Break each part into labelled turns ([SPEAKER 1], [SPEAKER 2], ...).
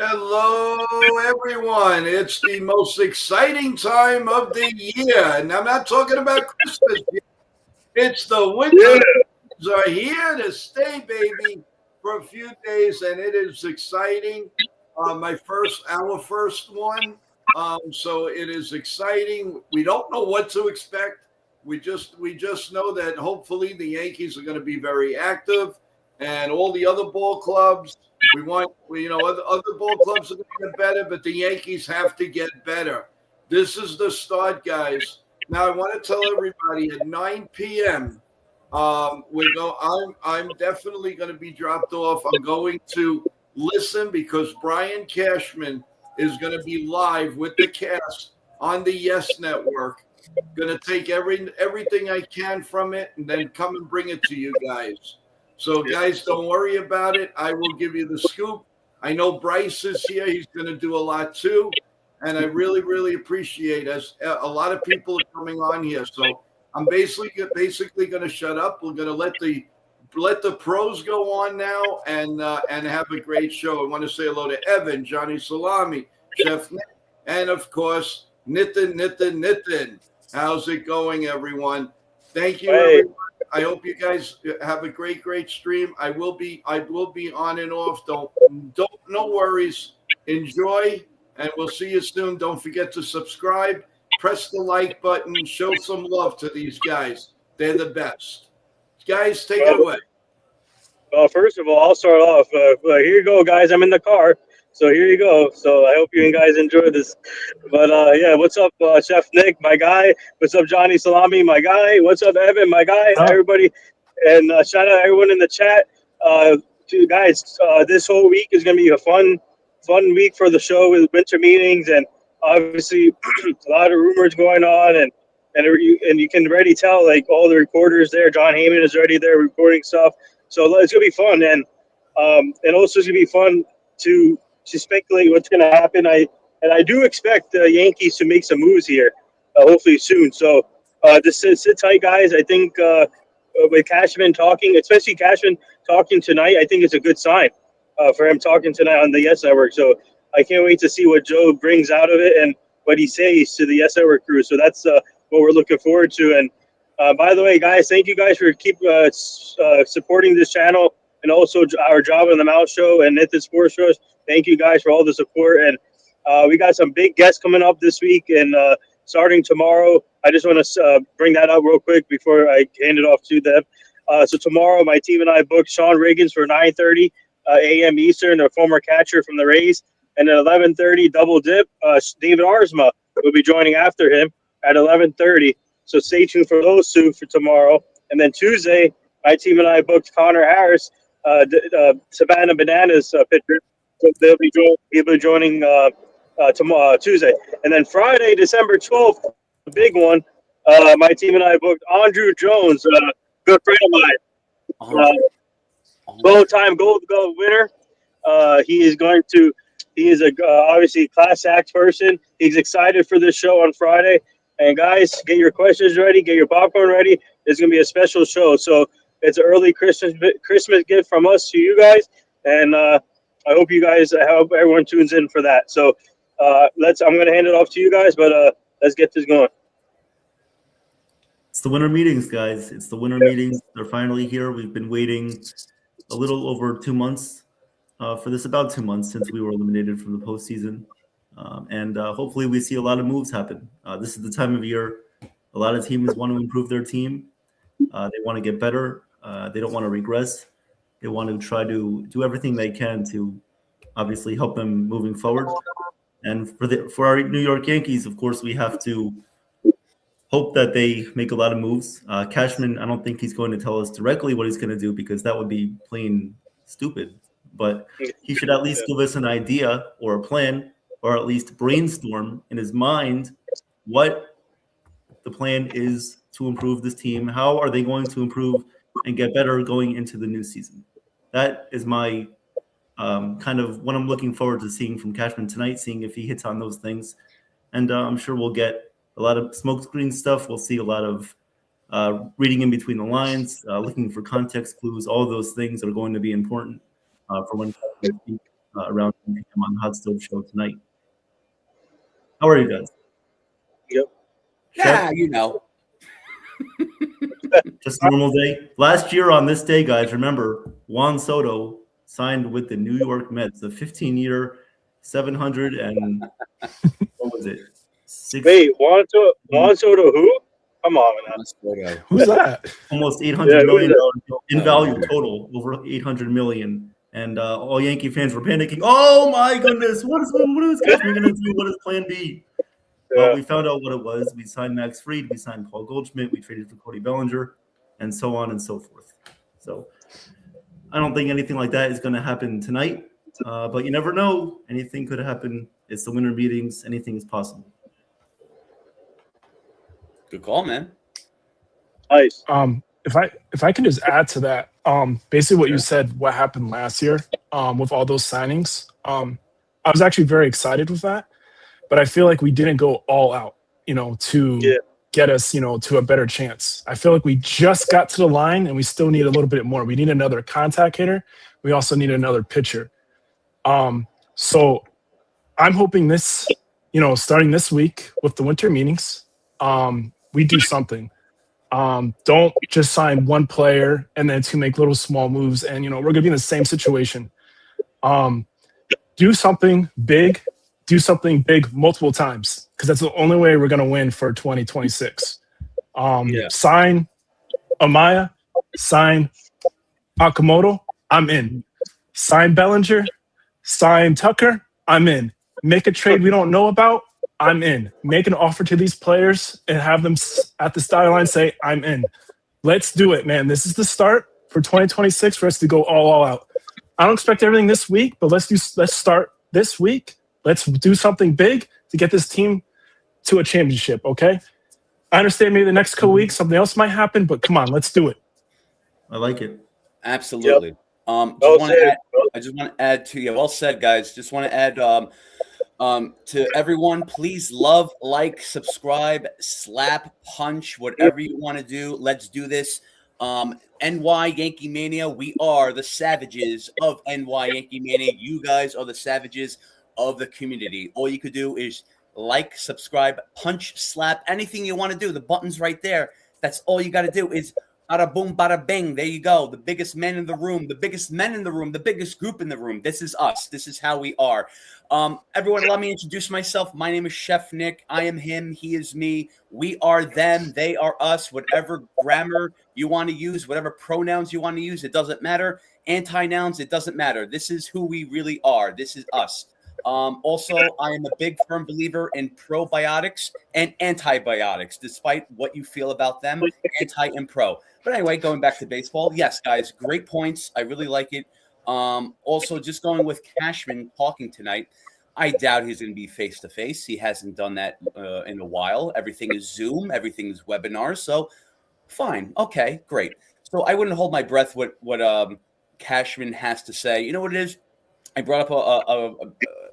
[SPEAKER 1] Hello, everyone. It's the most exciting time of the year. And I'm not talking about Christmas yet. It's the winter.
[SPEAKER 2] Yeah.
[SPEAKER 1] Are here to stay, baby, for a few days, and it is exciting. Our first one. So it is exciting. We don't know what to expect. We just know that hopefully the Yankees are going to be very active, and all the other ball clubs. Other ball clubs are going to get better, but the Yankees have to get better. This is the start, guys. Now I want to tell everybody at 9 p.m. We go. I'm definitely going to be dropped off. I'm going to listen because Brian Cashman is going to be live with the cast on the Yes Network. Going to take everything I can from it and then come and bring it to you guys. So, guys, don't worry about it. I will give you the scoop. I know Bryce is here. He's going to do a lot too, and I really, really appreciate as a lot of people are coming on here. So I'm basically going to shut up. We're going to let the pros go on now and have a great show. I want to say hello to Evan, Johnny Salami, Chef Nick, and of course Nitin. How's it going, everyone? Thank you,
[SPEAKER 2] Hey.
[SPEAKER 1] everyone. I hope you guys have a great stream. I will be on and off. Don't no worries. Enjoy, and we'll see you soon. Don't forget to subscribe. Press the like button. Show some love to these guys. They're the best. Guys, take it away.
[SPEAKER 2] Well, first of all, I'll start off. Here you go, guys. I'm in the car, so here you go. So I hope you guys enjoy this. But yeah, what's up, Chef Nick, my guy? What's up, Johnny Salami, my guy? What's up, Evan, my guy? Everybody, and shout out everyone in the chat. To you guys, this whole week is gonna be a fun week for the show with winter meetings, and obviously a lot of rumors going on, and you can already tell like all the reporters there. John Heyman is already there reporting stuff. So it's gonna be fun, and also it's gonna be fun to speculate what's gonna happen. I do expect the Yankees to make some moves here, hopefully soon. So just sit tight, guys. I think with Cashman talking, especially Cashman talking tonight, I think it's a good sign for him talking tonight on the Yes Network. So I can't wait to see what Joe brings out of it and what he says to the Yes Network crew. So that's what we're looking forward to. And by the way, guys, thank you guys for keep supporting this channel and also our Job in the Mouth show and Nathan Sports Shows. Thank you guys for all the support. And we got some big guests coming up this week and starting tomorrow. I just want to bring that up real quick before I hand it off to them. So tomorrow, my team and I booked Sean Riggins for 9:30 a.m. Eastern, a former catcher from the Rays. And at 11:30, double dip, David Arsma will be joining after him at 11:30. So stay tuned for those two for tomorrow. And then Tuesday, my team and I booked Connor Harris, Savannah Bananas pitcher. So he'll be joining tomorrow, Tuesday. And then Friday, December 12th, the big one, my team and I booked Andrew Jones, a good friend of mine. Gold-time gold glove winner. He is going to – he is a obviously class act person. He's excited for this show on Friday. And guys, get your questions ready, get your popcorn ready. It's gonna be a special show. So it's an early Christmas gift from us to you guys, and I hope you guys, I hope everyone tunes in for that. So I'm gonna hand it off to you guys, but let's get this going.
[SPEAKER 3] It's the winter meetings, guys. It's the winter meetings. They're finally here. We've been waiting a little over 2 months for this, about 2 months since we were eliminated from the postseason. And hopefully we see a lot of moves happen. This is the time of year a lot of teams want to improve their team. They want to get better. They don't want to regress. They want to try to do everything they can to obviously help them moving forward. And for our New York Yankees, of course, we have to hope that they make a lot of moves. Cashman, I don't think he's going to tell us directly what he's going to do because that would be plain stupid. But he should at least give us an idea or a plan, or at least brainstorm in his mind what the plan is to improve this team. How are they going to improve and get better going into the new season? That is my kind of what I'm looking forward to seeing from Cashman tonight, seeing if he hits on those things. And I'm sure we'll get a lot of smokescreen stuff. We'll see a lot of reading in between the lines, looking for context clues. All of those things are going to be important for when Cashman speaks. around 10 p.m. on the Hot Stove Show tonight. How are you guys?
[SPEAKER 2] Yep.
[SPEAKER 4] Yeah,
[SPEAKER 3] Just a normal day. Last year on this day, guys, remember Juan Soto signed with the New York Mets, a 15-year, 700 and what was it?
[SPEAKER 2] Wait, Juan Soto who? Come on, man.
[SPEAKER 5] Who's that?
[SPEAKER 3] Almost $800
[SPEAKER 2] Yeah,
[SPEAKER 3] million
[SPEAKER 2] who's
[SPEAKER 3] in value total, over $800 million. And all Yankee fans were panicking. Oh my goodness, what is Cashman going to do? What is Plan B? Well, we found out what it was. We signed Max Fried, we signed Paul Goldschmidt, we traded for Cody Bellinger, and so on and so forth. So I don't think anything like that is going to happen tonight, but you never know. Anything could happen. It's the winter meetings. Anything is possible.
[SPEAKER 4] Good call, man.
[SPEAKER 2] Nice.
[SPEAKER 5] If I can just add to that, basically what you said, what happened last year, with all those signings, I was actually very excited with that, but I feel like we didn't go all out, to get us, to a better chance. I feel like we just got to the line and we still need a little bit more. We need another contact hitter. We also need another pitcher. So I'm hoping this, starting this week with the winter meetings, we do something. Don't just sign one player and then to make little small moves. And, we're going to be in the same situation. Do something big multiple times, because that's the only way we're going to win for 2026. Sign Amaya, sign Akamoto, I'm in. Sign Bellinger, sign Tucker, I'm in. Make a trade we don't know about, I'm in. Make an offer to these players and have them at the sideline say, I'm in. Let's do it, man. This is the start for 2026 for us to go all out. I don't expect everything this week, but let's start this week. Let's do something big to get this team to a championship, okay? I understand maybe the next couple weeks something else might happen, but come on, let's do it.
[SPEAKER 3] I like it.
[SPEAKER 4] Absolutely. I just want to add to you. Well said, guys. Just want to add to everyone, please love, like, subscribe, slap, punch, whatever you want to do. Let's do this. NY Yankee Mania. We are the savages of NY Yankee Mania. You guys are the savages of the community. All you could do is like, subscribe, punch, slap, anything you want to do. The button's right there. That's all you got to do is bada boom, bada bing. There you go. The biggest men in the room, the biggest men in the room, the biggest group in the room. This is us. This is how we are. Everyone, let me introduce myself. My name is Chef Nick. I am him. He is me. We are them. They are us. Whatever grammar you want to use, whatever pronouns you want to use, it doesn't matter. Anti-nouns, it doesn't matter. This is who we really are. This is us. Also, I am a big firm believer in probiotics and antibiotics, despite what you feel about them, anti and pro. But anyway, going back to baseball, yes, guys, great points. I really like it. Also, just going with Cashman talking tonight, I doubt he's going to be face-to-face. He hasn't done that in a while. Everything is Zoom. Everything is webinars. So, fine. Okay, great. So, I wouldn't hold my breath what Cashman has to say. You know what it is? I brought up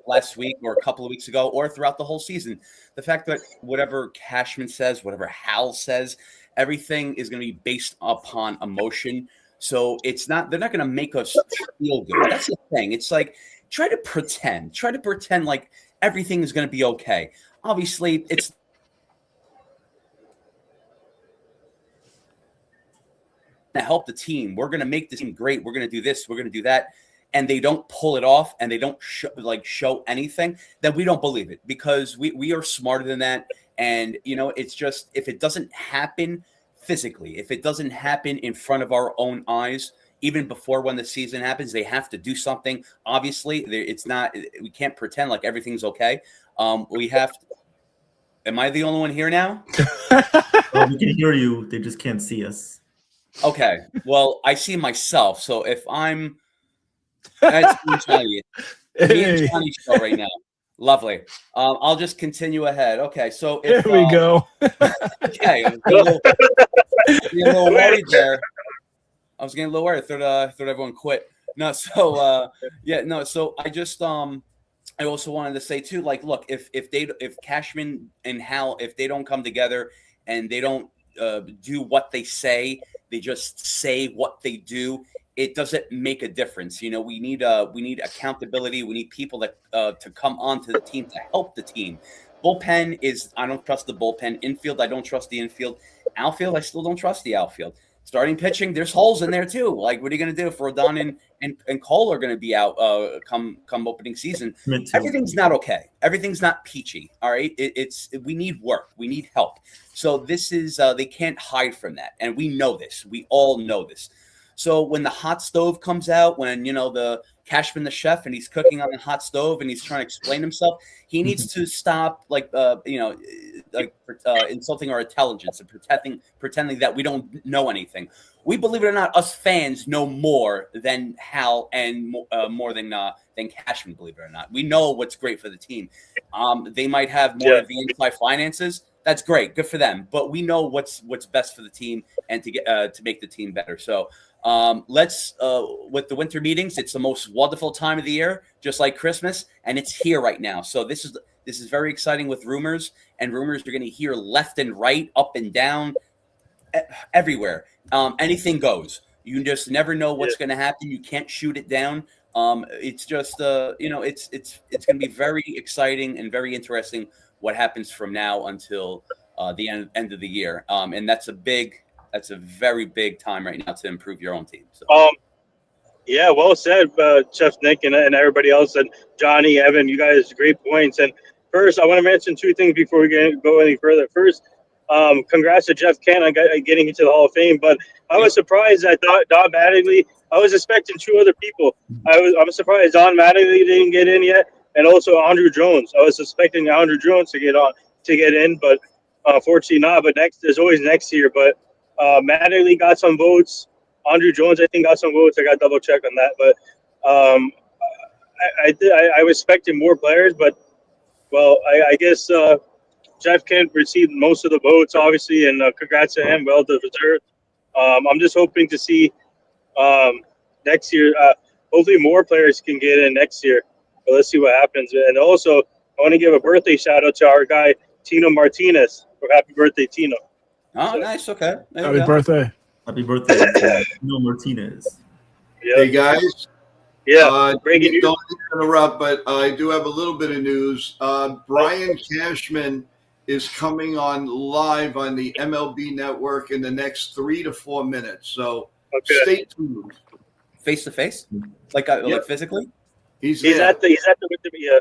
[SPEAKER 4] last week or a couple of weeks ago or throughout the whole season, the fact that whatever Cashman says, whatever Hal says, everything is going to be based upon emotion. So they're not going to make us feel good. That's the thing. It's like, try to pretend like everything is going to be okay. Obviously, it's to help the team. We're going to make the team great. We're going to do this. We're going to do that. And they don't pull it off and they don't show anything, then we don't believe it, because we are smarter than that. And, it's just, if it doesn't happen physically, if it doesn't happen in front of our own eyes, even before when the season happens, they have to do something. Obviously, we can't pretend like everything's okay. We have to. Am I the only one here now?
[SPEAKER 3] Well, we can hear you. They just can't see us.
[SPEAKER 4] Okay. Well, I see myself. So if I'm, that's me and Johnny show right now. Lovely. I'll just continue ahead. Okay. So if,
[SPEAKER 5] there we go.
[SPEAKER 4] Okay. I was getting a little worried there. I was getting a little worried. I thought everyone quit. No. So So I just I also wanted to say too, like, look, if Cashman and Hal, if they don't come together and they don't do what they say, they just say what they do. it doesn't make a difference. You know, we need accountability. We need people that to come onto the team to help the team. Bullpen is, I don't trust the bullpen. Infield, I don't trust the infield. Outfield, I still don't trust the outfield. Starting pitching, there's holes in there too. Like, what are you going to do if Rodon and Cole are going to be out come opening season? Everything's not okay. Everything's not peachy. All right, we need work. We need help. So this is they can't hide from that, and we know this. We all know this. So when the hot stove comes out, when the Cashman the chef and he's cooking on the hot stove and he's trying to explain himself, he needs to stop insulting our intelligence and pretending that we don't know anything. We, believe it or not, us fans know more than Hal and more than Cashman. Believe it or not, we know what's great for the team. They might have more of the inside finances. That's great, good for them. But we know what's best for the team and to get to make the team better. So let's with the winter meetings, it's the most wonderful time of the year, just like Christmas, and it's here right now. So this is very exciting with rumors, and rumors you're going to hear left and right, up and down, everywhere. Anything goes. You just never know what's going to happen. You can't shoot it down. It's just it's going to be very exciting and very interesting what happens from now until the end of the year. And that's a very big time right now to improve your own team. So.
[SPEAKER 2] Yeah, well said, Chef Nick and everybody else, and Johnny, Evan, you guys, great points. And first, I want to mention two things before we go any further. First, congrats to Jeff Kent on getting into the Hall of Fame. But I was surprised that Don Mattingly. I was expecting two other people. I'm surprised Don Mattingly didn't get in yet, and also Andrew Jones. I was expecting Andrew Jones to get in, but unfortunately not. But there's always next year. But Mattingly got some votes. Andrew Jones, I think, got some votes. I got to double check on that. But I was expecting more players, but I guess Jeff Kent received most of the votes, obviously, and congrats to him. Well deserved. I'm just hoping to see next year. Hopefully, more players can get in next year. But let's see what happens. And also, I want to give a birthday shout out to our guy Tino Martinez. For happy birthday, Tino!
[SPEAKER 4] Oh, so, nice. Okay.
[SPEAKER 5] Happy birthday.
[SPEAKER 3] Happy birthday, Tino Martinez.
[SPEAKER 1] Yep. Hey guys.
[SPEAKER 2] Yeah. Breaking news.
[SPEAKER 1] Don't interrupt, but I do have a little bit of news. Brian Cashman is coming on live on the MLB Network in the next 3 to 4 minutes. So stay tuned.
[SPEAKER 4] Face to face, like physically.
[SPEAKER 1] He's
[SPEAKER 2] at the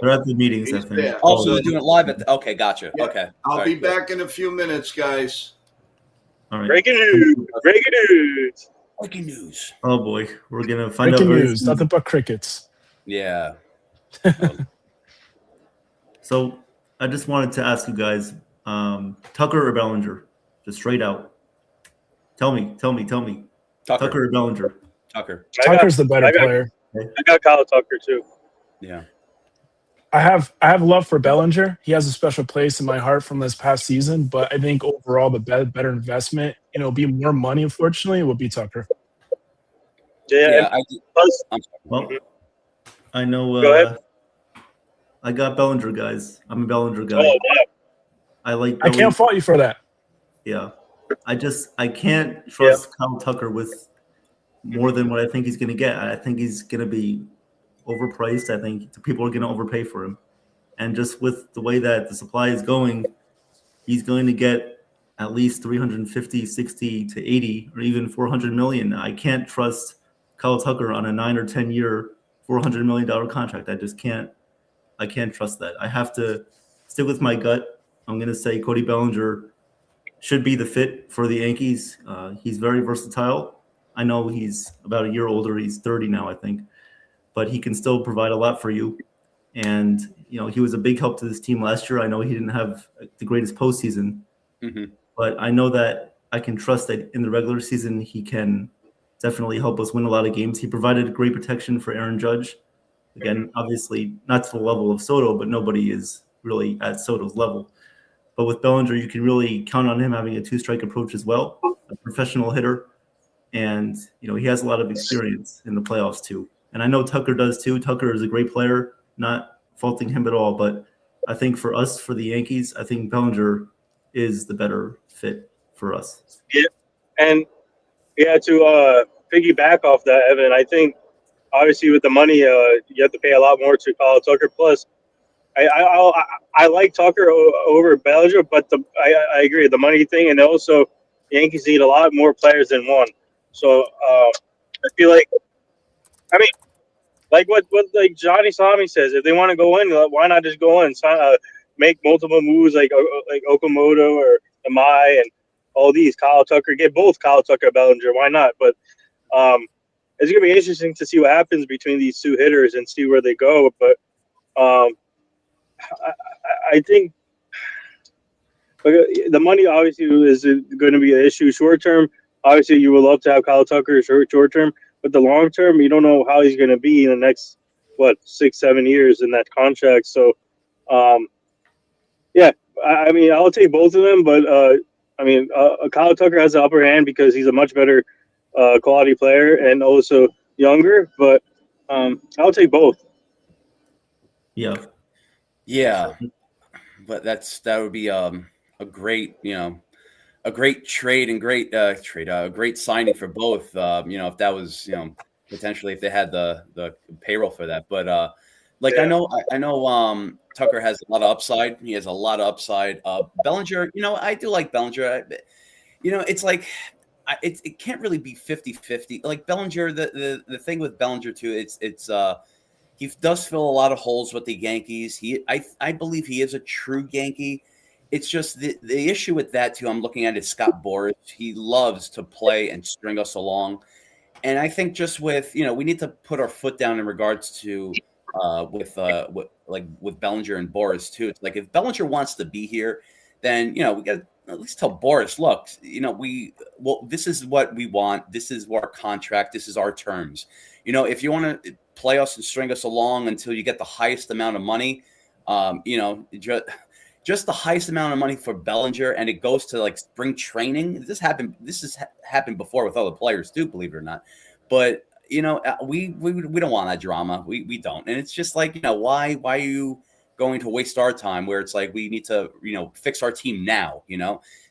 [SPEAKER 3] They're at the meetings. I think.
[SPEAKER 1] There.
[SPEAKER 4] Also, they're doing it live at okay, gotcha. Yeah. Okay,
[SPEAKER 1] I'll be back in a few minutes, guys.
[SPEAKER 3] All right.
[SPEAKER 2] Breaking news! Breaking news!
[SPEAKER 4] Breaking news!
[SPEAKER 3] Oh boy, we're gonna find out.
[SPEAKER 5] Breaking news! Nothing but crickets.
[SPEAKER 4] Yeah.
[SPEAKER 3] So I just wanted to ask you guys, Tucker or Bellinger? Just straight out. Tell me. Tucker or Bellinger?
[SPEAKER 4] Tucker.
[SPEAKER 5] Tucker's the better player.
[SPEAKER 2] I got Kyle Tucker too.
[SPEAKER 4] Yeah.
[SPEAKER 5] I have love for Bellinger. He has a special place in my heart from this past season, but I think overall the better investment, be more money, unfortunately, would be Tucker.
[SPEAKER 2] Yeah.
[SPEAKER 3] Well, I know.
[SPEAKER 2] Go ahead.
[SPEAKER 3] I got Bellinger, guys. I'm a Bellinger guy.
[SPEAKER 2] Oh, wow.
[SPEAKER 5] I can't fault you for that.
[SPEAKER 3] Yeah. I can't trust Kyle Tucker with more than what I think he's going to get. I think he's going to be overpriced. I think people are going to overpay for him. And just with the way that the supply is going, he's going to get at least 350, 60 to 80, or even 400 million. I can't trust Kyle Tucker on a 9 or 10 year, $400 million contract. I can't trust that. I have to stick with my gut. I'm going to say Cody Bellinger should be the fit for the Yankees. He's very versatile. I know he's about a year older. He's 30 now, I think. But he can still provide a lot for you. And, he was a big help to this team last year. I know he didn't have the greatest postseason. Mm-hmm. But I know that I can trust that in the regular season, he can definitely help us win a lot of games. He provided great protection for Aaron Judge. Again, obviously not to the level of Soto, but nobody is really at Soto's level. But with Bellinger, you can really count on him having a two-strike approach as well, a professional hitter. And, he has a lot of experience in the playoffs too. And I know Tucker does too. Tucker is a great player, not faulting him at all. But I think for us, for the Yankees, I think Bellinger is the better fit for us.
[SPEAKER 2] Yeah. And to piggyback off that, Evan, I think obviously with the money, you have to pay a lot more to Kyle Tucker. Plus, I like Tucker over Bellinger, but I agree the money thing, and also Yankees need a lot more players than one. So I feel like, I mean, like what like Johnny Salami says, if they want to go in, why not just go in, make multiple moves like Okamoto or Amai and all these Kyle Tucker, get both Kyle Tucker Bellinger, why not? But it's gonna be interesting to see what happens between these two hitters and see where they go. But I think the money obviously is going to be an issue short term. Obviously, you would love to have Kyle Tucker short term, but the long term, you don't know how he's going to be in the next 6-7 years in that contract. So, yeah, I mean, I'll take both of them, but I mean, Kyle Tucker has the upper hand because he's a much better quality player and also younger. But I'll take both.
[SPEAKER 3] Yeah.
[SPEAKER 4] Yeah, but that would be a great, a great trade and great a great signing for both. If that was, potentially if they had the payroll for that. But like I know Tucker has a lot of upside. He has a lot of upside. Bellinger, I do like Bellinger. It's like it can't really be 50-50. Like Bellinger, the thing with Bellinger too, it's he does fill a lot of holes with the Yankees. I believe he is a true Yankee. It's just the issue with that too. I'm looking at is Scott Boras. He loves to play and string us along, and I think just with we need to put our foot down in regards to with Bellinger and Boras too. It's like if Bellinger wants to be here, then we got to at least tell Boras, look, this is what we want. This is our contract. This is our terms. If you want to play us and string us along until you get the highest amount of money, just the highest amount of money for Bellinger, and it goes to like spring training. This has happened before with other players too, believe it or not. But we don't want that drama. We don't, and it's just like why are you going to waste our time where it's like we need to fix our team now.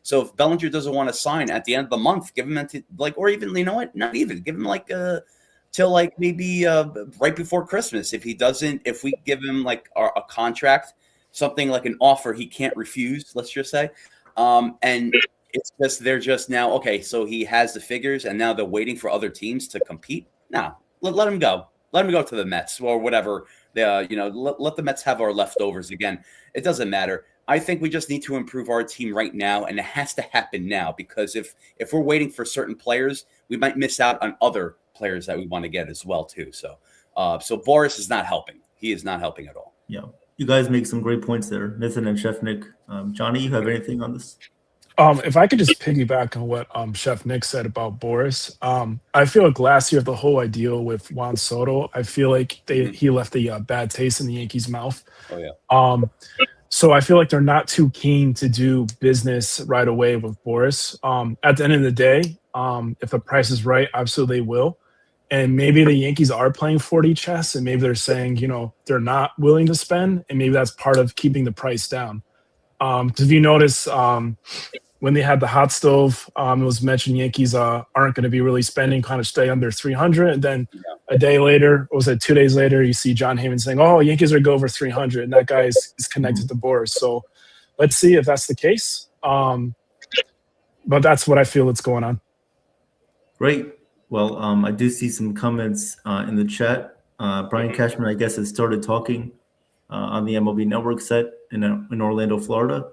[SPEAKER 4] So if Bellinger doesn't want to sign at the end of the month, give him or even not even give him till like maybe right before Christmas. If we give him like a contract, something like an offer he can't refuse, let's just say, and it's just they're just now okay. So he has the figures, and now they're waiting for other teams to compete. No, let him go. Let him go to the Mets or whatever. Let the Mets have our leftovers again. It doesn't matter. I think we just need to improve our team right now, and it has to happen now because if we're waiting for certain players, we might miss out on other players that we want to get as well too. So Boras is not helping. He is not helping at all.
[SPEAKER 3] Yeah, you guys make some great points there, Nathan and Chef Nick. Johnny, you have anything on this?
[SPEAKER 5] If I could just piggyback on what Chef Nick said about Boris, I feel like last year the whole idea with Juan Soto, I feel like he left a bad taste in the Yankees' mouth.
[SPEAKER 4] Oh yeah.
[SPEAKER 5] So I feel like they're not too keen to do business right away with Boris. At the end of the day, if the price is right, absolutely they will. And maybe the Yankees are playing 4D chess, and maybe they're saying, they're not willing to spend, and maybe that's part of keeping the price down. Because if you notice, when they had the hot stove, it was mentioned Yankees aren't going to be really spending, kind of stay under 300. And then a day later, or was it 2 days later, you see John Heyman saying, "Oh, Yankees are go over 300," and that guy is connected to Boras. So let's see if that's the case. But that's what I feel that's going on.
[SPEAKER 3] Great. Well, I do see some comments in the chat. Brian Cashman, I guess, has started talking on the MLB Network set in Orlando, Florida.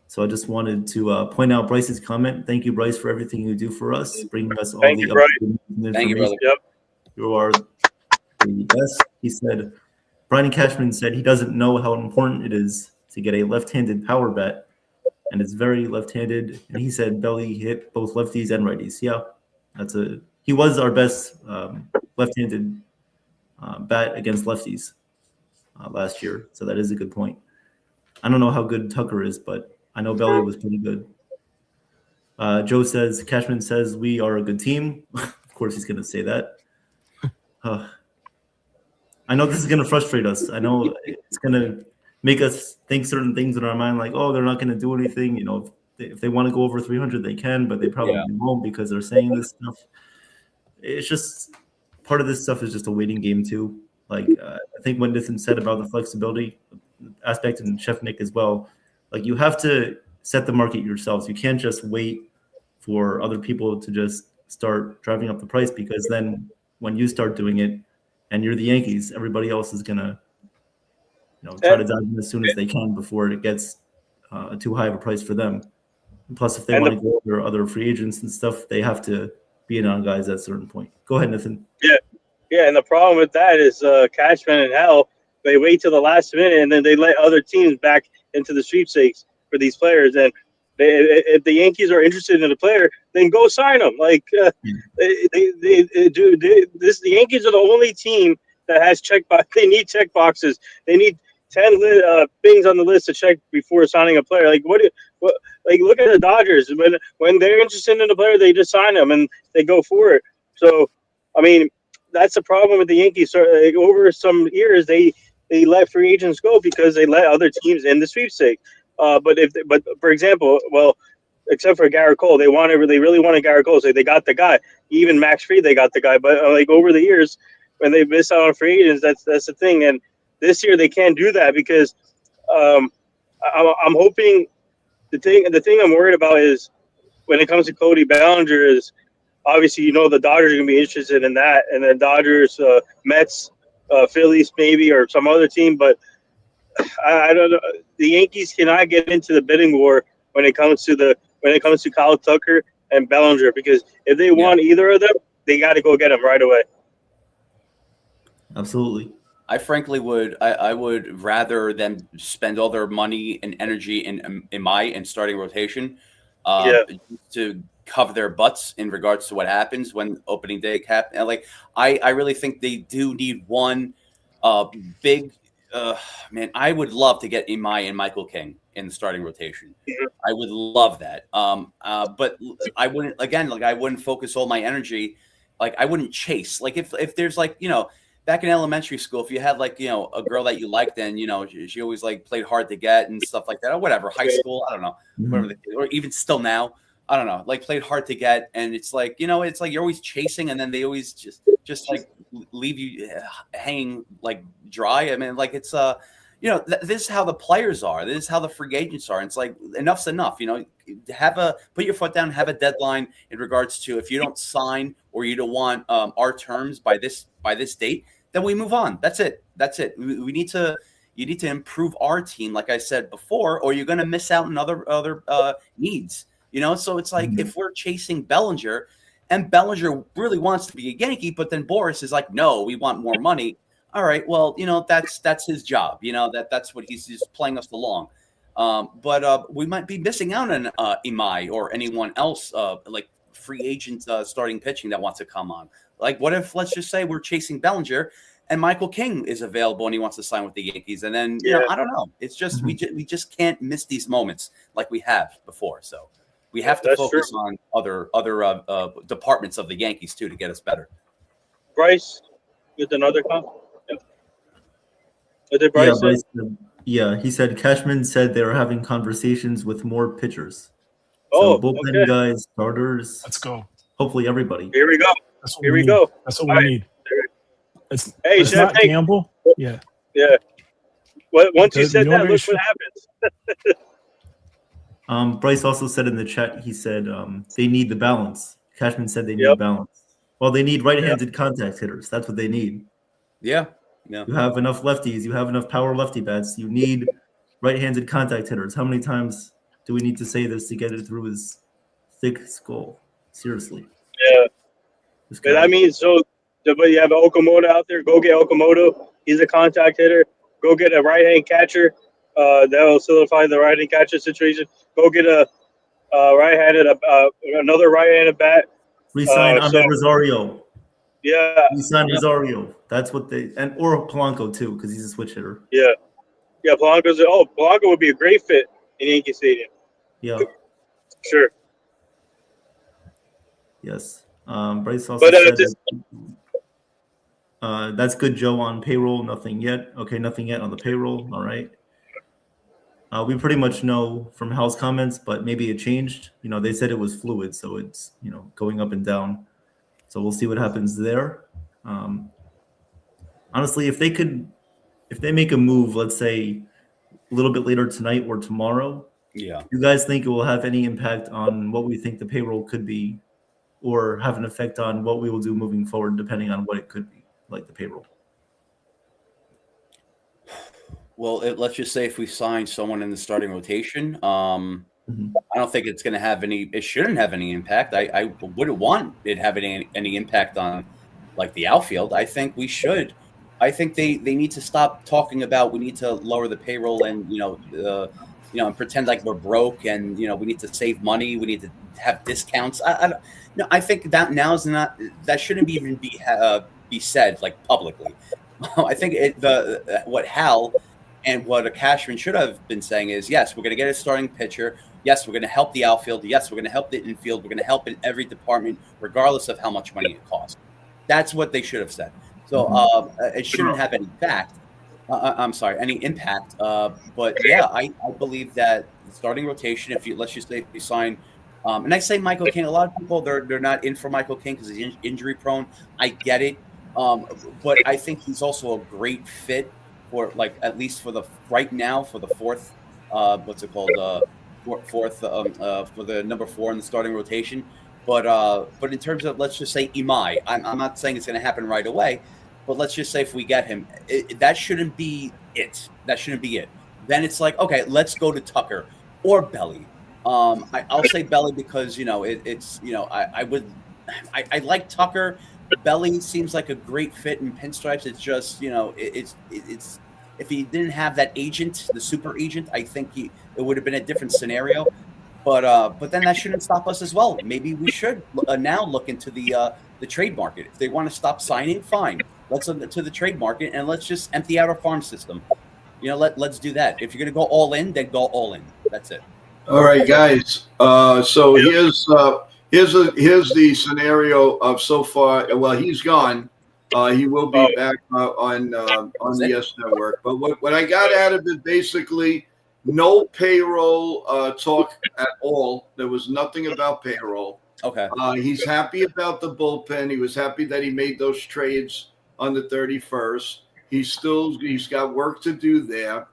[SPEAKER 3] So I just wanted to point out Bryce's comment. Thank you, Bryce, for everything you do for us, bringing us all the information.
[SPEAKER 2] Thank you, brother. Yep.
[SPEAKER 3] You are the best. He said, Brian Cashman said he doesn't know how important it is to get a left-handed power bat, and it's very left-handed. And he said Belly hit both lefties and righties. Yeah, he was our best left-handed bat against lefties last year. So that is a good point. I don't know how good Tucker is, but I know Belly was pretty good. Joe says, Cashman says we are a good team. Of course he's going to say that. I know this is going to frustrate us. I know it's going to make us think certain things in our mind, like, oh, they're not going to do anything. If they want to go over 300, they can, but they probably won't because they're saying this stuff. it's just part of this stuff is just a waiting game too. Like I think what Nathan said about the flexibility aspect, and Chef Nick as well, like you have to set the market yourselves. You can't just wait for other people to just start driving up the price, because then when you start doing it and you're the Yankees, everybody else is gonna try to dive in as soon as they can before it gets too high of a price for them. And plus, if they want to go over other free agents and stuff, they have to be in on guys at a certain point. Go ahead, Nathan.
[SPEAKER 2] Yeah, and the problem with that is Cashman and Hell, they wait till the last minute and then they let other teams back into the sweepstakes for these players. And if the Yankees are interested in a player, then go sign them. Like the Yankees are the only team that has They need check boxes. They need 10 things on the list to check before signing a player. Like like look at the Dodgers. When they're interested in a player, they just sign them and they go for it. So, I mean, that's the problem with the Yankees. So, over some years, they let free agents go because they let other teams in the sweepstakes. But for example, well, except for Garrett Cole, they really wanted Garrett Cole, so they got the guy. Even Max Fried, they got the guy. But like over the years, when they miss out on free agents, that's the thing. And this year they can't do that because I'm hoping the thing I'm worried about is when it comes to Cody Bellinger is obviously the Dodgers are going to be interested in that, and then Dodgers, Mets, Phillies maybe, or some other team. But I don't know. The Yankees cannot get into the bidding war when it comes to Kyle Tucker and Bellinger, because if they want either of them, they got to go get them right away.
[SPEAKER 3] Absolutely.
[SPEAKER 4] I frankly would. I would rather them spend all their money and energy in my and starting rotation, to cover their butts in regards to what happens when opening day happens. Like I really think they do need one big. Man, I would love to get Imai and Michael King in the starting rotation. I would love that. But I wouldn't. Again, like I wouldn't focus all my energy. Like I wouldn't chase. Like if there's like back in elementary school, if you had like a girl that you liked, then she always like played hard to get and stuff like that, or whatever. High school, I don't know, whatever, or even still now, I don't know, like played hard to get, and it's like it's like you're always chasing, and then they always just like leave you hanging like dry. I mean, like it's this is how the players are. This is how the free agents are. And it's like enough's enough. Put your foot down. Have a deadline in regards to if you don't sign or you don't want our terms by this date, then we move on. That's it. We need to. You need to improve our team, like I said before, or you're going to miss out on other needs. So it's like if we're chasing Bellinger, and Bellinger really wants to be a Yankee, but then Boris is like, no, we want more money. All right, well, that's his job. That's what he's just playing us along. But we might be missing out on Imai or anyone else, like free agent starting pitching that wants to come on. Like, what if, let's just say we're chasing Bellinger and Michael King is available and he wants to sign with the Yankees, and then I don't know. It's just we just can't miss these moments like we have before. So we have to focus on other departments of the Yankees too to get us better.
[SPEAKER 2] Bryce, with another comment. What did Bryce say?
[SPEAKER 3] Yeah, he said Cashman said they were having conversations with more pitchers. So bullpen guys, starters.
[SPEAKER 5] Let's go.
[SPEAKER 3] Hopefully everybody.
[SPEAKER 2] Here we go.
[SPEAKER 5] That's what we need. That's what we need. It's not gamble. Yeah.
[SPEAKER 2] Yeah. Once you said that, look what happens.
[SPEAKER 3] Bryce also said in the chat, he said they need the balance. Cashman said they need balance. Well, they need right-handed contact hitters. That's what they need.
[SPEAKER 4] Yeah.
[SPEAKER 3] You have enough lefties. You have enough power lefty bats. You need right-handed contact hitters. How many times do we need to say this to get it through his thick skull? Seriously.
[SPEAKER 2] Yeah. That means but you have Okamoto out there. Go get Okamoto. He's a contact hitter. Go get a right-hand catcher. That will solidify the right-hand catcher situation. Go get a right-handed, another right-handed bat.
[SPEAKER 3] Resign Ahmed Rosario.
[SPEAKER 2] Yeah.
[SPEAKER 3] Resign Rosario. That's what or Polanco too, because he's a switch hitter.
[SPEAKER 2] Yeah. Yeah, Polanco would be a great fit in Yankee Stadium.
[SPEAKER 3] Yeah.
[SPEAKER 2] Sure.
[SPEAKER 3] Yes. Bryce also said that's good, Joe, on payroll. Nothing yet. Okay, nothing yet on the payroll. All right. We pretty much know from Hal's comments, but maybe it changed. They said it was fluid, so it's going up and down. So we'll see what happens there. Honestly, if they make a move, let's say a little bit later tonight or tomorrow,
[SPEAKER 4] Yeah.
[SPEAKER 3] do you guys think it will have any impact on what we think the payroll could be, or have an effect on what we will do moving forward, depending on what it could be, like the payroll?
[SPEAKER 4] Well, let's just say if we sign someone in the starting rotation,
[SPEAKER 3] Mhm.
[SPEAKER 4] I don't think it's going to have any. It shouldn't have any impact. I wouldn't want it having any impact on like the outfield. I think we should. I think they need to stop talking about we need to lower the payroll and and pretend like we're broke and we need to save money. We need to have discounts. I don't, no. I think that now's not that shouldn't even be said like publicly. I think what Hal and what a Cashman should have been saying is, yes, we're going to get a starting pitcher. Yes, we're going to help the outfield. Yes, we're going to help the infield. We're going to help in every department, regardless of how much money it costs. That's what they should have said. So it shouldn't have any any impact. But yeah, I believe that starting rotation. Let's just say if you sign, and I say Michael King. A lot of people they're not in for Michael King because he's injury prone. I get it, but I think he's also a great fit for like at least for the right now for the fourth what's it called fourth for the number 4 in the starting rotation. But in terms of let's just say Imai, I'm not saying it's going to happen right away, but let's just say if we get him, that shouldn't be it. That shouldn't be it. Then it's like okay, let's go to Tucker or Belly. I'll say Belly because I like Tucker. Belly seems like a great fit in pinstripes. It's just it's if he didn't have that agent, the super agent, I think it would have been a different scenario. But then that shouldn't stop us as well. Maybe we should now look into the trade market. If they want to stop signing, fine. Let's look to the trade market and let's just empty out our farm system. Let's do that. If you're going to go all in, then go all in. That's it.
[SPEAKER 1] All right, guys. So here's the scenario of so far. Well, he's gone. He will be back on the S Network. But what I got out of it, basically, no payroll talk at all. There was nothing about payroll.
[SPEAKER 4] Okay.
[SPEAKER 1] He's happy about the bullpen. He was happy that he made those trades on the 31st. He's got work to do there.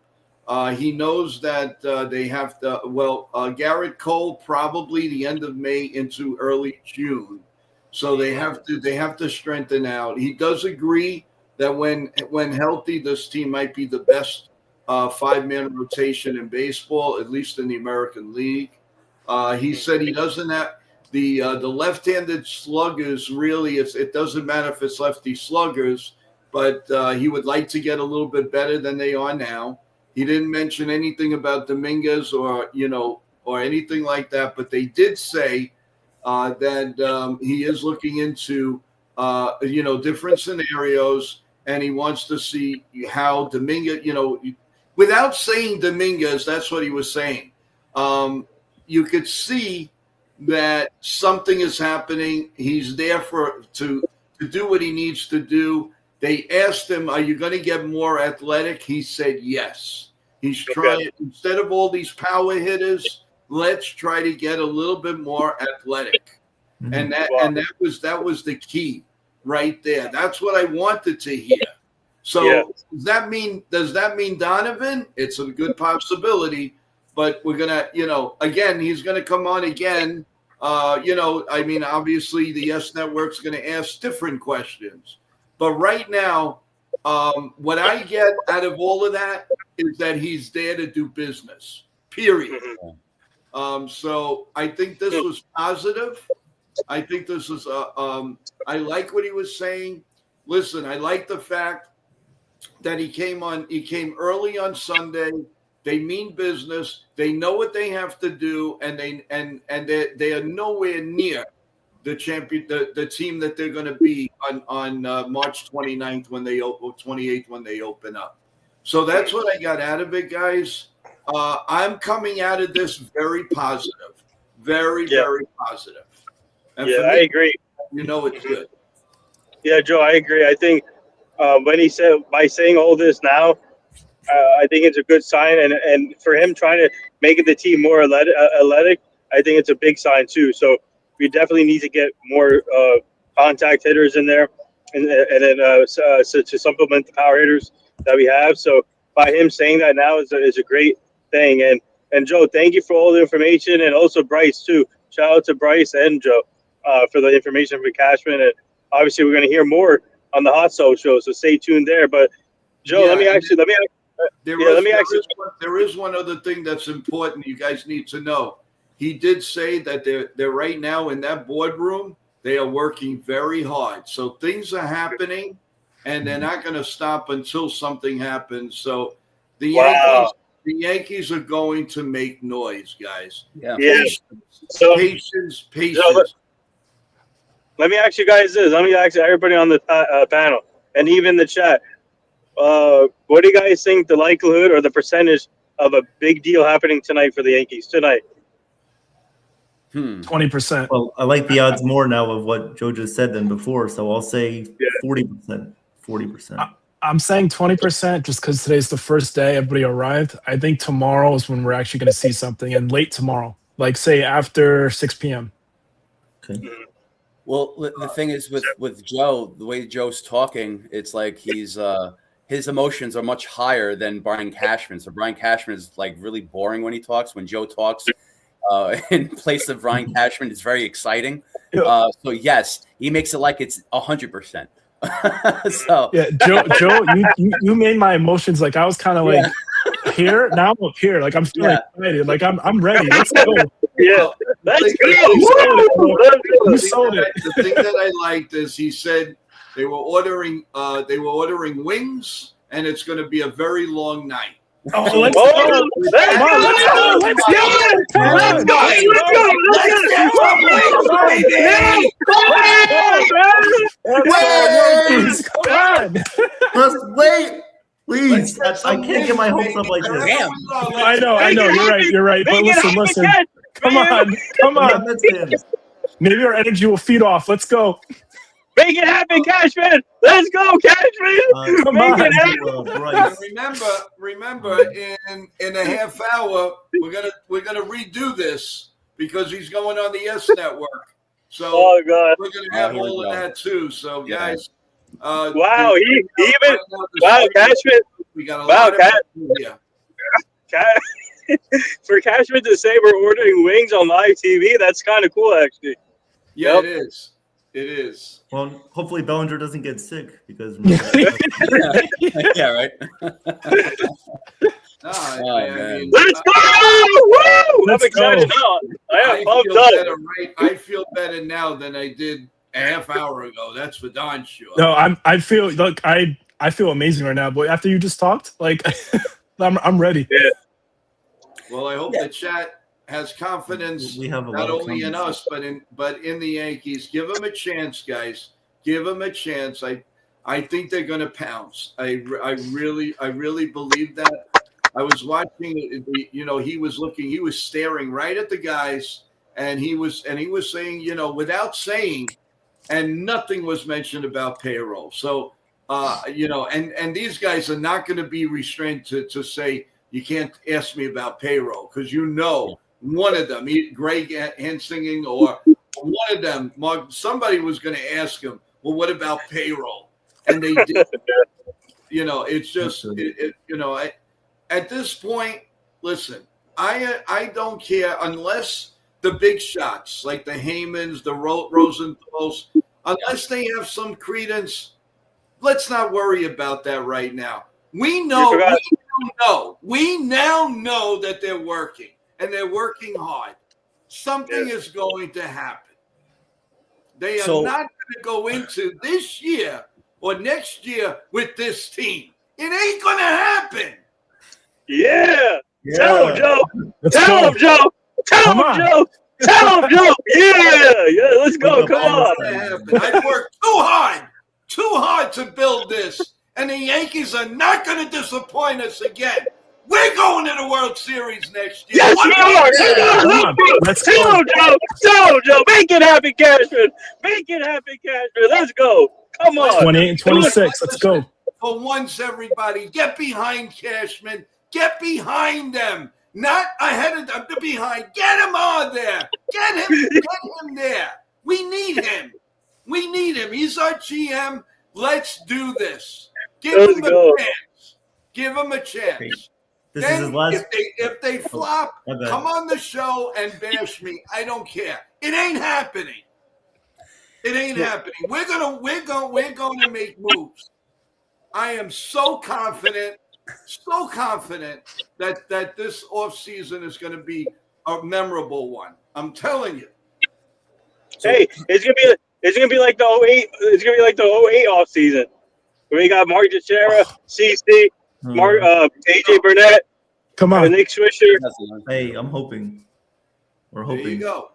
[SPEAKER 1] He knows that they have to. Garrett Cole probably the end of May into early June, so they have to strengthen out. He does agree that when healthy, this team might be the best 5-man rotation in baseball, at least in the American League. He said he doesn't have the left-handed sluggers. Really, it doesn't matter if it's lefty sluggers, but he would like to get a little bit better than they are now. He didn't mention anything about Dominguez or anything like that, but they did say that he is looking into different scenarios, and he wants to see how Dominguez. Without saying Dominguez, that's what he was saying. You could see that something is happening. He's there to do what he needs to do. They asked him, "Are you going to get more athletic?" He said, "Yes." He's trying instead of all these power hitters, let's try to get a little bit more athletic, and that was the key right there. That's what I wanted to hear. So does that mean Donovan? It's a good possibility, but we're gonna again he's gonna come on again. Obviously the S Network's gonna ask different questions. But right now, what I get out of all of that is that he's there to do business, period. So I think this was positive. I think this was I like what he was saying. Listen, I like the fact that he came early on Sunday. They mean business. They know what they have to do, and they are nowhere near the champion, the team that they're going to be on March 29th 28th when they open up. So that's what I got out of it, guys. I'm coming out of this very positive, very positive. And for me,
[SPEAKER 2] I agree.
[SPEAKER 1] It's good.
[SPEAKER 2] Yeah, Joe, I agree. I think when he said by saying all this now, I think it's a good sign, and for him trying to make the team more athletic, I think it's a big sign too. So we definitely need to get more contact hitters in there, and then so to supplement the power hitters that we have. So by him saying that now is a great thing. And Joe, thank you for all the information, and also Bryce too. Shout out to Bryce and Joe for the information for Cashman. And obviously, we're going to hear more on the Hot Soul show, so stay tuned there. But Joe, let me ask you.
[SPEAKER 1] There is one other thing that's important you guys need to know. He did say that they're right now in that boardroom. They are working very hard. So things are happening, and they're not going to stop until something happens. So the Yankees are going to make noise, guys.
[SPEAKER 4] Yeah.
[SPEAKER 1] Patience.
[SPEAKER 2] Joe, let me ask you guys this. Let me ask everybody on the panel and even the chat. What do you guys think the likelihood or the percentage of a big deal happening tonight for the Yankees tonight?
[SPEAKER 5] 20%.
[SPEAKER 3] Well, I like the odds more now of what Joe just said than before, so I'll say 40%. 40%.
[SPEAKER 5] I'm saying 20% just because today's the first day everybody arrived. I think tomorrow is when we're actually going to see something, and late tomorrow, like say after 6 p.m.
[SPEAKER 3] Okay.
[SPEAKER 4] Well, the thing is with Joe, the way Joe's talking, it's like he's his emotions are much higher than Brian Cashman. So Brian Cashman is like really boring when he talks. When Joe talks, in place of Brian Cashman, it's very exciting. So yes, he makes it like it's 100%. So
[SPEAKER 5] yeah, Joe, you made my emotions like I was kind of like here. Now I'm up here, like I'm feeling excited, like I'm ready. Let's go.
[SPEAKER 2] Yeah, let's go.
[SPEAKER 5] You sold it.
[SPEAKER 1] The thing that I liked is he said they were ordering wings, and it's going to be a very long night.
[SPEAKER 5] Oh, let's go! Come on!
[SPEAKER 3] Just wait, please. I can't get my hopes up like this.
[SPEAKER 4] Damn.
[SPEAKER 5] I know. You're right. But listen. Come on. Maybe our energy will feed off. Let's go.
[SPEAKER 2] Make it happen, Cashman! Let's go, Cashman!
[SPEAKER 5] Come
[SPEAKER 2] Make
[SPEAKER 5] on.
[SPEAKER 2] it happen!
[SPEAKER 1] Remember, in a half hour, we're gonna redo this because he's going on the S Network. So we're gonna have all of that too. So guys,
[SPEAKER 2] wow, Cashman!
[SPEAKER 1] We got a lot of
[SPEAKER 2] for Cashman to say we're ordering wings on live TV, that's kind of cool, actually.
[SPEAKER 1] Yeah, it is. It is.
[SPEAKER 3] Well, hopefully Bellinger doesn't get sick because.
[SPEAKER 4] yeah, right.
[SPEAKER 1] Man.
[SPEAKER 2] Let's go! Woo! I'm excited now. I
[SPEAKER 1] feel better now than I did a half hour ago. That's for darn sure.
[SPEAKER 5] No, I feel amazing right now. But after you just talked, like I'm ready.
[SPEAKER 2] Yeah.
[SPEAKER 1] Well, I hope the chat has confidence not only in us but in the Yankees. Give them a chance, guys. Give them a chance. I think they're going to pounce. I really believe that. I was watching, he was staring right at the guys, and he was saying, without saying, and nothing was mentioned about payroll. So, and these guys are not going to be restrained to say, you can't ask me about payroll, because one of them, Greg Hensinging, or one of them, Mark, somebody was going to ask him, well, what about payroll? And they did. It's just, at this point, listen, I don't care unless the big shots like the Heymans, the Rosenthal's, unless they have some credence, let's not worry about that right now. We now know that they're working, and they're working hard. Something is going to happen. They are not going to go into this year or next year with this team. It ain't going to happen.
[SPEAKER 2] Yeah. Tell him, Joe. Tell him, Joe. Tell him, Joe. Tell him, Joe. Yeah. Let's go. Come on.
[SPEAKER 1] I've worked too hard to build this, and the Yankees are not going to disappoint us again. We're going to the World Series next year.
[SPEAKER 2] Yes, we are. Tell him, Joe. Tell him, Joe. Make it happen, Cashman. Make it happen, Cashman. Let's go. Come on.
[SPEAKER 5] 28 and 26. Let's go.
[SPEAKER 1] For once, everybody, get behind Cashman. Get behind them. Not ahead of them, behind. Get him on there. Get him there. We need him. We need him. He's our GM. Let's do this. Give
[SPEAKER 2] Let's
[SPEAKER 1] him
[SPEAKER 2] go.
[SPEAKER 1] a chance. Give him a chance.
[SPEAKER 3] This is
[SPEAKER 1] Then
[SPEAKER 3] his last.
[SPEAKER 1] if they flop,
[SPEAKER 3] my bad.
[SPEAKER 1] come on the show and bash me. I don't care. It ain't happening. It ain't happening. We're gonna make moves. I am so confident that this offseason is going to be a memorable one. I'm telling you.
[SPEAKER 2] Hey, it's gonna be like the 08. It's gonna be like the 08 off season. We got Mark Teixeira, CC, Mark, AJ Burnett,
[SPEAKER 5] Come on.
[SPEAKER 2] Nick Swisher.
[SPEAKER 3] Hey, I'm hoping. We're
[SPEAKER 1] There
[SPEAKER 3] hoping.
[SPEAKER 1] you go.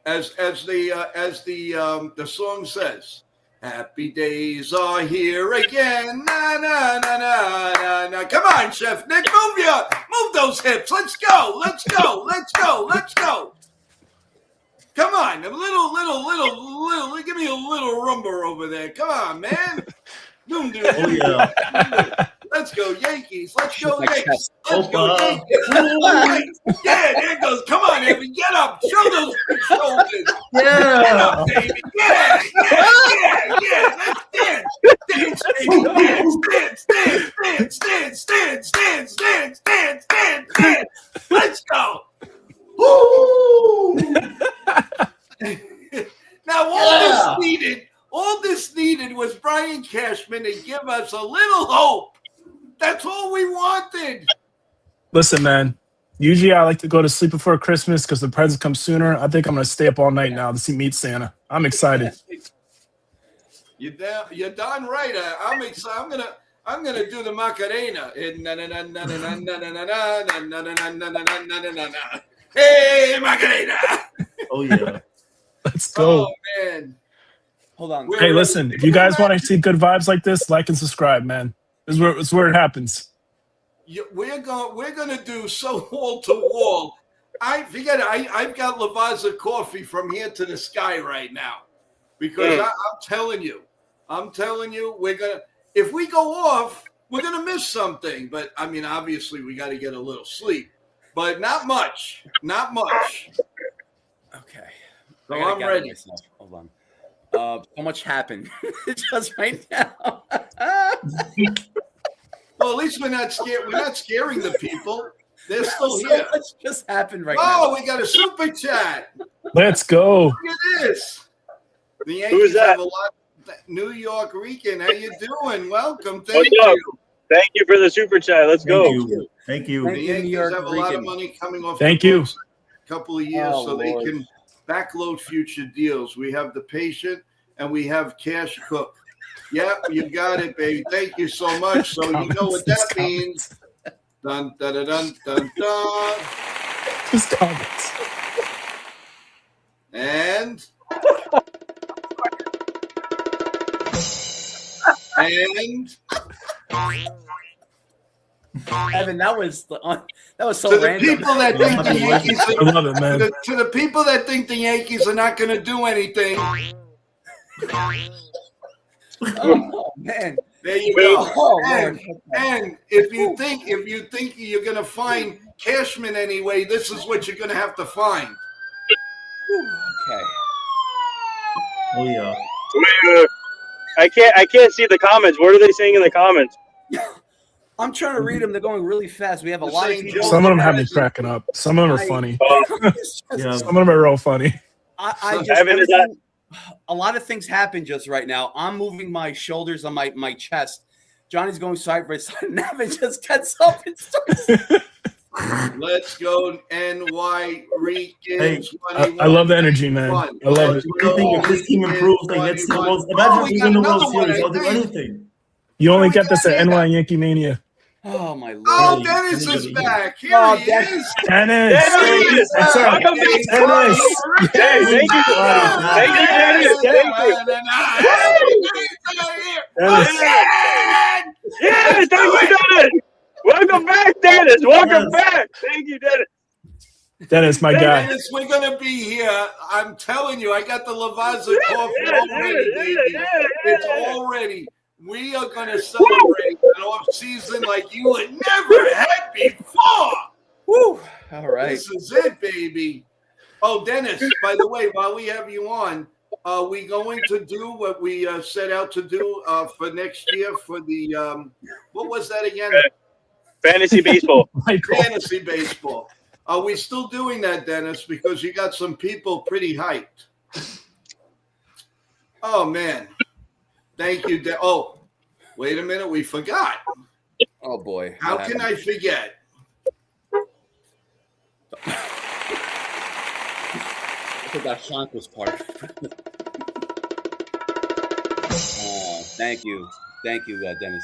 [SPEAKER 1] As the song says, happy days are here again. Na na na na na na. Come on, Chef Nick, move those hips. Let's go. Let's go. Let's go. Let's go. Come on, a little. Give me a little rumba over there. Come on, man.
[SPEAKER 3] Oh yeah.
[SPEAKER 1] Let's go Yankees. Let's go
[SPEAKER 4] Like
[SPEAKER 1] Yankees.
[SPEAKER 4] chess.
[SPEAKER 1] Let's go Yankees. Yeah, there it goes. Come on, Evan. Get up. Show those big shoulders. Get
[SPEAKER 3] Yeah.
[SPEAKER 1] up, baby. Yeah. Let's dance. Dance, baby. Dance. Let's go. Woo! Now all this needed was Brian Cashman to give us a little hope. That's all we wanted.
[SPEAKER 5] Listen, man. Usually I like to go to sleep before Christmas because the presents come sooner. I think I'm going to stay up all night now to meet Santa. I'm excited.
[SPEAKER 1] You're darn right. I'm excited. I'm gonna do the Macarena. Hey, Macarena.
[SPEAKER 3] Oh yeah.
[SPEAKER 5] Let's go.
[SPEAKER 1] Oh man.
[SPEAKER 4] Hold on.
[SPEAKER 5] Hey, listen. If you guys want to see good vibes like this, like and subscribe, man. This is where it happens.
[SPEAKER 1] We're gonna do so wall to wall. I forget it. I've got Lavazza coffee from here to the sky right now, because I'm telling you, we're gonna. If we go off, we're gonna miss something. But I mean, obviously, we got to get a little sleep, but not much.
[SPEAKER 4] Okay.
[SPEAKER 1] So
[SPEAKER 4] I gotta
[SPEAKER 1] I'm
[SPEAKER 4] gather
[SPEAKER 1] ready.
[SPEAKER 4] myself. Hold on. So much happened just right now.
[SPEAKER 1] Well, at least we're not scared. We're not scaring the people. They're still
[SPEAKER 4] So
[SPEAKER 1] here.
[SPEAKER 4] much just happened right now.
[SPEAKER 1] Oh, we got a super chat.
[SPEAKER 5] Let's go.
[SPEAKER 1] Look at this. The Yankees
[SPEAKER 2] Who's that?
[SPEAKER 1] have a lot. New York Rican, how you doing? Welcome.
[SPEAKER 2] What's
[SPEAKER 1] Thank
[SPEAKER 2] up?
[SPEAKER 1] you.
[SPEAKER 2] Thank you for the super chat. Let's go.
[SPEAKER 3] Thank you.
[SPEAKER 1] The
[SPEAKER 4] Thank you, New
[SPEAKER 1] Yankees
[SPEAKER 4] York
[SPEAKER 1] have a lot of
[SPEAKER 4] Rican.
[SPEAKER 1] money coming off.
[SPEAKER 5] Thank
[SPEAKER 1] the
[SPEAKER 5] you.
[SPEAKER 1] books in a couple of years,
[SPEAKER 4] Oh,
[SPEAKER 1] so they
[SPEAKER 4] Lord.
[SPEAKER 1] can backload future deals. We have the patient and we have Cash Cook. Yeah, you got it, baby. Thank you so much. So you know what that means. Dun dun dun dun dun dun.
[SPEAKER 5] Just comments.
[SPEAKER 1] And
[SPEAKER 4] Evan, that was so
[SPEAKER 1] to the
[SPEAKER 4] random.
[SPEAKER 1] people that think the Yankees
[SPEAKER 5] I love it, man.
[SPEAKER 1] to the people that think the Yankees are not going to do anything,
[SPEAKER 4] Oh man.
[SPEAKER 1] there you go.
[SPEAKER 4] Oh,
[SPEAKER 1] And,
[SPEAKER 4] Lord.
[SPEAKER 1] and if you think you're going to find Cashman anyway, this is what you're going to have to find.
[SPEAKER 4] Okay.
[SPEAKER 3] Oh yeah.
[SPEAKER 2] I can't see the comments. What are they saying in the comments?
[SPEAKER 4] I'm trying to read them. They're going really fast. We have a
[SPEAKER 1] They're
[SPEAKER 4] lot of
[SPEAKER 1] saying
[SPEAKER 4] people.
[SPEAKER 5] Some of them have me cracking up. Some of them are funny.
[SPEAKER 3] Yeah.
[SPEAKER 5] Some of them are real funny.
[SPEAKER 4] I just
[SPEAKER 2] Evan, is that-
[SPEAKER 4] a lot of things happen just right now. I'm moving my shoulders on my chest. Johnny's going side by side, and Evan just gets up and starts.
[SPEAKER 1] Let's go, NY Ricans.
[SPEAKER 3] Hey,
[SPEAKER 5] I love the energy, man. I love it.
[SPEAKER 3] Anything if this team improves, they get to the World. Imagine if we win the World Series. I'll do anything.
[SPEAKER 5] You only get this at NY Yankee Mania.
[SPEAKER 4] Oh my lord!
[SPEAKER 1] Oh, Dennis is back. Here
[SPEAKER 4] Oh,
[SPEAKER 1] he
[SPEAKER 4] Dennis.
[SPEAKER 1] is.
[SPEAKER 5] Dennis!
[SPEAKER 2] Dennis!
[SPEAKER 5] What's up?
[SPEAKER 2] Welcome back,
[SPEAKER 5] Dennis!
[SPEAKER 2] Hey, thank you. Thank you, Dennis. Thank you. Yes, thank you, Dennis. Welcome back, Dennis. Welcome back. Thank you, Dennis.
[SPEAKER 5] Dennis, my guy.
[SPEAKER 1] Dennis, we're going to be here. I'm telling you, I got the Lavazza coffee already, baby. It's all ready. We are going to celebrate an off season like you had never had before.
[SPEAKER 4] Woo! All right.
[SPEAKER 1] This is it, baby. Oh, Dennis, by the way, while we have you on, are we going to do what we set out to do for next year for the what was that again?
[SPEAKER 2] Fantasy baseball.
[SPEAKER 5] Michael.
[SPEAKER 1] Fantasy baseball. Are we still doing that, Dennis? Because you got some people pretty hyped. Oh man, thank you. Oh, wait a minute, we forgot.
[SPEAKER 4] Oh boy,
[SPEAKER 1] How can I forget?
[SPEAKER 4] I forgot Shank was part. Thank you, Dennis.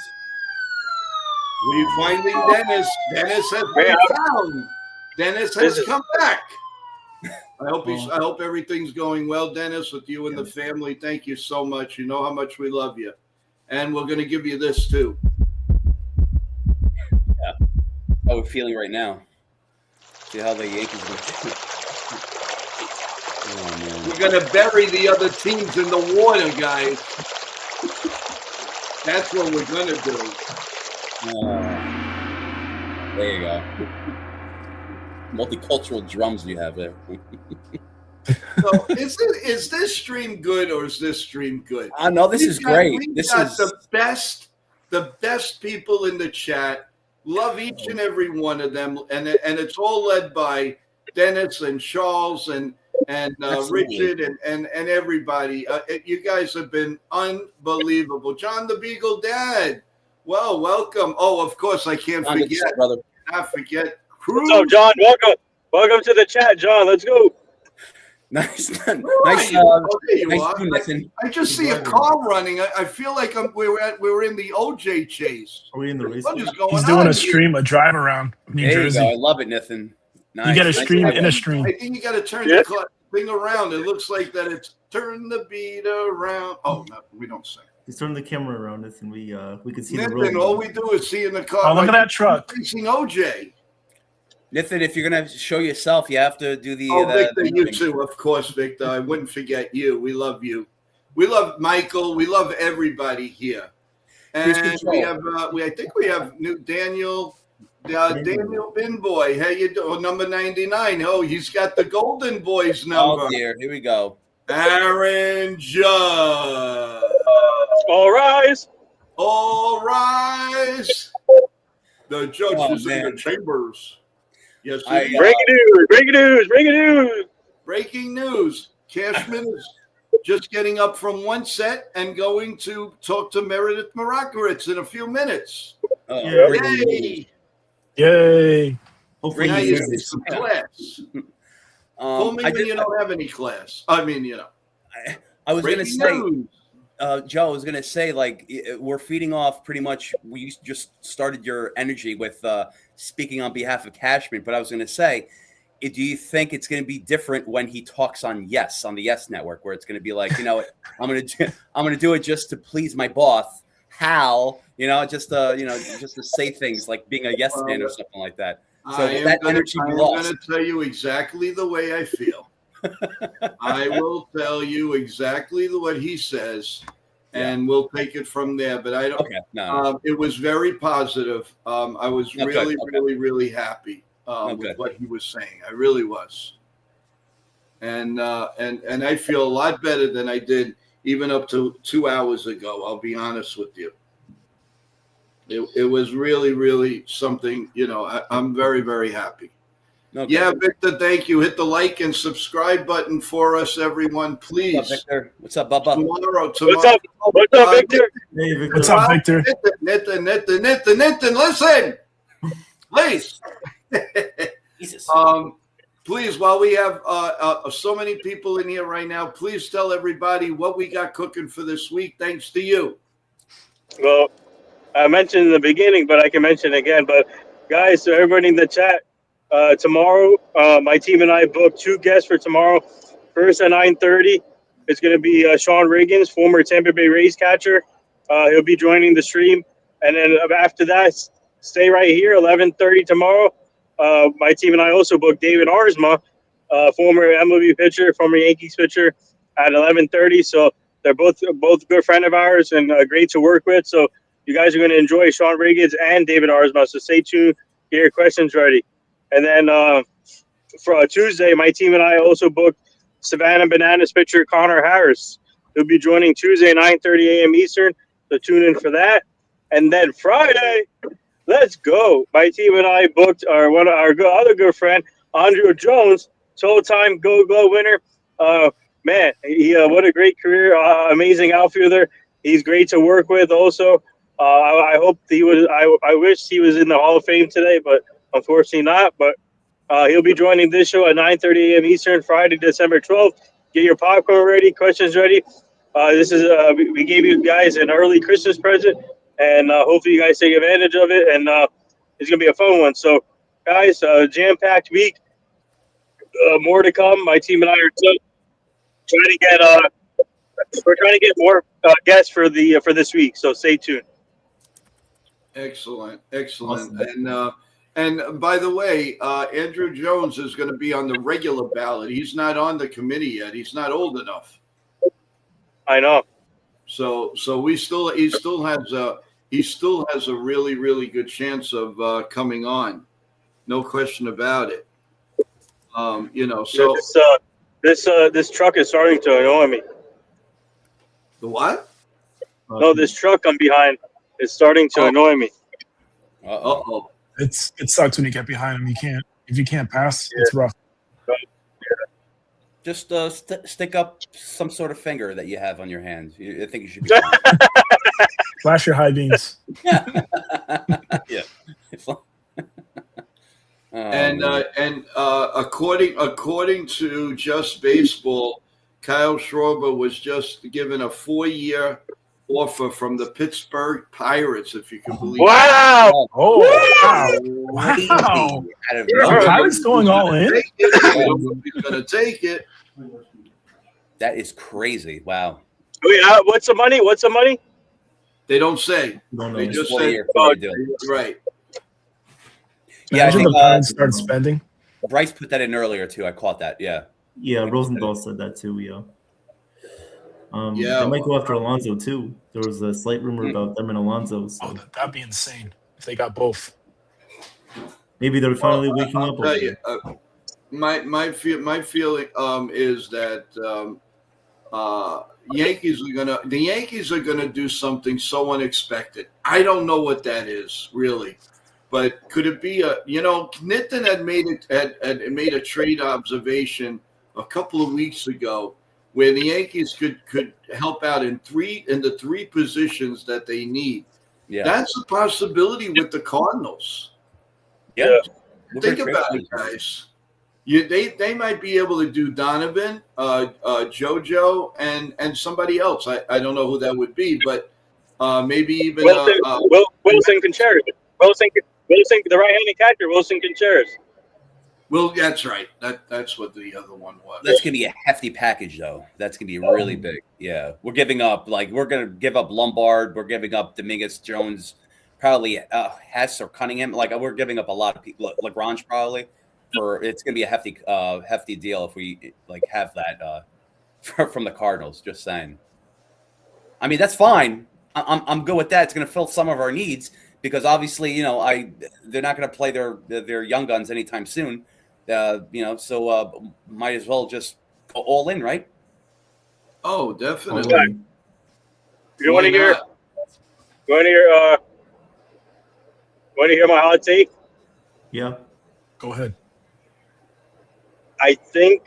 [SPEAKER 1] We finding Dennis. Dennis has been found. Dennis has come back. I hope everything's going well, Dennis, with you and the family. Thank you so much. You know how much we love you, and we're going to give you this too.
[SPEAKER 4] Yeah, how we're feeling right now. See how the Yankees are. Oh, man.
[SPEAKER 1] We're going to bury the other teams in the water, guys. That's what we're going to do.
[SPEAKER 4] There you go. Multicultural drums you have there.
[SPEAKER 1] So is this stream good or is this stream good?
[SPEAKER 4] No, this is great. This is
[SPEAKER 1] the best people in the chat. Love each and every one of them, and it's all led by Dennis and Charles and Richard and everybody. You guys have been unbelievable. John the Beagle Dad, well, welcome. Oh, of course, I can't forget.
[SPEAKER 4] Brother.
[SPEAKER 1] Not forget. Cruz.
[SPEAKER 2] What's up, John? Welcome to the chat, John. Let's go.
[SPEAKER 4] Nice.
[SPEAKER 1] There you
[SPEAKER 4] nice
[SPEAKER 1] are. I just see a car running. I feel like we're in the OJ chase.
[SPEAKER 3] Are we in the race?
[SPEAKER 1] What is going
[SPEAKER 5] He's
[SPEAKER 1] on
[SPEAKER 5] doing a
[SPEAKER 1] here?
[SPEAKER 5] stream, a drive around New
[SPEAKER 4] There
[SPEAKER 5] Jersey.
[SPEAKER 4] you go. I love it, Nathan. Nice.
[SPEAKER 5] You get a stream in a stream.
[SPEAKER 1] I think you got to turn the thing around. It looks like that it's turn the beat around. Oh, no, we don't sing.
[SPEAKER 3] He's turning the camera around us, and we can see the
[SPEAKER 1] Nathan,
[SPEAKER 3] road.
[SPEAKER 1] all we do is see in the car.
[SPEAKER 5] Oh, look at that truck.
[SPEAKER 1] Facing OJ.
[SPEAKER 4] Nathan, if you're gonna show yourself, you have to do the.
[SPEAKER 1] Victor, you too, of course, Victor. I wouldn't forget you. We love you. We love Michael. We love everybody here. And we have, I think we have new Daniel Binboy. How you doing? Number 99. Oh, he's got the Golden Boys number.
[SPEAKER 4] Oh dear, here we go.
[SPEAKER 1] Aaron Judd.
[SPEAKER 2] All rise.
[SPEAKER 1] All rise. The judge is in the chambers. Yes,
[SPEAKER 2] Breaking news.
[SPEAKER 1] Breaking news. Cashman is just getting up from one set and going to talk to Meredith Marakiewicz in a few minutes. Yay!
[SPEAKER 5] Yay!
[SPEAKER 3] Hopefully,
[SPEAKER 1] Now you see some class. Call me when you don't have any class. I mean,
[SPEAKER 4] I was going to say,
[SPEAKER 1] news.
[SPEAKER 4] Joe, I was going to say, like, we're feeding off pretty much. We just started your energy with speaking on behalf of Cashman, but I was going to say, do you think it's going to be different when he talks on the Yes Network, where it's going to be like, I'm going to do it just to please my boss, Hal, just to say things like being a yes man or something like that. So that energy be lost. I'm
[SPEAKER 1] going to tell you exactly the way I feel. I will tell you exactly what he says, and we'll take it from there. But I don't.
[SPEAKER 4] Okay, no.
[SPEAKER 1] It was very positive. I was really happy with what he was saying. I really was, and I feel a lot better than I did even up to 2 hours ago. I'll be honest with you. It was really something. I'm very, very happy. Okay. Yeah, Victor, thank you. Hit the like and subscribe button for us, everyone, please.
[SPEAKER 4] What's up, Victor? What's up, Bubba?
[SPEAKER 1] Tomorrow.
[SPEAKER 2] What's up, Victor?
[SPEAKER 3] Hey, Victor.
[SPEAKER 5] What's up, Victor?
[SPEAKER 1] Nathan, listen. Please.
[SPEAKER 4] Jesus.
[SPEAKER 1] Please, while we have so many people in here right now, please tell everybody what we got cooking for this week, thanks to you.
[SPEAKER 2] Well, I mentioned in the beginning, but I can mention again. But, guys, so everybody in the chat, tomorrow, my team and I booked 2 guests for tomorrow. First at 9:30, it's going to be Sean Riggins, former Tampa Bay Rays catcher. He'll be joining the stream. And then after that, stay right here, 11:30 tomorrow. My team and I also booked David Arsma, former MLB pitcher, former Yankees pitcher, at 11:30. So they're both good friend of ours and great to work with. So you guys are going to enjoy Sean Riggins and David Arsma. So stay tuned, get your questions ready. And then for Tuesday, my team and I also booked Savannah Bananas pitcher Connor Harris. He'll be joining Tuesday, 9:30 a.m. Eastern. So tune in for that. And then Friday, let's go. My team and I booked our other good friend, Andrew Jones, two-time Gold Glove winner. Man, what a great career! Amazing outfielder. He's great to work with. Also, I hope he was. I wish he was in the Hall of Fame today, but unfortunately not. But he'll be joining this show at 9:30 a.m. Eastern, Friday, December 12th. Get your popcorn ready, questions ready. This is we gave you guys an early Christmas present, and hopefully you guys take advantage of it. And it's gonna be a fun one. So, guys, jam-packed week. More to come. My team and I are trying to get we're trying to get more guests for this week. So stay tuned.
[SPEAKER 1] Excellent.
[SPEAKER 3] Awesome.
[SPEAKER 1] And by the way, Andrew Jones is going to be on the regular ballot. He's not on the committee yet. He's not old enough.
[SPEAKER 2] I know.
[SPEAKER 1] So he still has a really, really good chance of coming on. No question about it. So
[SPEAKER 2] This truck is starting to annoy me.
[SPEAKER 1] the what?
[SPEAKER 2] No, this truck I'm behind is starting to annoy me.
[SPEAKER 1] Uh-oh.
[SPEAKER 5] It sucks when you get behind them. If you can't pass, it's rough.
[SPEAKER 4] Just stick up some sort of finger that you have on your hand. I think you should be fine.
[SPEAKER 5] Flash your high beams.
[SPEAKER 4] Yeah.
[SPEAKER 1] And according to Just Baseball, Kyle Schwarber was just given a 4-year offer from the Pittsburgh Pirates, if you can believe
[SPEAKER 2] Wow!
[SPEAKER 5] Oh, wow. Wow. The Pirates going all in?
[SPEAKER 1] He's going to take it.
[SPEAKER 4] That is crazy. Wow.
[SPEAKER 2] Wait, what's the money?
[SPEAKER 1] They don't say.
[SPEAKER 3] No, no.
[SPEAKER 1] They just
[SPEAKER 4] Four
[SPEAKER 1] said,
[SPEAKER 4] year deal.
[SPEAKER 1] right.
[SPEAKER 4] Yeah, I
[SPEAKER 5] Imagine
[SPEAKER 4] think
[SPEAKER 5] the Pirates start spending.
[SPEAKER 4] Bryce put that in earlier too. I caught that. Yeah.
[SPEAKER 3] Yeah, Rosendahl said that too. Yeah.
[SPEAKER 1] Yeah.
[SPEAKER 3] They might go after Alonso too. There was a slight rumor about them and Alonso. So
[SPEAKER 5] Oh, that'd be insane if they got both.
[SPEAKER 3] maybe they're finally waking
[SPEAKER 1] I'll
[SPEAKER 3] up.
[SPEAKER 1] tell you, my feeling is that the Yankees are gonna do something so unexpected. I don't know what that is really, but could it be Clinton had made a trade observation a couple of weeks ago where the Yankees could help out in the three positions that they need.
[SPEAKER 4] Yeah.
[SPEAKER 1] That's a possibility with the Cardinals.
[SPEAKER 4] Yeah.
[SPEAKER 1] Think about it, guys. They might be able to do Donovan, JoJo, and somebody else. I don't know who that would be, but maybe even
[SPEAKER 2] Wilson Contreras. Wilson, the right-handed catcher, Wilson Contreras.
[SPEAKER 1] Well, that's right. That's what the other one was.
[SPEAKER 4] That's gonna be a hefty package, though. That's gonna be really big. Yeah, we're giving up. We're gonna give up Lombard. We're giving up Dominguez, Jones, probably Hess or Cunningham. We're giving up a lot of people. Lagrange probably. It's gonna be a hefty deal if we have that from the Cardinals. Just saying. I mean, that's fine. I'm good with that. It's gonna fill some of our needs because obviously, they're not gonna play their young guns anytime soon. So might as well just go all in, right?
[SPEAKER 1] Oh, definitely.
[SPEAKER 2] You want to hear? You want to hear my hot take?
[SPEAKER 3] Yeah.
[SPEAKER 5] Go ahead.
[SPEAKER 2] I think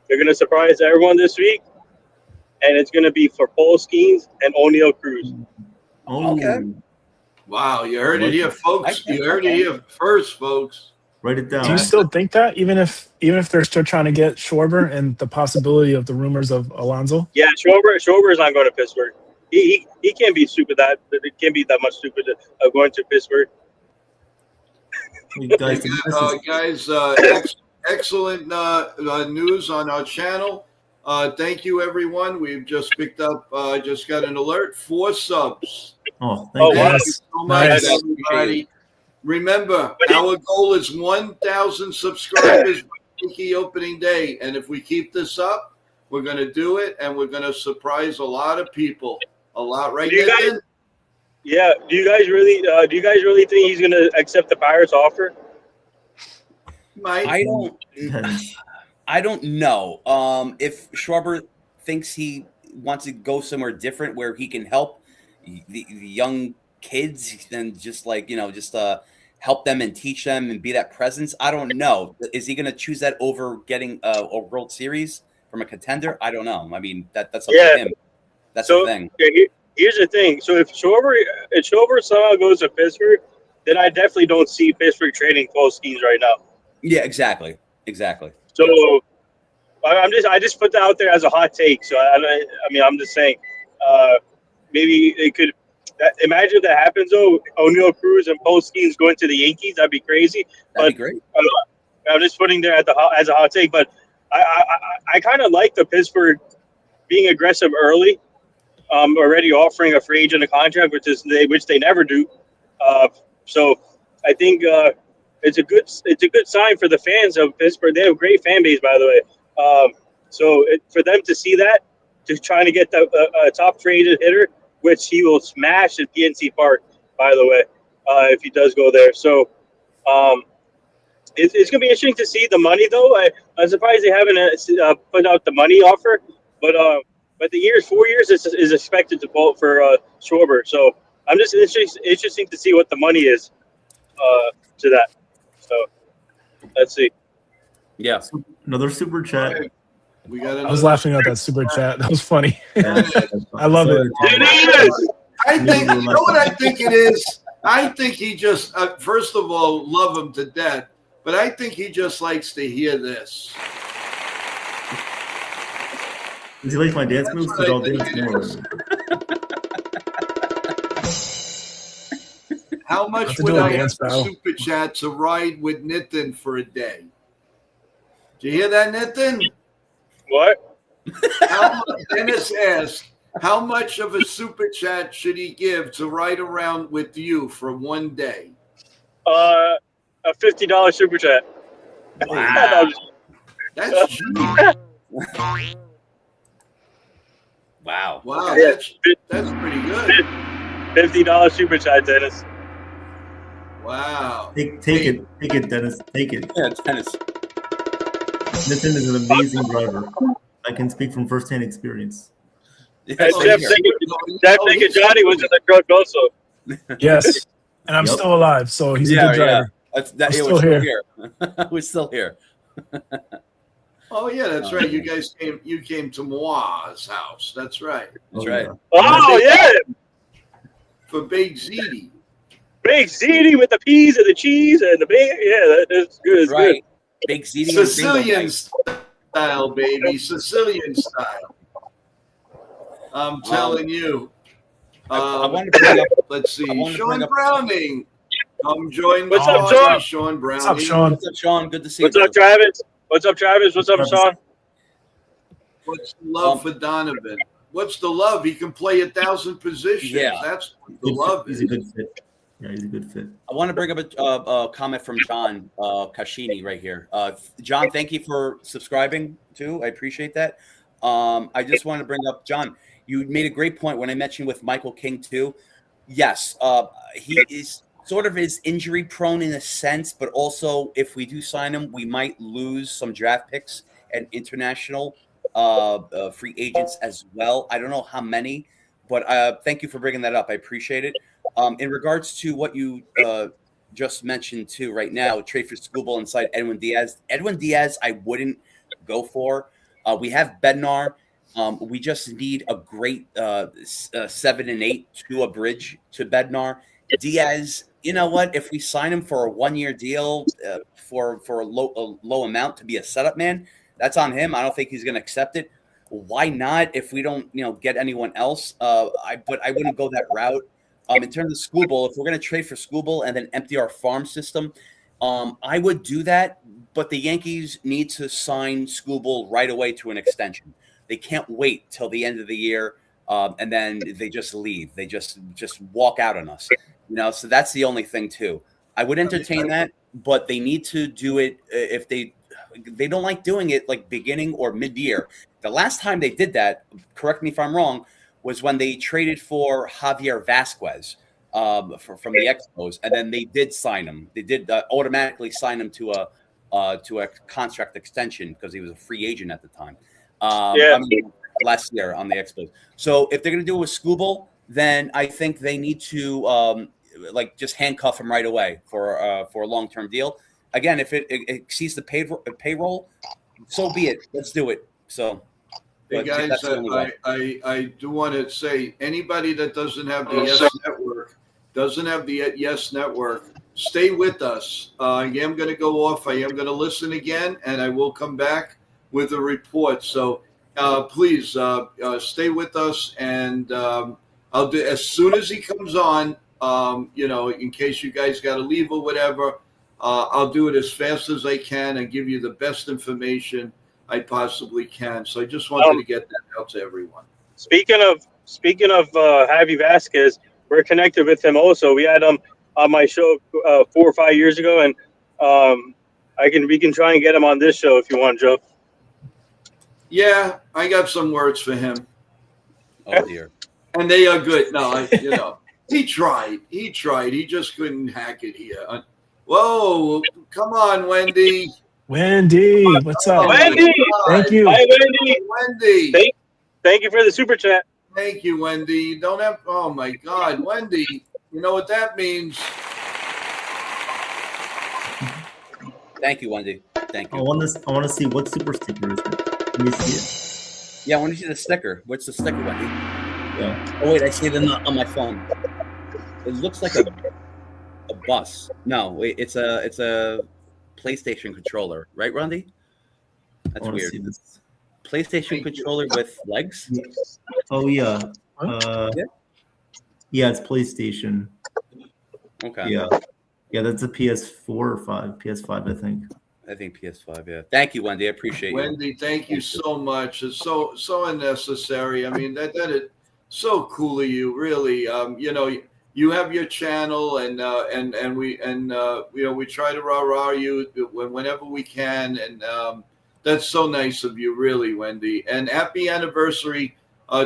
[SPEAKER 2] they're going to surprise everyone this week, and it's going to be for Paul Skeens and O'Neal Cruz.
[SPEAKER 3] Oh,
[SPEAKER 4] Okay.
[SPEAKER 1] Wow, you heard it here, folks. You heard it here first, folks.
[SPEAKER 3] Write it down.
[SPEAKER 5] Do you still think that, even if they're still trying to get Schwarber and the possibility of the rumors of Alonso?
[SPEAKER 2] Yeah, Schwarber is not going to Pittsburgh. He can't be stupid. It can't be that much stupid of going to Pittsburgh.
[SPEAKER 1] Guys, excellent news on our channel. Thank you, everyone. We've just picked up, just got an alert, 4 subs.
[SPEAKER 3] Oh, thank you.
[SPEAKER 1] Thank you so much,
[SPEAKER 5] Nice.
[SPEAKER 1] everybody. Remember, our goal is 1,000 subscribers by Yankee opening day. And if we keep this up, we're going to do it, and we're going to surprise a lot of people. A lot, right, Nathan?
[SPEAKER 2] Yeah. Do you guys really think he's going to accept the Pirates offer?
[SPEAKER 1] Mike?
[SPEAKER 4] I don't.
[SPEAKER 3] Depends.
[SPEAKER 4] I don't know. If Schwarber thinks he wants to go somewhere different where he can help the young kids and just help them and teach them and be that presence. I don't know. Is he going to choose that over getting a World Series from a contender? I don't know. I mean, that's up to him. That's the thing.
[SPEAKER 2] Here's the thing. So if Schwarber somehow goes to Pittsburgh, then I definitely don't see Pittsburgh trading Paul Skeens right now.
[SPEAKER 4] Yeah, exactly.
[SPEAKER 2] So I just put that out there as a hot take. So I'm just saying, maybe it could. Imagine if that happens though. O'Neal Cruz and Paul Skeens going to the Yankees. That'd be crazy.
[SPEAKER 4] That'd be great.
[SPEAKER 2] I'm just putting there as a hot take. But I kind of like the Pittsburgh being aggressive early. Already offering a free agent a contract, which they never do. So I think it's a good sign for the fans of Pittsburgh. They have a great fan base, by the way. For them to see that, to trying to get the top free agent hitter, which he will smash at PNC Park, by the way, if he does go there. So it's going to be interesting to see the money, though. I'm surprised they haven't put out the money offer, but the 4 years is expected to vote for Schwarber. So I'm just interesting to see what the money is to that. So let's see.
[SPEAKER 4] Yeah.
[SPEAKER 3] Another super chat.
[SPEAKER 1] We got.
[SPEAKER 5] I was laughing at that super chat. That was funny. I love it.
[SPEAKER 1] I think, you know what I think it is? I think he just, first of all, love him to death, but I think he just likes to hear this.
[SPEAKER 3] Does he like my dance moves? Because I'll dance more.
[SPEAKER 1] How much would I have for super chat to ride with Nitin for a day? Did you hear that, Nitin?
[SPEAKER 2] What?
[SPEAKER 1] Dennis asked, how much of a super chat should he give to ride around with you for one day?
[SPEAKER 2] A $50 super chat.
[SPEAKER 4] Wow.
[SPEAKER 1] That's cheap.
[SPEAKER 4] Wow.
[SPEAKER 1] Wow, that's pretty good.
[SPEAKER 2] $50 super chat, Dennis.
[SPEAKER 1] Wow.
[SPEAKER 3] Take it, Dennis. Take it.
[SPEAKER 4] Yeah, Dennis.
[SPEAKER 3] Nitin is an amazing driver. I can speak from firsthand experience.
[SPEAKER 2] Jeff thinking Johnny was in the truck also.
[SPEAKER 5] Yes, and I'm still alive, so he's a good driver.
[SPEAKER 4] We're still here. We're still here.
[SPEAKER 1] Oh yeah, that's right. You came to Moa's house. That's right.
[SPEAKER 4] That's right.
[SPEAKER 2] Oh yeah.
[SPEAKER 1] For Big Ziti.
[SPEAKER 2] Big Ziti with the peas and the cheese and the bacon. Yeah, that's good. That's
[SPEAKER 4] right.
[SPEAKER 2] Good.
[SPEAKER 4] Big Ziti.
[SPEAKER 1] Sicilian style, baby. Sicilian style. I'm telling you.
[SPEAKER 4] I wanted to bring up.
[SPEAKER 1] Let's see. Sean Browning. Come join
[SPEAKER 2] What's up, Sean?
[SPEAKER 1] Sean Browning.
[SPEAKER 5] What's up, Sean?
[SPEAKER 4] What's up, Sean? Good to see you.
[SPEAKER 2] What's up, Travis? What's up, Travis? What's up, Sean?
[SPEAKER 1] What's the love for Donovan? What's the love? He can play 1,000 positions.
[SPEAKER 4] Yeah.
[SPEAKER 1] That's what the love is.
[SPEAKER 3] He's a good fit. Yeah, he's a good fit.
[SPEAKER 4] I want to bring up a comment from John Kashini right here. John, thank you for subscribing too. I appreciate that. I just want to bring up, John, you made a great point when I mentioned with Michael King too. Yes, he is sort of injury prone in a sense, but also if we do sign him, we might lose some draft picks and international free agents as well. I don't know how many, but thank you for bringing that up. I appreciate it. In regards to what you just mentioned too right now, trade for Skubal inside Edwin Diaz. Edwin Diaz, I wouldn't go for. We have Bednar. We just need a great 7 and 8 to a bridge to Bednar. Diaz, you know what? If we sign him for a 1-year deal for a low amount to be a setup man, that's on him. I don't think he's going to accept it. Why not? If we don't, get anyone else, but I wouldn't go that route. In terms of Skubal, if we're going to trade for Skubal and then empty our farm system, I would do that. But the Yankees need to sign Skubal right away to an extension. They can't wait till the end of the year, and then they just leave. They just walk out on us. So that's the only thing too. I would entertain that, but they need to do it if they don't like doing it like beginning or mid-year. The last time they did that, correct me if I'm wrong, was when they traded for Javier Vasquez from the Expos, and then they did sign him. They did automatically sign him to to a contract extension because he was a free agent at the time.
[SPEAKER 2] Yeah.
[SPEAKER 4] I mean, last year on the Expos. So if they're going to do it with Scooble, then I think they need to like just handcuff him right away for a long-term deal. Again, if it exceeds the payroll, so be it. Let's do it. So,
[SPEAKER 1] Hey
[SPEAKER 4] but
[SPEAKER 1] guys,
[SPEAKER 4] that's the only way.
[SPEAKER 1] I do want to say anybody that doesn't have the Yes Network, stay with us. I am going to go off. I am going to listen again, and I will come back with a report. So please stay with us, and I'll do as soon as he comes on. In case you guys got to leave or whatever, I'll do it as fast as I can and give you the best information I possibly can. So I just wanted to get that out to everyone.
[SPEAKER 2] Speaking of Javi Vasquez, we're connected with him also. We had him on my show 4 or 5 years ago, and we can try and get him on this show if you want, Joe.
[SPEAKER 1] Yeah, I got some words for him.
[SPEAKER 4] Oh dear.
[SPEAKER 1] And they are good. No, he tried. He just couldn't hack it here. Whoa, come on, Wendy.
[SPEAKER 5] Wendy, what's up?
[SPEAKER 2] Wendy!
[SPEAKER 5] Thank you.
[SPEAKER 2] Hi, Wendy.
[SPEAKER 1] Wendy.
[SPEAKER 2] Thank you for the super chat.
[SPEAKER 1] Thank you, Wendy. You don't have. Oh my God, Wendy. You know what that means?
[SPEAKER 4] Thank you, Wendy. Thank you.
[SPEAKER 3] I want to see what super sticker is it. Can you see it?
[SPEAKER 4] Yeah, I want to see the sticker. What's the sticker, Wendy?
[SPEAKER 3] Yeah.
[SPEAKER 4] Oh wait, I see it on my phone. It looks like a bus. No, wait, it's a PlayStation controller, right, Randy? That's weird.
[SPEAKER 3] See this.
[SPEAKER 4] PlayStation controller with legs.
[SPEAKER 3] Oh yeah.
[SPEAKER 4] Yeah.
[SPEAKER 3] Yeah, it's PlayStation.
[SPEAKER 4] Okay.
[SPEAKER 3] Yeah, that's a PS4 or 5. PS5, I think.
[SPEAKER 4] I think PS5. Yeah. Thank you, Wendy. I appreciate
[SPEAKER 1] Wendy,
[SPEAKER 4] you.
[SPEAKER 1] thank you so much. It's so unnecessary. I mean, that is so cool of you, really. You have your channel, and we try to rah you whenever we can, and that's so nice of you, really, Wendy. And happy anniversary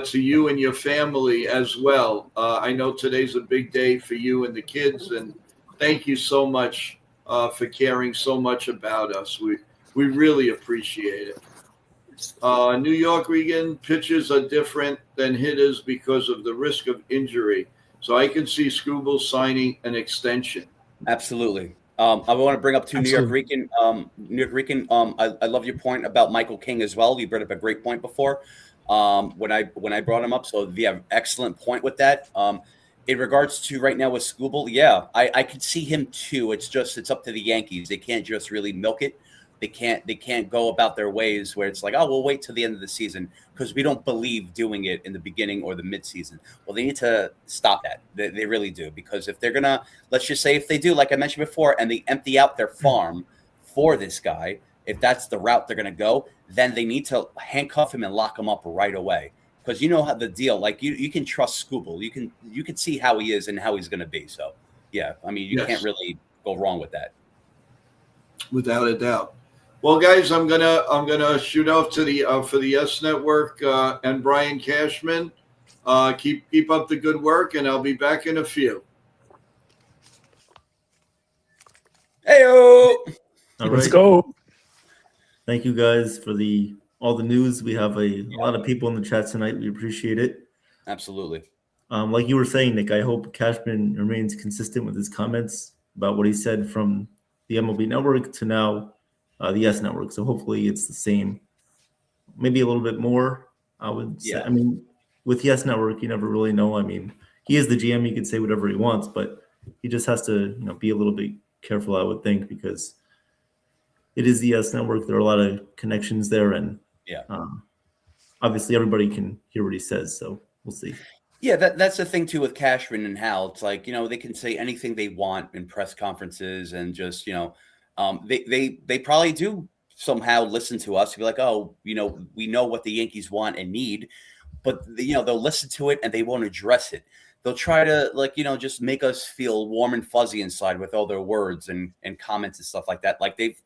[SPEAKER 1] to you and your family as well. I know today's a big day for you and the kids, and thank you so much for caring so much about us. We really appreciate it. New York Regan, pitchers are different than hitters because of the risk of injury. So I can see Scooble signing an extension.
[SPEAKER 4] Absolutely. I want to bring up New York Rican. I love your point about Michael King as well. You brought up a great point before when I brought him up. So you have excellent point with that. In regards to right now with Scooble, yeah, I could see him too. It's up to the Yankees. They can't just really milk it. They can't go about their ways where it's like, oh, we'll wait till the end of the season because we don't believe doing it in the beginning or the midseason. Well, they need to stop that. They really do, because if they're gonna, let's just say if they do, like I mentioned before, and they empty out their farm for this guy, if that's the route they're gonna go, then they need to handcuff him and lock him up right away. Because you know how the deal, like you can trust Scooble. You can see how he is and how he's gonna be. So yeah, I mean you can't really go wrong with that.
[SPEAKER 1] Without a doubt. Well, guys, I'm gonna shoot off to the for the Yes Network and Brian Cashman. Keep up the good work, and I'll be back in a few.
[SPEAKER 4] Heyo!
[SPEAKER 5] Let's go.
[SPEAKER 3] Thank you guys for all the news. We have a lot of people in the chat tonight. We appreciate it.
[SPEAKER 4] Absolutely.
[SPEAKER 3] Like you were saying, Nick, I hope Cashman remains consistent with his comments about what he said from the MLB Network to now the Yes Network. So hopefully it's the same, maybe a little bit more. I would say. I mean, with Yes Network, you never really know. I mean, he is the GM. He can say whatever he wants, but he just has to, be a little bit careful, I would think, because it is the Yes Network. There are a lot of connections there, and obviously everybody can hear what he says. So we'll see.
[SPEAKER 4] Yeah, that's the thing too with Cashman and Hal. It's like, they can say anything they want in press conferences and just, they probably do somehow listen to us. Be like, oh, we know what the Yankees want and need, but they'll listen to it and they won't address it. They'll try to just make us feel warm and fuzzy inside with all their words and comments and stuff like that. Like they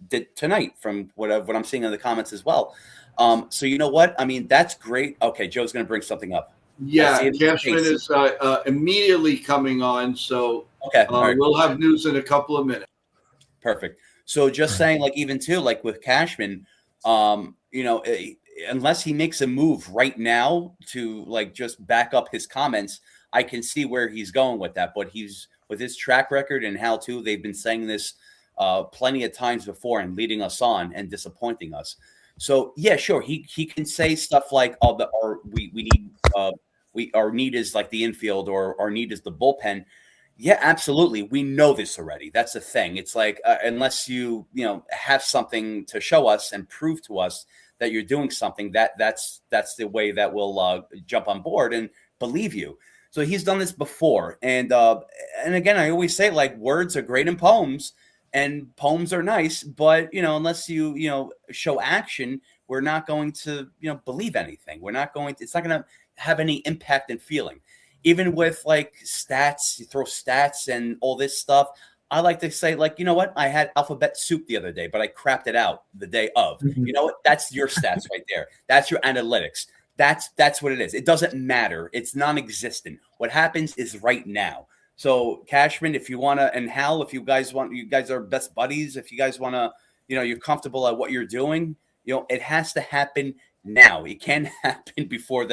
[SPEAKER 4] did tonight from what I'm seeing in the comments as well. So you know what? I mean, that's great. Okay. Joe's going to bring something up.
[SPEAKER 1] Yeah, Cashman is immediately coming on, so
[SPEAKER 4] okay, right.
[SPEAKER 1] We'll have news in a couple of minutes.
[SPEAKER 4] Perfect. So just saying, like, even too, like with Cashman, you know, unless he makes a move right now to like just back up his comments, I can see where he's going with that. But he's with his track record and how too they've been saying this plenty of times before and leading us on and disappointing us. So yeah, sure, he can say stuff like, "Oh, we need our need is like the infield, or our need is the bullpen." Yeah, absolutely. We know this already. That's the thing. It's like unless you have something to show us and prove to us that you're doing something, that's the way that we'll jump on board and believe you. So he's done this before, and again, I always say, like, words are great in poems, and poems are nice, but unless you show action, we're not going to believe anything. We're not going to. It's not going to have any impact and feeling. Even with like stats, you throw stats and all this stuff. I like to say, like, you know what? I had alphabet soup the other day, but I crapped it out the day of. You know what? That's your stats right there. That's your analytics. That's what it is. It doesn't matter. It's non-existent. What happens is right now. So Cashman, if you want to, and Hal, if you guys are best buddies. If you guys want to, you're comfortable at what you're doing. It has to happen now. It can't happen before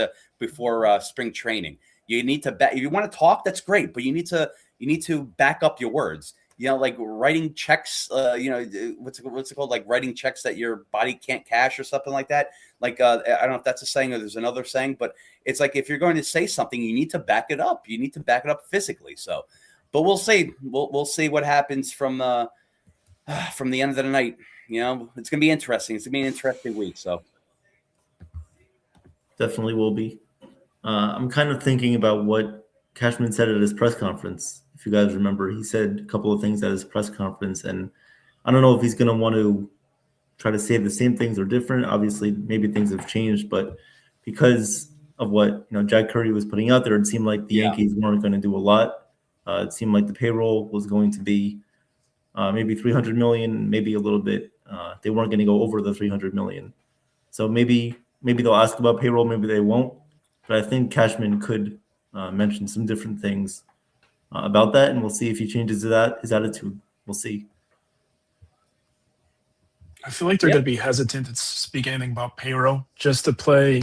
[SPEAKER 4] spring training. You need to if you want to talk, that's great, but you need to back up your words. Like writing checks. What's it called? Like writing checks that your body can't cash or something like that. Like I don't know if that's a saying or there's another saying, but it's like if you're going to say something, you need to back it up. You need to back it up physically. So, but we'll see. We'll see what happens from the end of the night. It's gonna be interesting. It's gonna be an interesting week. So,
[SPEAKER 3] definitely will be. I'm kind of thinking about what Cashman said at his press conference. If you guys remember, he said a couple of things at his press conference, and I don't know if he's going to want to try to say the same things or different. Obviously, maybe things have changed, but because of what Jack Curry was putting out there, it seemed like the Yankees weren't going to do a lot. It seemed like the payroll was going to be maybe $300 million, maybe a little bit. They weren't going to go over the $300 million. So maybe they'll ask about payroll, maybe they won't. But I think Cashman could mention some different things about that, and we'll see if he changes his attitude. We'll see.
[SPEAKER 5] I feel like they're going to be hesitant to speak anything about payroll, just to play,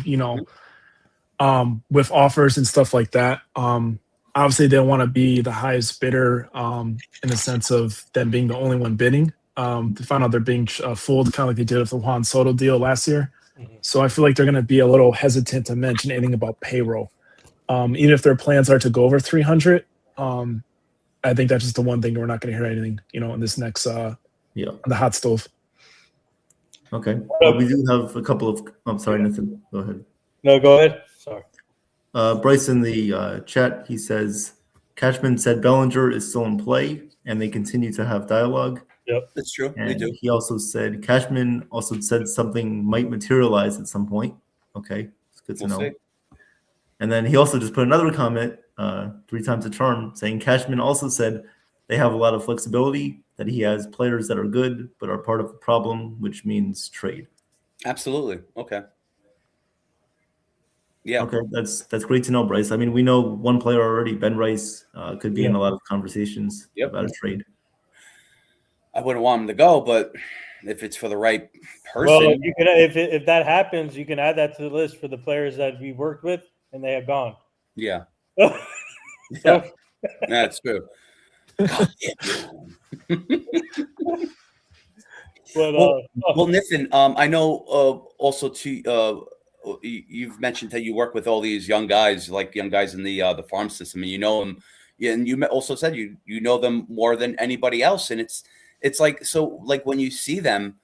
[SPEAKER 5] with offers and stuff like that. Obviously, they want to be the highest bidder in the sense of them being the only one bidding. To find out they're being fooled, kind of like they did with the Juan Soto deal last year. So I feel like they're going to be a little hesitant to mention anything about payroll. Even if their plans are to go over 300, I think that's just the one thing we're not going to hear anything, in this next on the hot stove.
[SPEAKER 3] Okay. Well, we do have a couple of. I'm sorry, Nathan. Go ahead.
[SPEAKER 2] No, go ahead. Sorry.
[SPEAKER 3] Bryce in the chat, he says Cashman said Bellinger is still in play, and they continue to have dialogue.
[SPEAKER 2] Yep,
[SPEAKER 4] that's true.
[SPEAKER 3] And
[SPEAKER 4] they do.
[SPEAKER 3] He also said Cashman also said something might materialize at some point. Okay, it's good to know. See. And then he also just put another comment, 3 times the charm, saying Cashman also said they have a lot of flexibility, that he has players that are good but are part of the problem, which means trade.
[SPEAKER 4] Absolutely. Okay. Yeah.
[SPEAKER 3] Okay, that's great to know, Bryce. I mean, we know one player already, Ben Rice, could be in a lot of conversations about a trade.
[SPEAKER 4] I wouldn't want him to go, but if it's for the right person,
[SPEAKER 6] well, you can. If that happens, you can add that to the list for the players that we worked with and they have gone.
[SPEAKER 4] Yeah.
[SPEAKER 6] So,
[SPEAKER 4] that's true. Well, Nathan, I know also too. You've mentioned that you work with all these young guys in the farm system, and you know them. Yeah, and you also said you know them more than anybody else, and it's like, so like when you see them,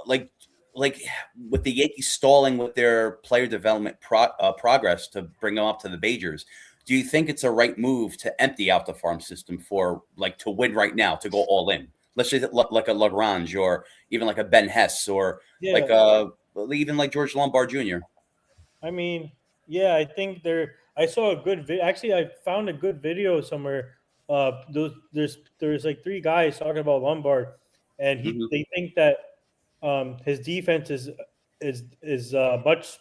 [SPEAKER 4] like with the Yankees stalling with their player development progress to bring them up to the majors. Do you think it's a right move to empty out the farm system for to win right now, to go all in? Let's say like a Lagrange or even like a Ben Hess or even like George Lombard Jr.
[SPEAKER 6] I mean, yeah, I think I saw a good video. Actually, I found a good video somewhere. There's like 3 guys talking about Lombard, and they think that his defense is much.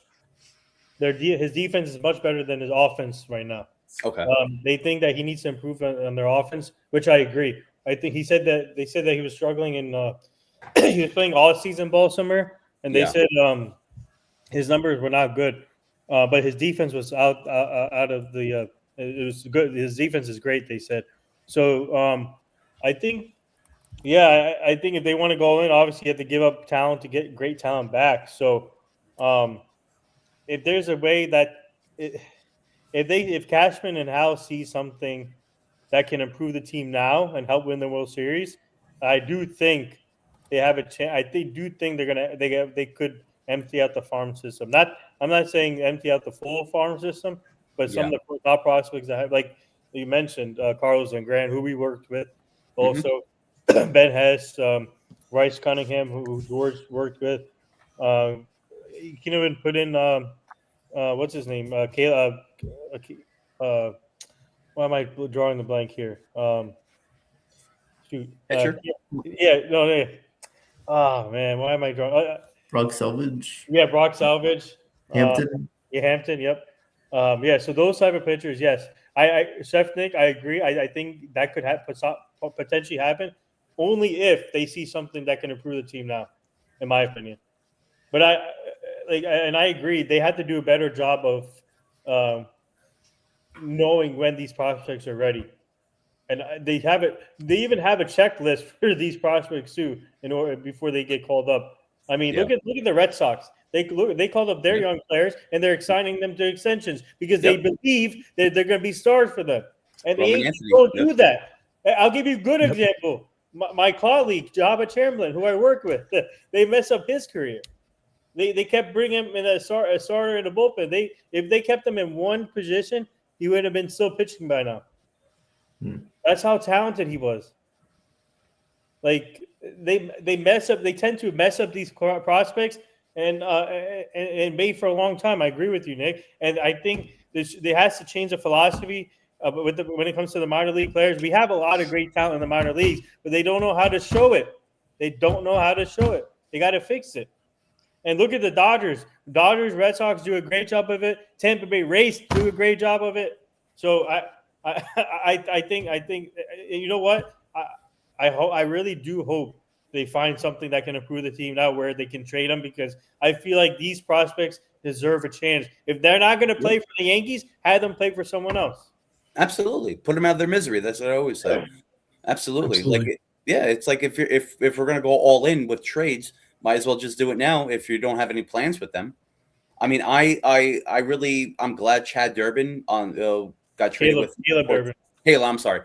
[SPEAKER 6] His defense is much better than his offense right now.
[SPEAKER 4] Okay.
[SPEAKER 6] They think that he needs to improve on their offense, which I agree. I think he said that they said that he was struggling in he was playing all season ball somewhere, and they said his numbers were not good, but his defense was out of the. It was good. His defense is great. They said so. I think, yeah, I think if they want to go in, obviously you have to give up talent to get great talent back. So, if there's a way that if Cashman and Howe see something that can improve the team now and help win the World Series, I do think they have a chance. Do think they could empty out the farm system. I'm not saying empty out the full farm system, but some of the top prospects that have, like you mentioned, Carlos and Grant, who we worked with, also Ben Hess, Rice Cunningham, who George worked with. You can even put in what's his name, Caleb. Why am I drawing the blank here? Shoot. Yeah, no, yeah. Oh man, why am I drawing?
[SPEAKER 3] Brock Salvage.
[SPEAKER 6] Yeah, Brock Salvage.
[SPEAKER 3] Hampton.
[SPEAKER 6] Hampton. Yep. Yeah. So those type of pitchers, yes. Chef Nick, I agree. I think that could potentially happen, only if they see something that can improve the team now, in my opinion. But I agree. They had to do a better job of knowing when these prospects are ready. And they have it. They even have a checklist for these prospects too, in order before they get called up. I mean, look at the Red Sox. They called up their young players and they're signing them to extensions because they believe that they're going to be stars for them. And the Yankees don't do that. I'll give you a good example. My colleague Jabba Chamberlain, who I work with, they messed up his career. They kept bringing him in a starter in the bullpen. If they kept him in one position, he would have been still pitching by now. That's how talented he was. Like they mess up. They tend to mess up these prospects, and made for a long time. I agree with you, Nick. And I think there has to change the philosophy when it comes to the minor league players. We have a lot of great talent in the minor leagues, but they don't know how to show it. They don't know how to show it. They got to fix it. And look at the Dodgers. Red Sox do a great job of it. Tampa Bay Rays do a great job of it. So I think you know what? I really do hope they find something that can improve the team now where they can trade them, because I feel like these prospects deserve a chance. If they're not going to play for the Yankees, have them play for someone else.
[SPEAKER 4] Absolutely. Put them out of their misery. That's what I always say. Absolutely. Like, it's like if we're going to go all in with trades, might as well just do it now if you don't have any plans with them. I mean, I'm glad Chad Durbin got traded with
[SPEAKER 6] Caleb Durbin.
[SPEAKER 4] Caleb, I'm sorry.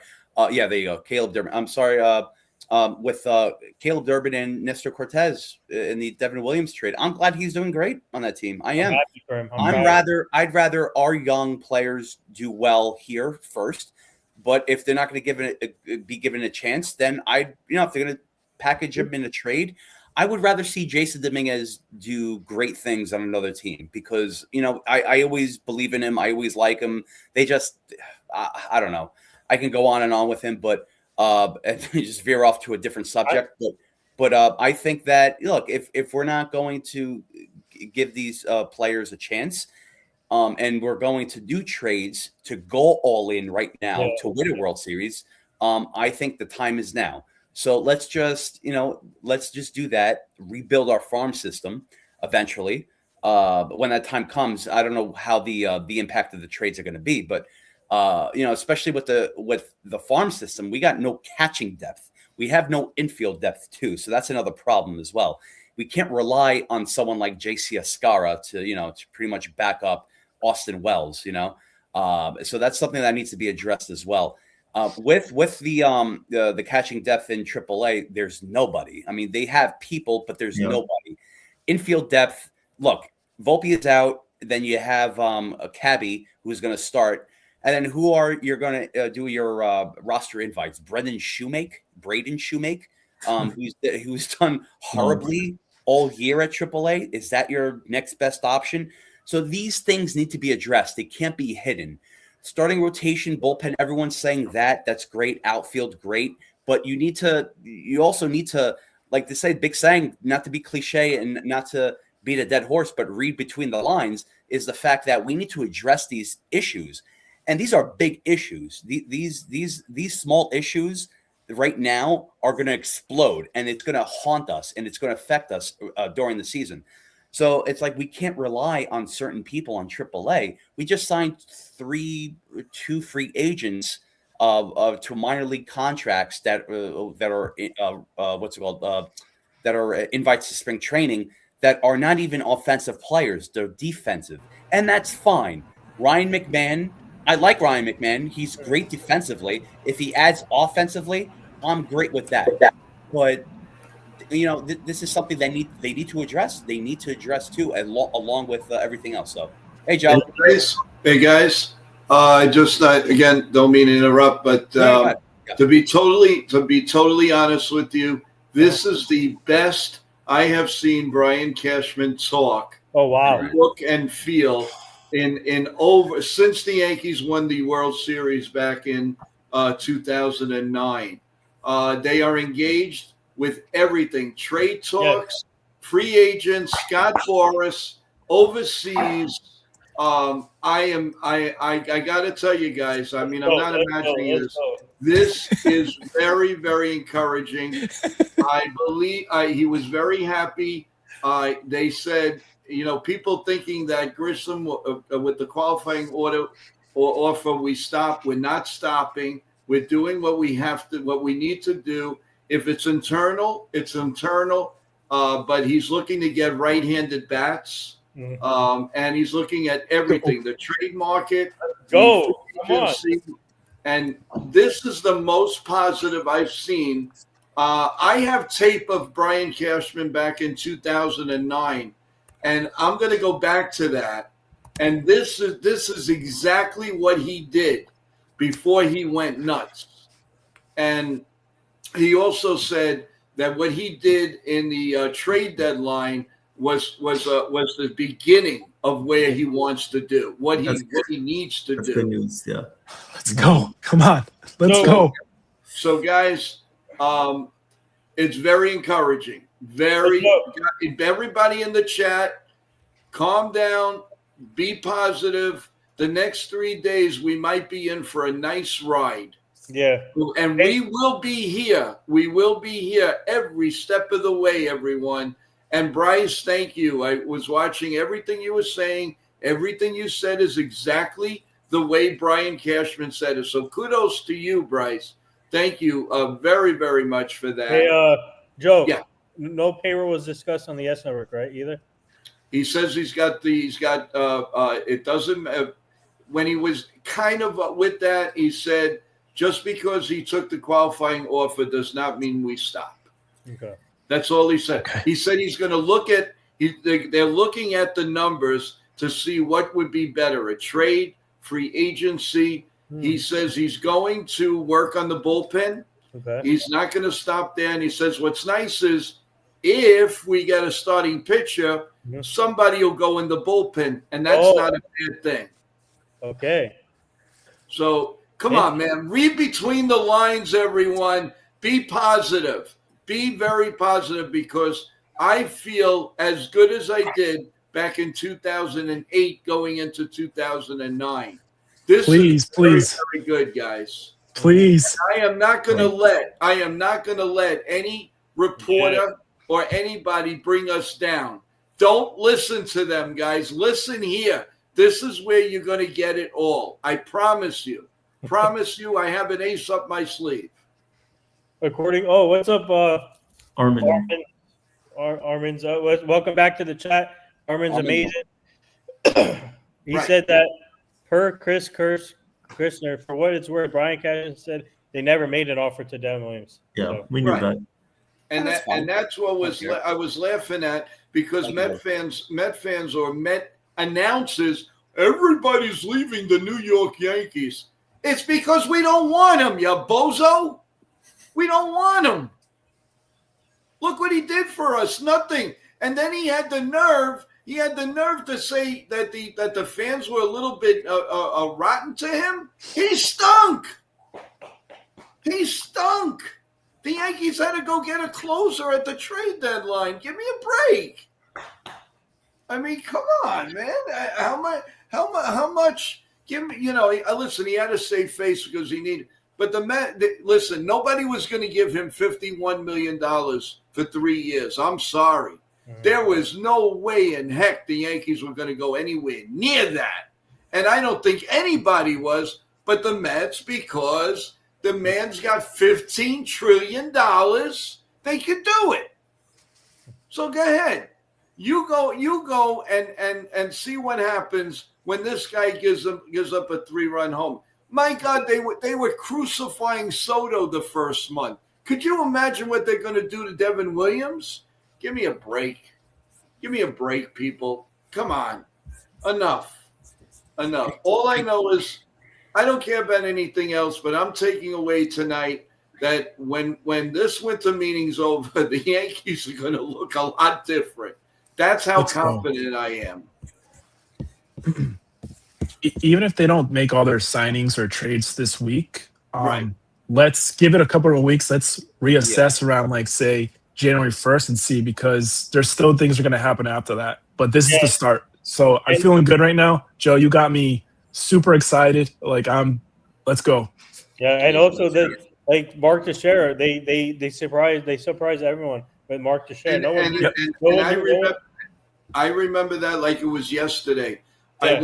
[SPEAKER 4] Yeah, there you go. Caleb Durbin. I'm sorry. With Caleb Durbin and Nestor Cortez in the Devin Williams trade. I'm glad he's doing great on that team. I am.
[SPEAKER 6] Happy for him.
[SPEAKER 4] I'd rather our young players do well here first. But if they're not going to be given a chance, then if they're going to package them in a trade, I would rather see Jason Dominguez do great things on another team, because, I always believe in him. I always like him. They just, I don't know. I can go on and on with him, but and just veer off to a different subject. But I think that, look, if we're not going to give these players a chance, and we're going to do trades to go all in right now to win a World Series, I think the time is now. So let's just do that, rebuild our farm system eventually. But when that time comes, I don't know how the impact of the trades are going to be, but especially with the farm system, we got no catching depth. We have no infield depth too. So that's another problem as well. We can't rely on someone like JC Ascara to pretty much back up Austin Wells, so that's something that needs to be addressed as well. With the catching depth in AAA, there's nobody. I mean, they have people, but there's nobody. Infield depth. Look, Volpe is out. Then you have a Cabby who's going to start, and then you're going to do your roster invites? Braden Shoemake, who's done horribly all year at AAA. Is that your next best option? So these things need to be addressed. They can't be hidden. Starting rotation, bullpen, everyone's saying that's great. Outfield, great. But you also need to, like they say, big saying, not to be cliche and not to beat a dead horse, but read between the lines, is the fact that we need to address these issues. And these are big issues. These small issues, right now are going to explode, and it's going to haunt us, and it's going to affect us during the season. So it's like we can't rely on certain people on AAA. We just signed two free agents to minor league contracts that are what's it called, that are invites to spring training, that are not even offensive players; they're defensive, and that's fine. Ryan McMahon, I like Ryan McMahon. He's great defensively. If he adds offensively, I'm great with that. But this is something they need to address. They need to address too, along with everything else. So, hey, Joe.
[SPEAKER 1] Hey guys. Just again, don't mean to interrupt, but to be totally honest with you, this is the best I have seen Brian Cashman talk.
[SPEAKER 6] Oh wow!
[SPEAKER 1] Look and feel in over since the Yankees won the World Series back in 2009. They are engaged with everything: trade talks, free agents, Scott Boras, overseas. I got to tell you guys. I mean, I'm not imagining this. This is very, very encouraging. I believe he was very happy. They said, people thinking that Grissom with the qualifying order or offer, we stop. We're not stopping. We're doing what we need to do. If it's internal, it's internal. But he's looking to get right-handed bats. And he's looking at everything, the trade market.
[SPEAKER 6] Come on.
[SPEAKER 1] And this is the most positive I've seen. I have tape of Brian Cashman back in 2009, and I'm going to go back to that. And this is exactly what he did before he went nuts. And he also said that what he did in the trade deadline was the beginning of where he wants to do, what he needs to do.
[SPEAKER 3] Good news, yeah.
[SPEAKER 5] Let's go. Come on. Let's go.
[SPEAKER 1] So, guys, it's very encouraging. Everybody in the chat, calm down, be positive. The next 3 days, we might be in for a nice ride.
[SPEAKER 6] Yeah.
[SPEAKER 1] And we will be here. We will be here every step of the way, everyone. And Bryce, thank you. I was watching everything you were saying. Everything you said is exactly the way Brian Cashman said it. So kudos to you, Bryce. Thank you very, very much for that.
[SPEAKER 6] Hey, Joe.
[SPEAKER 1] Yeah.
[SPEAKER 6] No payroll was discussed on the S Network, right? Either.
[SPEAKER 1] He says it doesn't. When he was kind of with that, he said, just because he took the qualifying offer does not mean we stop.
[SPEAKER 6] Okay.
[SPEAKER 1] That's all he said.
[SPEAKER 5] Okay.
[SPEAKER 1] He said he's going to look at. They're looking at the numbers to see what would be better: a trade, free agency. He says he's going to work on the bullpen.
[SPEAKER 6] Okay.
[SPEAKER 1] He's not going to stop there. And he says what's nice is if we get a starting pitcher, somebody will go in the bullpen, and that's not a bad thing.
[SPEAKER 6] Okay.
[SPEAKER 1] So come on, man. Read between the lines, everyone. Be positive. Be very positive, because I feel as good as I did back in 2008 going into 2009. This is very, very good, guys.
[SPEAKER 5] Please.
[SPEAKER 1] I am not going to let any reporter or anybody bring us down. Don't listen to them, guys. Listen here. This is where you're going to get it all. I promise you. I have an ace up my sleeve.
[SPEAKER 6] What's up,
[SPEAKER 3] Armin?
[SPEAKER 6] Armin's welcome back to the chat. Armin's amazing. He said that per Chris Kirshner, for what it's worth, Brian Cashman said they never made an offer to Dan Williams.
[SPEAKER 3] Yeah, we knew that.
[SPEAKER 1] And that's what I was laughing at, because Met fans or Met announcers, everybody's leaving the New York Yankees. It's because we don't want him, you bozo. We don't want him. Look what he did for us. Nothing. And then he had the nerve to say that the fans were a little bit rotten to him. He stunk. The Yankees had to go get a closer at the trade deadline. Give me a break. I mean, come on, man. How much? Give me, listen, he had to save face because he needed. But listen, nobody was going to give him $51 million for 3 years. I'm sorry. There was no way in heck the Yankees were going to go anywhere near that. And I don't think anybody was but the Mets, because the man's got $15 trillion. They could do it. So go ahead. You go and see what happens when this guy gives up a 3-run home. My God, they were crucifying Soto the first month. Could you imagine what they're going to do to Devin Williams? Give me a break. Give me a break, people. Come on. Enough. All I know is I don't care about anything else, but I'm taking away tonight that when this winter meeting's over, the Yankees are going to look a lot different. That's how confident I am.
[SPEAKER 5] Even if they don't make all their signings or trades this week,
[SPEAKER 1] Right.
[SPEAKER 5] Let's give it a couple of weeks. Let's reassess around, like, say, January 1st and see, because there's still things are going to happen after that. But this is the start. So I'm feeling good right now. Joe, you got me super excited. Like, let's go.
[SPEAKER 6] Yeah, and also like Mark Teixeira, they surprised everyone with Mark Teixeira.
[SPEAKER 1] I remember that like it was yesterday.
[SPEAKER 6] Yeah.
[SPEAKER 1] I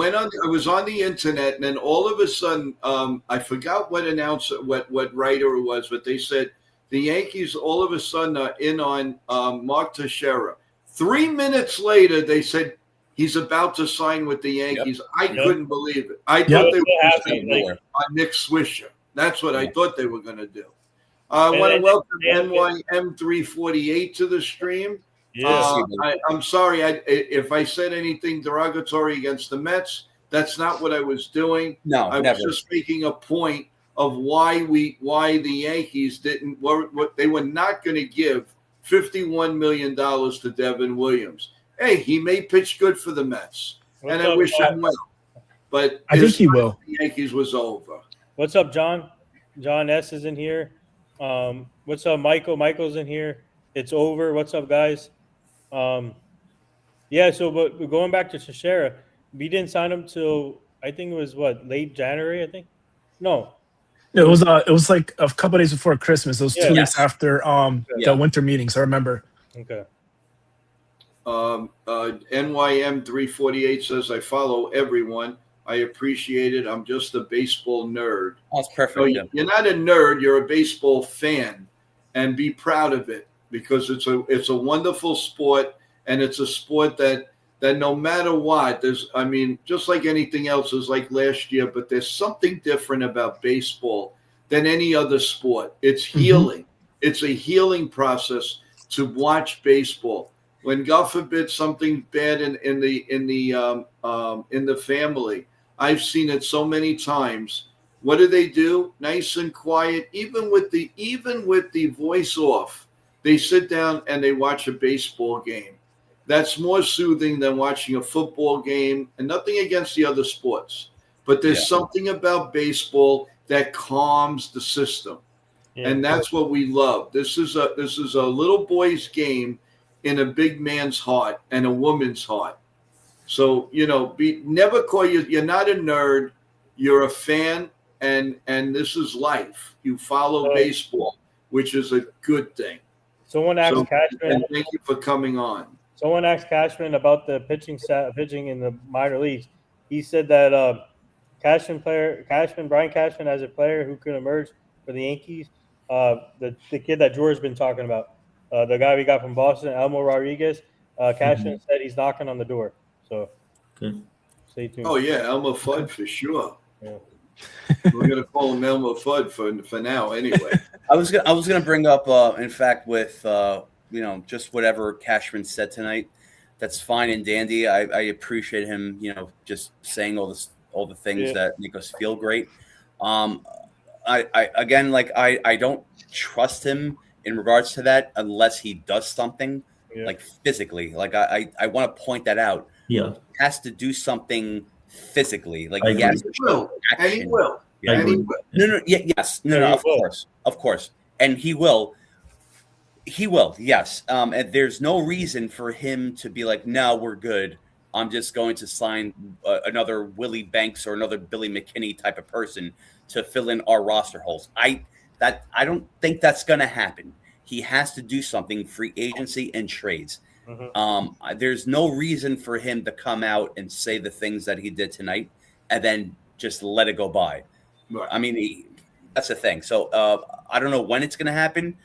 [SPEAKER 1] was on the internet, and then all of a sudden, I forgot what announcer, what writer it was, but they said the Yankees all of a sudden are in on Mark Teixeira. 3 minutes later, they said he's about to sign with the Yankees. I couldn't believe it. I thought they were going on Nick Swisher. That's what I thought they were going to do. I want to welcome NYM348 to the stream. I'm sorry if I said anything derogatory against the Mets. That's not what I was doing.
[SPEAKER 4] No,
[SPEAKER 1] I was just making a point of why the Yankees they were not going to give $51 million to Devin Williams. Hey, he may pitch good for the Mets, and I wish him well. But
[SPEAKER 5] I think he will.
[SPEAKER 1] The Yankees was over.
[SPEAKER 6] What's up, John? John S is in here. What's up, Michael? Michael's in here. It's over. What's up, guys? So but going back to Teixeira, we didn't sign him till I think it was late January, I think. No.
[SPEAKER 5] It was like a couple of days before Christmas. It was 2 weeks after the winter meetings. I remember.
[SPEAKER 6] Okay.
[SPEAKER 1] NYM348 says, I follow everyone. I appreciate it. I'm just a baseball nerd.
[SPEAKER 4] That's perfect.
[SPEAKER 1] So you're not a nerd. You're a baseball fan, and be proud of it, because it's a wonderful sport, and it's a sport that no matter what, just like anything else is like last year, but there's something different about baseball than any other sport. It's healing. It's a healing process to watch baseball. When God forbid something bad in the family, I've seen it so many times. What do? Nice and quiet, even with the voice off. They sit down and they watch a baseball game. That's more soothing than watching a football game, and nothing against the other sports. But there's something about baseball that calms the system. Yeah. And that's what we love. This is a little boy's game in a big man's heart and a woman's heart. So, never call you're not a nerd, you're a fan, and this is life. You follow baseball, which is a good thing.
[SPEAKER 6] Someone asked Cashman.
[SPEAKER 1] And thank you for coming on.
[SPEAKER 6] Someone asked Cashman about the pitching in the minor leagues. He said that Brian Cashman, as a player who could emerge for the Yankees, the kid that George's been talking about, the guy we got from Boston, Elmo Rodriguez, Cashman said he's knocking on the door. So stay tuned.
[SPEAKER 1] Oh yeah, Elmo Fudd for sure. Yeah. We're gonna call him Elmo Fudd for now, anyway.
[SPEAKER 4] I was gonna bring up, in fact, with just whatever Cashman said tonight. That's fine and dandy. I appreciate him, just saying all the things that make us feel great. I don't trust him in regards to that unless he does something like physically. Like I want to point that out.
[SPEAKER 3] Yeah,
[SPEAKER 4] he has to do something physically. Like
[SPEAKER 1] he has to show action. And he will.
[SPEAKER 4] Yeah. And he will. No. Of course, and he will. He will. Yes. And there's no reason for him to be like, no, we're good. I'm just going to sign another Willie Banks or another Billy McKinney type of person to fill in our roster holes. I don't think that's going to happen. He has to do something, free agency and trades. There's no reason for him to come out and say the things that he did tonight and then just let it go by.
[SPEAKER 1] Right.
[SPEAKER 4] I mean, that's the thing. So I don't know when it's going to happen.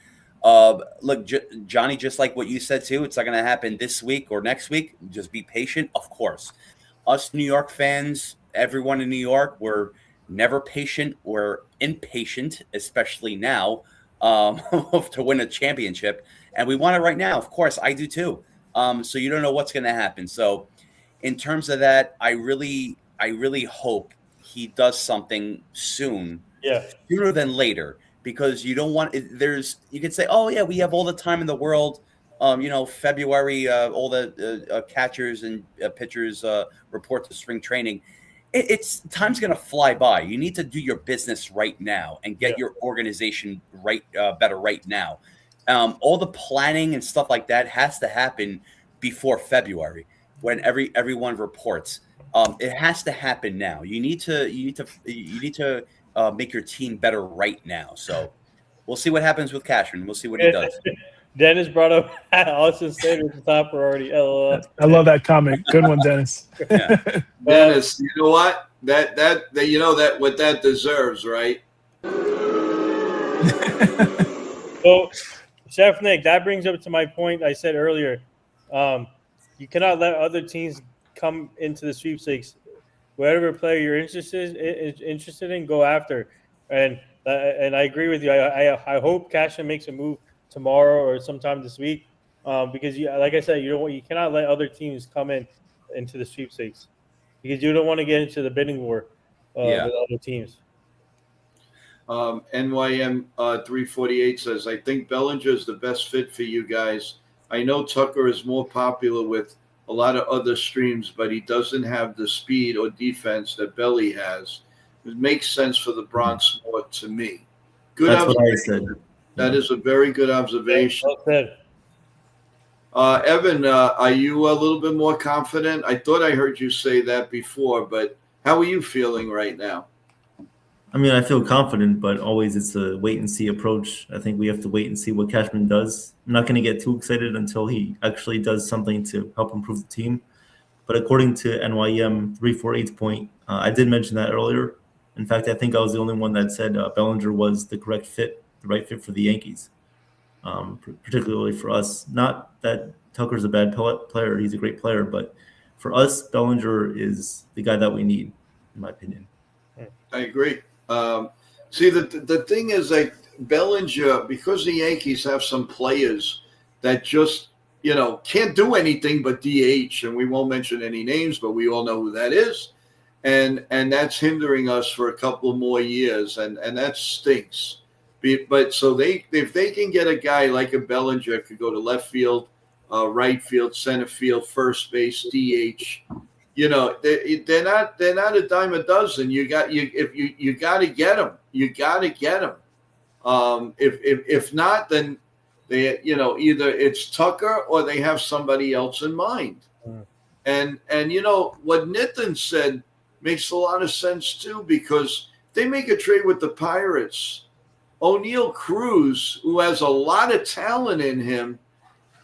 [SPEAKER 4] Look, Johnny, just like what you said too, it's not going to happen this week or next week. Just be patient. Of course, us New York fans, everyone in New York, we're never patient. We're impatient, especially now, to win a championship, and we want it right now. Of course, I do too. So you don't know what's going to happen. So in terms of that, I really hope he does something soon, sooner than later, because you don't want you could say, oh yeah, we have all the time in the world. February, all the catchers and pitchers report to spring training. It's time's going to fly by. You need to do your business right now and get your organization better right now. All the planning and stuff like that has to happen before February when everyone reports. It has to happen now. You need to make your team better right now. So we'll see what happens with Cashman. We'll see what he does.
[SPEAKER 6] Dennis brought up Austin Slater at the top priority. LOL.
[SPEAKER 5] I love that comment. Good one, Dennis.
[SPEAKER 4] Yeah.
[SPEAKER 1] Dennis, you know what? That you know that what that deserves, right?
[SPEAKER 6] So, Chef Nick, that brings up to my point I said earlier. You cannot let other teams come into the sweepstakes. Whatever player you're interested in, go after. And I agree with you. I hope Cashman makes a move tomorrow or sometime this week, because like I said, you cannot let other teams come into the sweepstakes, because you don't want to get into the bidding war with other teams.
[SPEAKER 1] NYM 348 says, I think Bellinger is the best fit for you guys. I know Tucker is more popular with a lot of other streams, but he doesn't have the speed or defense that Belly has. It makes sense for the Bronx more to me. Good
[SPEAKER 3] That's what I
[SPEAKER 1] observation.
[SPEAKER 3] said.
[SPEAKER 1] That is a very good observation.
[SPEAKER 6] Well said.
[SPEAKER 1] Evan, are you a little bit more confident? I thought I heard you say that before, but how are you feeling right now?
[SPEAKER 3] I mean, I feel confident, but always it's a wait and see approach. I think we have to wait and see what Cashman does. I'm not going to get too excited until he actually does something to help improve the team. But according to NYM 348's point, I did mention that earlier. In fact, I think I was the only one that said Bellinger was the correct fit, the right fit for the Yankees, particularly for us. Not that Tucker's a bad player. He's a great player. But for us, Bellinger is the guy that we need, in my opinion.
[SPEAKER 1] I agree. See, the thing is, like, Bellinger, because the Yankees have some players that just, can't do anything but DH, and we won't mention any names, but we all know who that is. And that's hindering us for a couple more years, and that stinks. But so if they can get a guy like a Bellinger, could go to left field, right field, center field, first base, DH. They're not a dime a dozen. You got to get them. You got to get them. If not, then they either it's Tucker or they have somebody else in mind. And what Nitin said makes a lot of sense too, because they make a trade with the Pirates. O'Neal Cruz, who has a lot of talent in him,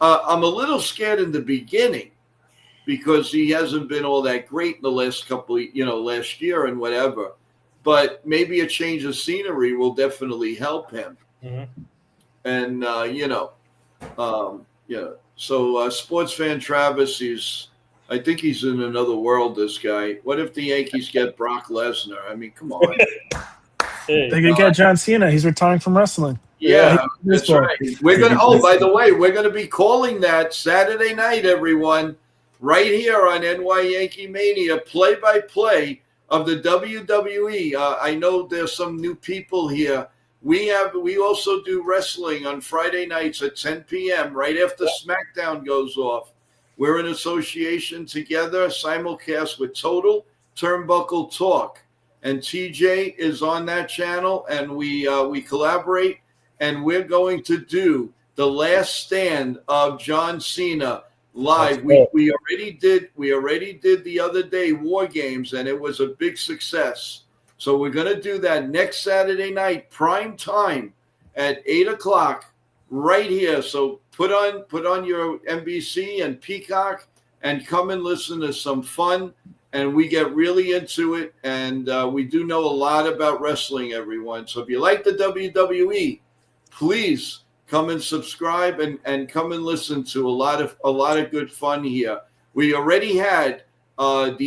[SPEAKER 1] I'm a little scared in the beginning, because he hasn't been all that great in the last couple, last year and whatever. But maybe a change of scenery will definitely help him.
[SPEAKER 6] Mm-hmm.
[SPEAKER 1] And, So sports fan Travis, I think he's in another world, this guy. What if the Yankees get Brock Lesnar? I mean, come on.
[SPEAKER 5] They could get John Cena. He's retiring from wrestling.
[SPEAKER 1] Yeah, that's right. We're going to, by the way, we're going to be calling that Saturday night, everyone. Right here on NYYANKEE Mania, play-by-play of the WWE. I know there's some new people here. We also do wrestling on Friday nights at 10 p.m. right after SmackDown goes off. We're in association together, simulcast with Total Turnbuckle Talk, and TJ is on that channel, and we collaborate, and we're going to do the last stand of John Cena. Live. We already did the other day War Games, and it was a big success. So we're going to do that next Saturday night, prime time at 8:00 right here. So put on your NBC and Peacock and come and listen to some fun. And we get really into it. And we do know a lot about wrestling, everyone. So if you like the WWE, please come and subscribe and come and listen to a lot of good fun here. We already had an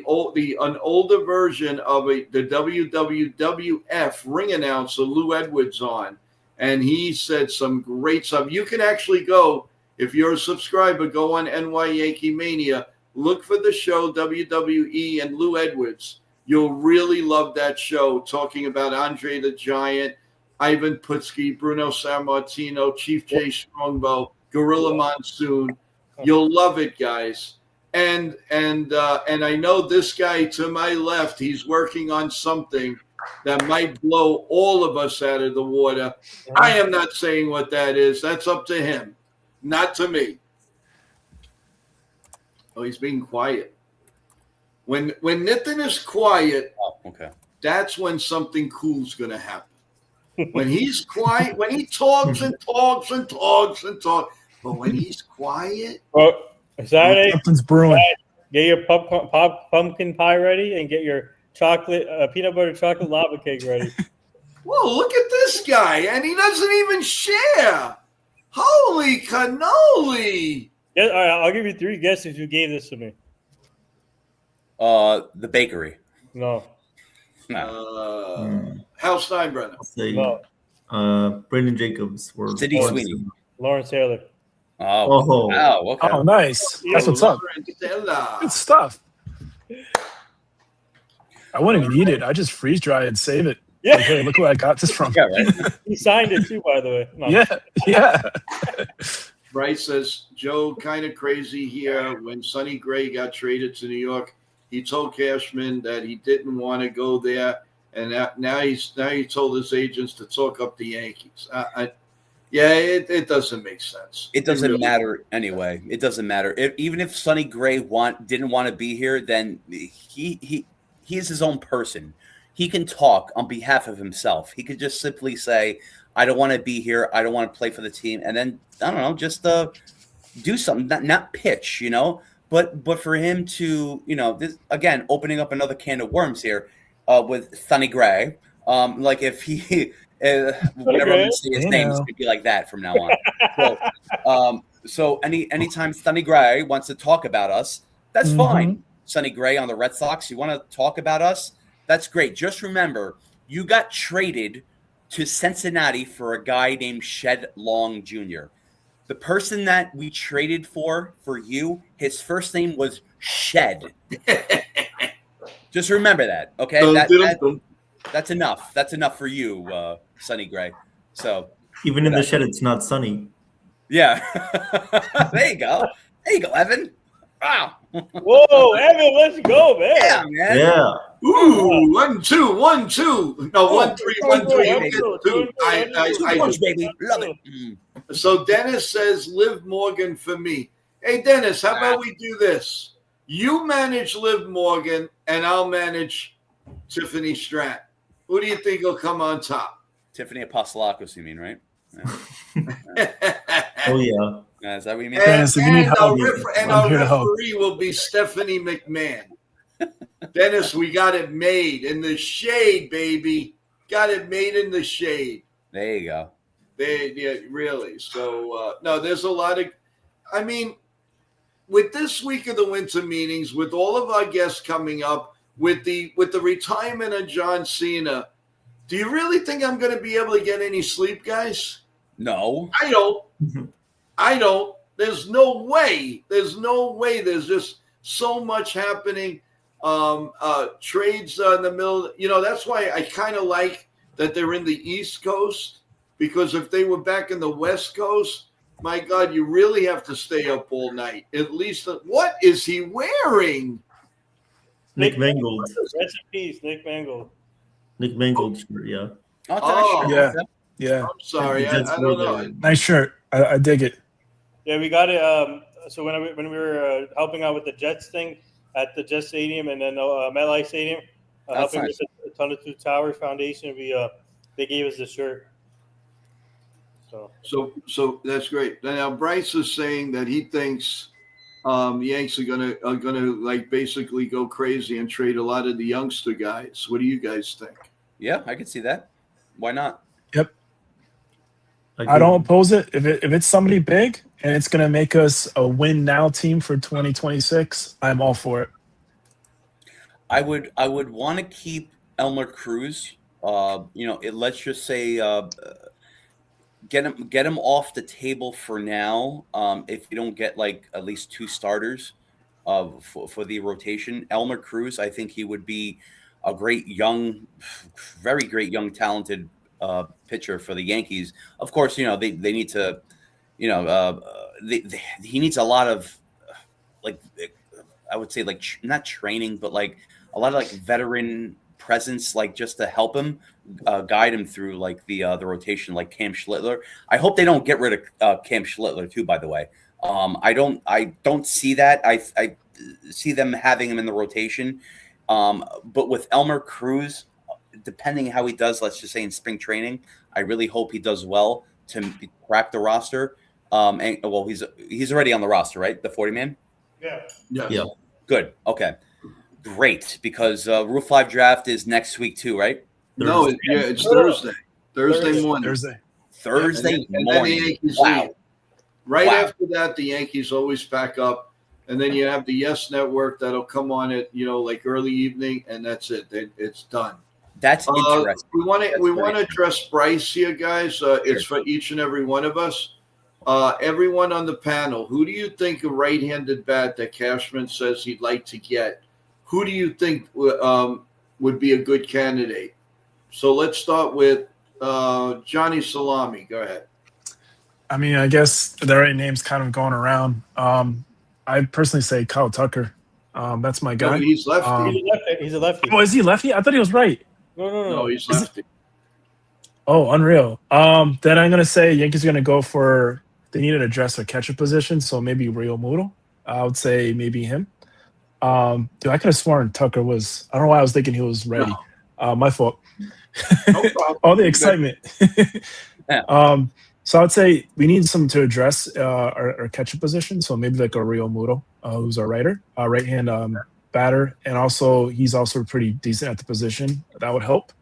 [SPEAKER 1] older version of the WWF ring announcer Lou Edwards on, and he said some great stuff. You can actually go, if you're a subscriber, go on NYYANKEE Mania, look for the show WWE and Lou Edwards. You'll really love that show, talking about Andre the Giant, Ivan Putski, Bruno Sammartino, Chief Jay Strongbow, Gorilla Monsoon. You'll love it, guys. And I know this guy to my left, he's working on something that might blow all of us out of the water. I am not saying what that is. That's up to him, not to me. Oh, he's being quiet. When Nitin is quiet, that's when something cool's going to happen. When he's quiet, when he talks and talks and talks and talks, but when he's quiet,
[SPEAKER 6] Saturday,
[SPEAKER 5] something's brewing.
[SPEAKER 6] Get your pumpkin pie ready and get your chocolate peanut butter chocolate lava cake ready.
[SPEAKER 1] Whoa! Look at this guy, and he doesn't even share. Holy cannoli!
[SPEAKER 6] Yeah, all right, I'll give you 3 guesses who gave this to me.
[SPEAKER 4] The bakery.
[SPEAKER 6] No.
[SPEAKER 1] Hal Steinbrenner.
[SPEAKER 3] No. Brendan Jacobs.
[SPEAKER 4] Sidney Sweeney.
[SPEAKER 6] Lawrence Taylor.
[SPEAKER 4] Oh, wow. Okay.
[SPEAKER 5] Oh, nice. That's what's up. Good stuff. I wouldn't even eat it. I just freeze dry and save it.
[SPEAKER 6] Yeah.
[SPEAKER 5] Like, hey, look where I got this from.
[SPEAKER 4] Yeah, right.
[SPEAKER 6] He signed it too, by the way. No.
[SPEAKER 5] Yeah.
[SPEAKER 1] Bryce says, Joe, kind of crazy here. When Sonny Gray got traded to New York, he told Cashman that he didn't want to go there, and now he told his agents to talk up the Yankees. It doesn't make sense.
[SPEAKER 4] It doesn't matter anyway. It doesn't matter. Even if Sonny Gray didn't want to be here, then he is his own person. He can talk on behalf of himself. He could just simply say, I don't want to be here. I don't want to play for the team. And then, I don't know, just do something, not pitch, But for him to, this again, opening up another can of worms here with Sonny Gray. Like if he, whenever I'm say his name, it's going to be like that from now on. So anytime Sonny Gray wants to talk about us, that's fine. Sonny Gray on the Red Sox, you want to talk about us? That's great. Just remember, you got traded to Cincinnati for a guy named Shed Long Jr. The person that we traded for you, his first name was Shed. Just remember that, okay? That's enough. That's enough for you, Sonny Gray. So
[SPEAKER 3] even in the shed, it's not sunny.
[SPEAKER 4] Yeah. There you go, Evan. Wow.
[SPEAKER 6] Whoa, Evan, let's go, man.
[SPEAKER 4] Yeah, man.
[SPEAKER 3] Yeah.
[SPEAKER 1] Ooh, 1, 2, 1, 2. No, 1, 3, 1, 3. 2.
[SPEAKER 4] I baby. Love it.
[SPEAKER 1] So Dennis says, Liv Morgan for me. Hey, Dennis, how about we do this? You manage Liv Morgan, and I'll manage Tiffany Stratton. Who do you think will come on top?
[SPEAKER 4] Tiffany Apostolakos, you mean, right?
[SPEAKER 3] Oh, yeah.
[SPEAKER 4] Is that what you mean?
[SPEAKER 1] And our referee will be Stephanie McMahon. Dennis, we got it made in the shade, baby. Got it made in the shade.
[SPEAKER 4] There you go.
[SPEAKER 1] Really. So, no, there's a lot of, with this week of the winter meetings, with all of our guests coming up, with the retirement of John Cena, do you really think I'm going to be able to get any sleep, guys?
[SPEAKER 4] No.
[SPEAKER 1] I don't. There's no way. There's just so much happening. Trades in the middle. That's why I kind of like that they're in the East Coast, because if they were back in the West Coast, my God, you really have to stay up all night. At least, what is he wearing?
[SPEAKER 3] Nick Mangold.
[SPEAKER 6] Rest in peace, Nick Mangold.
[SPEAKER 3] Nick Mangold shirt, yeah.
[SPEAKER 5] Yeah.
[SPEAKER 1] I'm sorry. I don't know.
[SPEAKER 5] Nice shirt. I dig it.
[SPEAKER 6] Yeah, we got it. So when we were helping out with the Jets thing at the Jets Stadium and then MetLife Stadium, helping
[SPEAKER 4] nice.
[SPEAKER 6] with the Tunnel to Towers Foundation. They gave us the shirt.
[SPEAKER 1] So that's great. Now Bryce is saying that he thinks Yanks are gonna like basically go crazy and trade a lot of the youngster guys. What do you guys think?
[SPEAKER 4] Yeah, I could see that. Why not?
[SPEAKER 5] Yep. I don't oppose it. If it's somebody big and it's going to make us a win now team for 2026, I'm all for it.
[SPEAKER 4] I would want to keep Elmer Cruz. Let's just say get him off the table for now. If you don't get like at least 2 starters for the rotation, Elmer Cruz, I think he would be a great young, very great young, talented pitcher for the Yankees. Of course, they need to, he needs a lot of like, I would say like not training, but like a lot of like veteran presence, like just to help him guide him through like the rotation, like Cam Schlittler. I hope they don't get rid of Cam Schlittler too. By the way, I don't see that. I see them having him in the rotation, but with Elmer Cruz, depending how he does, let's just say in spring training, I really hope he does well to crack the roster. And well, he's already on the roster, right? The 40-man.
[SPEAKER 6] Yeah.
[SPEAKER 1] Yeah.
[SPEAKER 4] Good. Okay. Great, because Rule 5 draft is next week too, right?
[SPEAKER 1] No, it's Thursday. Thursday morning.
[SPEAKER 4] Thursday
[SPEAKER 1] and then
[SPEAKER 4] morning.
[SPEAKER 1] the Yankees
[SPEAKER 4] Wow.
[SPEAKER 1] leave. Right after that, the Yankees always pack up, and then you have the Yes Network that'll come on at like early evening, and that's it. It's done.
[SPEAKER 4] That's interesting.
[SPEAKER 1] We want to address Bryce here, guys. It's for each and every one of us. Everyone on the panel, who do you think a right-handed bat that Cashman says he'd like to get? Who do you think would be a good candidate? So let's start with Johnny Salami. Go ahead.
[SPEAKER 5] I mean, I guess the right name's kind of going around. I personally say Kyle Tucker. That's my guy.
[SPEAKER 1] No, he's lefty.
[SPEAKER 6] He's a lefty.
[SPEAKER 5] Oh, is he lefty? I thought he was right.
[SPEAKER 6] No,
[SPEAKER 1] he's lefty.
[SPEAKER 5] Oh, unreal. Then I'm gonna say Yankees are gonna go for. They need to address their catcher position, so maybe Real Muto. I would say maybe him. Dude, I could have sworn Tucker was. I don't know why I was thinking he was ready.
[SPEAKER 1] No.
[SPEAKER 5] My fault.
[SPEAKER 1] No problem.
[SPEAKER 5] All the excitement.
[SPEAKER 4] Yeah.
[SPEAKER 5] So I would say we need some to address our catcher position. So maybe like a Real Muto, who's our right-hand batter, and also he's also pretty decent at the position. That would help.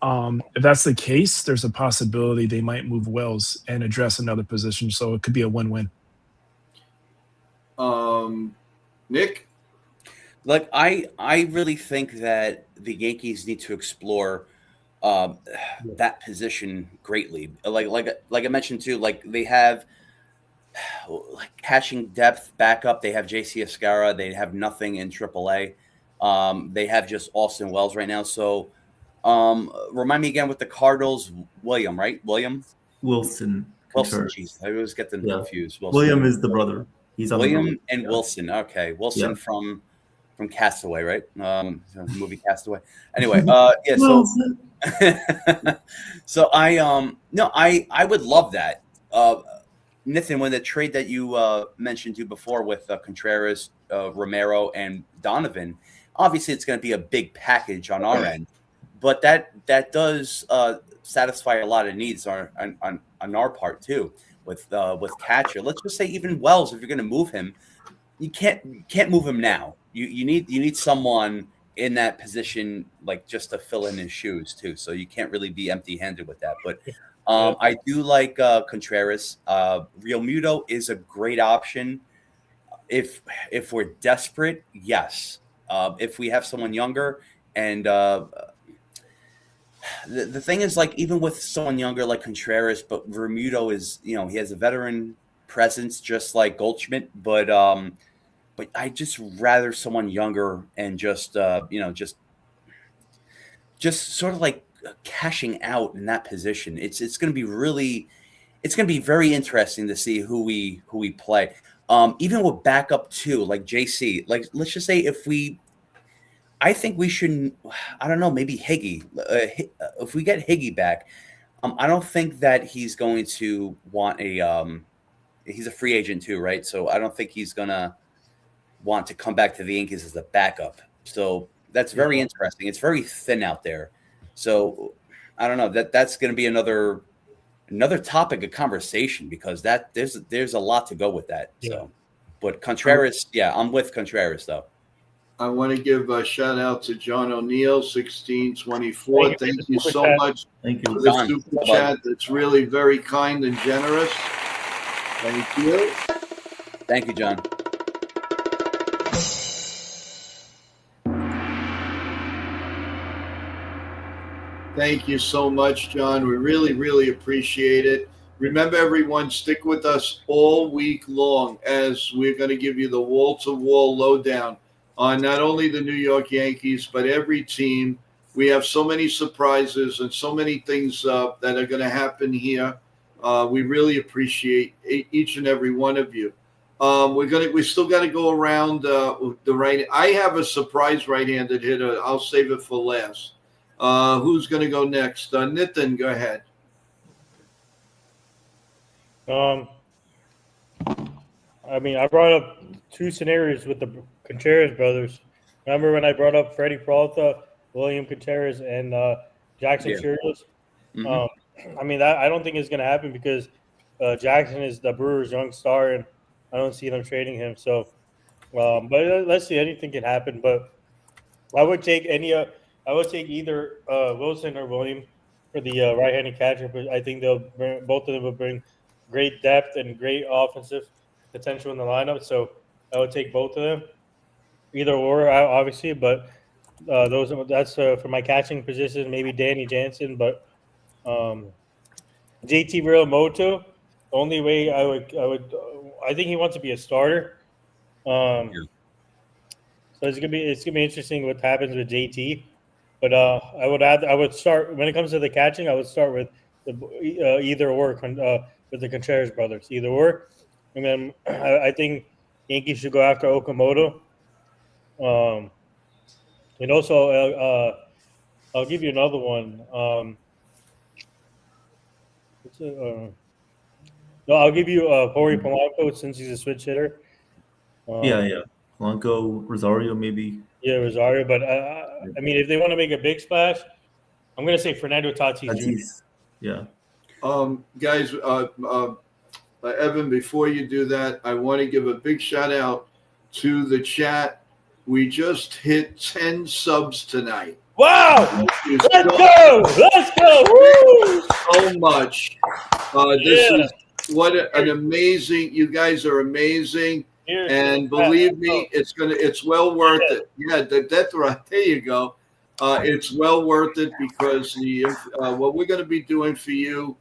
[SPEAKER 5] If that's the case, there's a possibility they might move Wells and address another position. So it could be a win-win.
[SPEAKER 1] Nick?
[SPEAKER 4] Like I really think that the Yankees need to explore that position greatly. Like I mentioned too, like they have like catching depth backup. They have JC Escara. They have nothing in AAA. They have just Austin Wells right now. So remind me again with the Cardinals, William, right? Wilson. Jeez, I always get them confused.
[SPEAKER 3] William is the brother. He's on
[SPEAKER 4] William and Wilson. Okay, Wilson from Castaway, right? Movie Castaway. Anyway, So, so I would love that. Nathan, when the trade that you mentioned to before with Contreras, Romero, and Donovan, obviously it's going to be a big package on our end, but that does satisfy a lot of needs on our part too. With catcher, let's just say even Wells, if you're going to move him, you can't move him now. You need someone in that position, like just to fill in his shoes too. So you can't really be empty-handed with that. But I do like Contreras. Real Muto is a great option if we're desperate. Yes, if we have someone younger and. The thing is, like, even with someone younger like Contreras, but Vermuto is, he has a veteran presence just like Goldschmidt, but I just rather someone younger and just sort of like cashing out in that position. It's going to be very interesting to see who we play. Even with backup too, like JC, like let's just say I think we shouldn't. I don't know. Maybe Higgy. If we get Higgy back, I don't think that he's going to want a. He's a free agent too, right? So I don't think he's gonna want to come back to the Yankees as a backup. So that's very interesting. It's very thin out there. So I don't know, that's going to be another topic of conversation, because that there's a lot to go with that. So, but Contreras, I'm with Contreras though.
[SPEAKER 1] I want to give a shout out to John O'Neill, 1624. Thank you so much for the super chat. That's really very kind and generous. Thank you.
[SPEAKER 4] Thank you, John.
[SPEAKER 1] Thank you so much, John. We really, really appreciate it. Remember, everyone, stick with us all week long, as we're going to give you the wall-to-wall lowdown on not only the New York Yankees, but every team. We have so many surprises and so many things that are going to happen here. We really appreciate each and every one of you. We still got to go around the right. I have a surprise right-handed hitter. I'll save it for last. Who's going to go next? Nitin, go ahead.
[SPEAKER 6] I mean, I brought up two scenarios with the Contreras brothers. Remember when I brought up Freddie Peralta, William Contreras, and Jackson Chirinos? I mean, I don't think it's going to happen, because Jackson is the Brewers' young star, and I don't see them trading him. So, but let's see. Anything can happen. But I would take either Wilson or William for the right-handed catcher. But I think both of them will bring great depth and great offensive potential in the lineup. So I would take both of them, either or, obviously. But that's for my catching position. Maybe Danny Jansen, but JT Realmuto. The only way I think he wants to be a starter. So it's gonna be interesting what happens with JT. But I would start, when it comes to the catching, I would start with the either or with the Contreras brothers, either or, and then I think Yankees should go after Okamoto. And also I'll give you another one. No, I'll give you Jorge Polanco, since he's a switch hitter.
[SPEAKER 3] Polanco, Rosario, maybe.
[SPEAKER 6] Yeah, Rosario. But I mean, if they want to make a big splash, I'm going to say Fernando Tatis Jr.
[SPEAKER 3] Yeah.
[SPEAKER 1] Guys, Evan, before you do that, I want to give a big shout out to the chat. We just hit 10 subs tonight.
[SPEAKER 6] Wow! Let's go! Woo!
[SPEAKER 1] So much. This is what an amazing. You guys are amazing. And believe me, it's well worth it. Yeah, that's right. There you go. It's well worth it, because what we're going to be doing for you,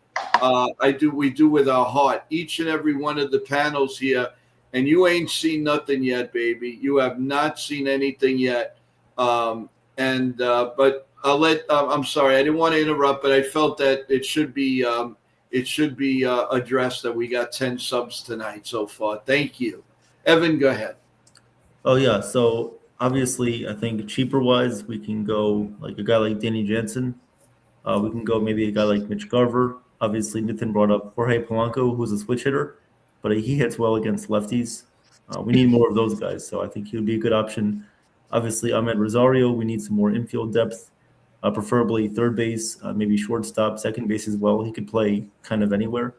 [SPEAKER 1] we do with our heart. Each and every one of the panels here, and you ain't seen nothing yet, baby. You have not seen anything yet. But I'll let. I'm sorry, I didn't want to interrupt, but I felt that it should be addressed that we got 10 subs tonight so far. Thank you. Evan, go ahead.
[SPEAKER 3] Oh, yeah. So, obviously, I think cheaper-wise, we can go like a guy like Danny Jansen. We can go maybe a guy like Mitch Garver. Obviously, Nathan brought up Jorge Polanco, who's a switch hitter, but he hits well against lefties. We need more of those guys, so I think he would be a good option. Obviously, Ahmed Rosario, we need some more infield depth, preferably third base, maybe shortstop, second base as well. He could play kind of anywhere.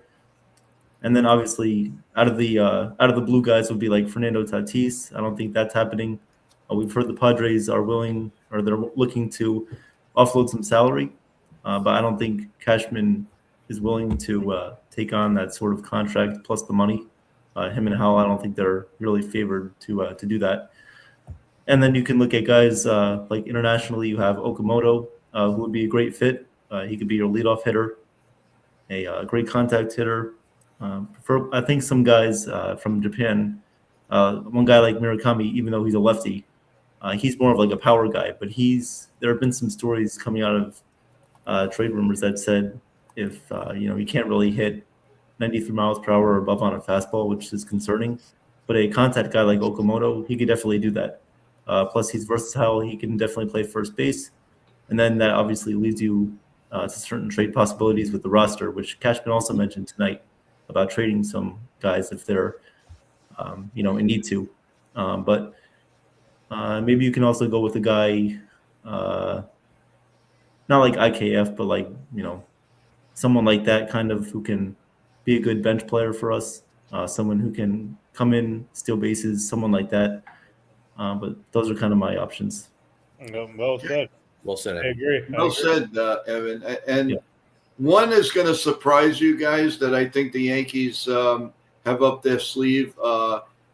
[SPEAKER 3] And then obviously out of the blue guys would be like Fernando Tatis. I don't think that's happening. We've heard the Padres are willing, or they're looking to offload some salary, but I don't think Cashman is willing to take on that sort of contract plus the money. Him and Howell, I don't think they're really favored to do that. And then you can look at guys like internationally. You have Okamoto, who would be a great fit. He could be your leadoff hitter, a great contact hitter. I think some guys from Japan, one guy like Murakami, even though he's a lefty, he's more of like a power guy. But there have been some stories coming out of trade rumors that said if he can't really hit 93 miles per hour or above on a fastball, which is concerning. But a contact guy like Okamoto, he could definitely do that. Plus, he's versatile. He can definitely play first base. And then that obviously leads you to certain trade possibilities with the roster, which Cashman also mentioned tonight about trading some guys if they're, in need to. But maybe you can also go with a guy not like IKF, but like, someone like that kind of who can be a good bench player for us. Someone who can come in, steal bases, someone like that. But those are kind of my options.
[SPEAKER 6] Well said.
[SPEAKER 4] Well said,
[SPEAKER 6] I
[SPEAKER 4] Evan.
[SPEAKER 6] agree.
[SPEAKER 1] Well said, Evan. And
[SPEAKER 6] Yeah.
[SPEAKER 1] one is going to surprise you guys that I think the Yankees have up their sleeve.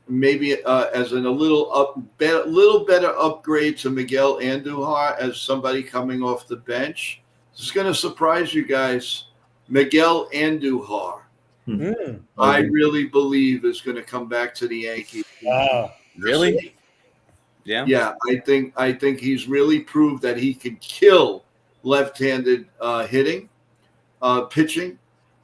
[SPEAKER 1] Maybe as a little better upgrade to Miguel Andujar as somebody coming off the bench. It's going to surprise you guys. Miguel Andujar, I really believe is going to come back to the Yankees.
[SPEAKER 6] Wow.
[SPEAKER 4] Really? Yeah.
[SPEAKER 1] Yeah, I think he's really proved that he can kill left-handed hitting, pitching.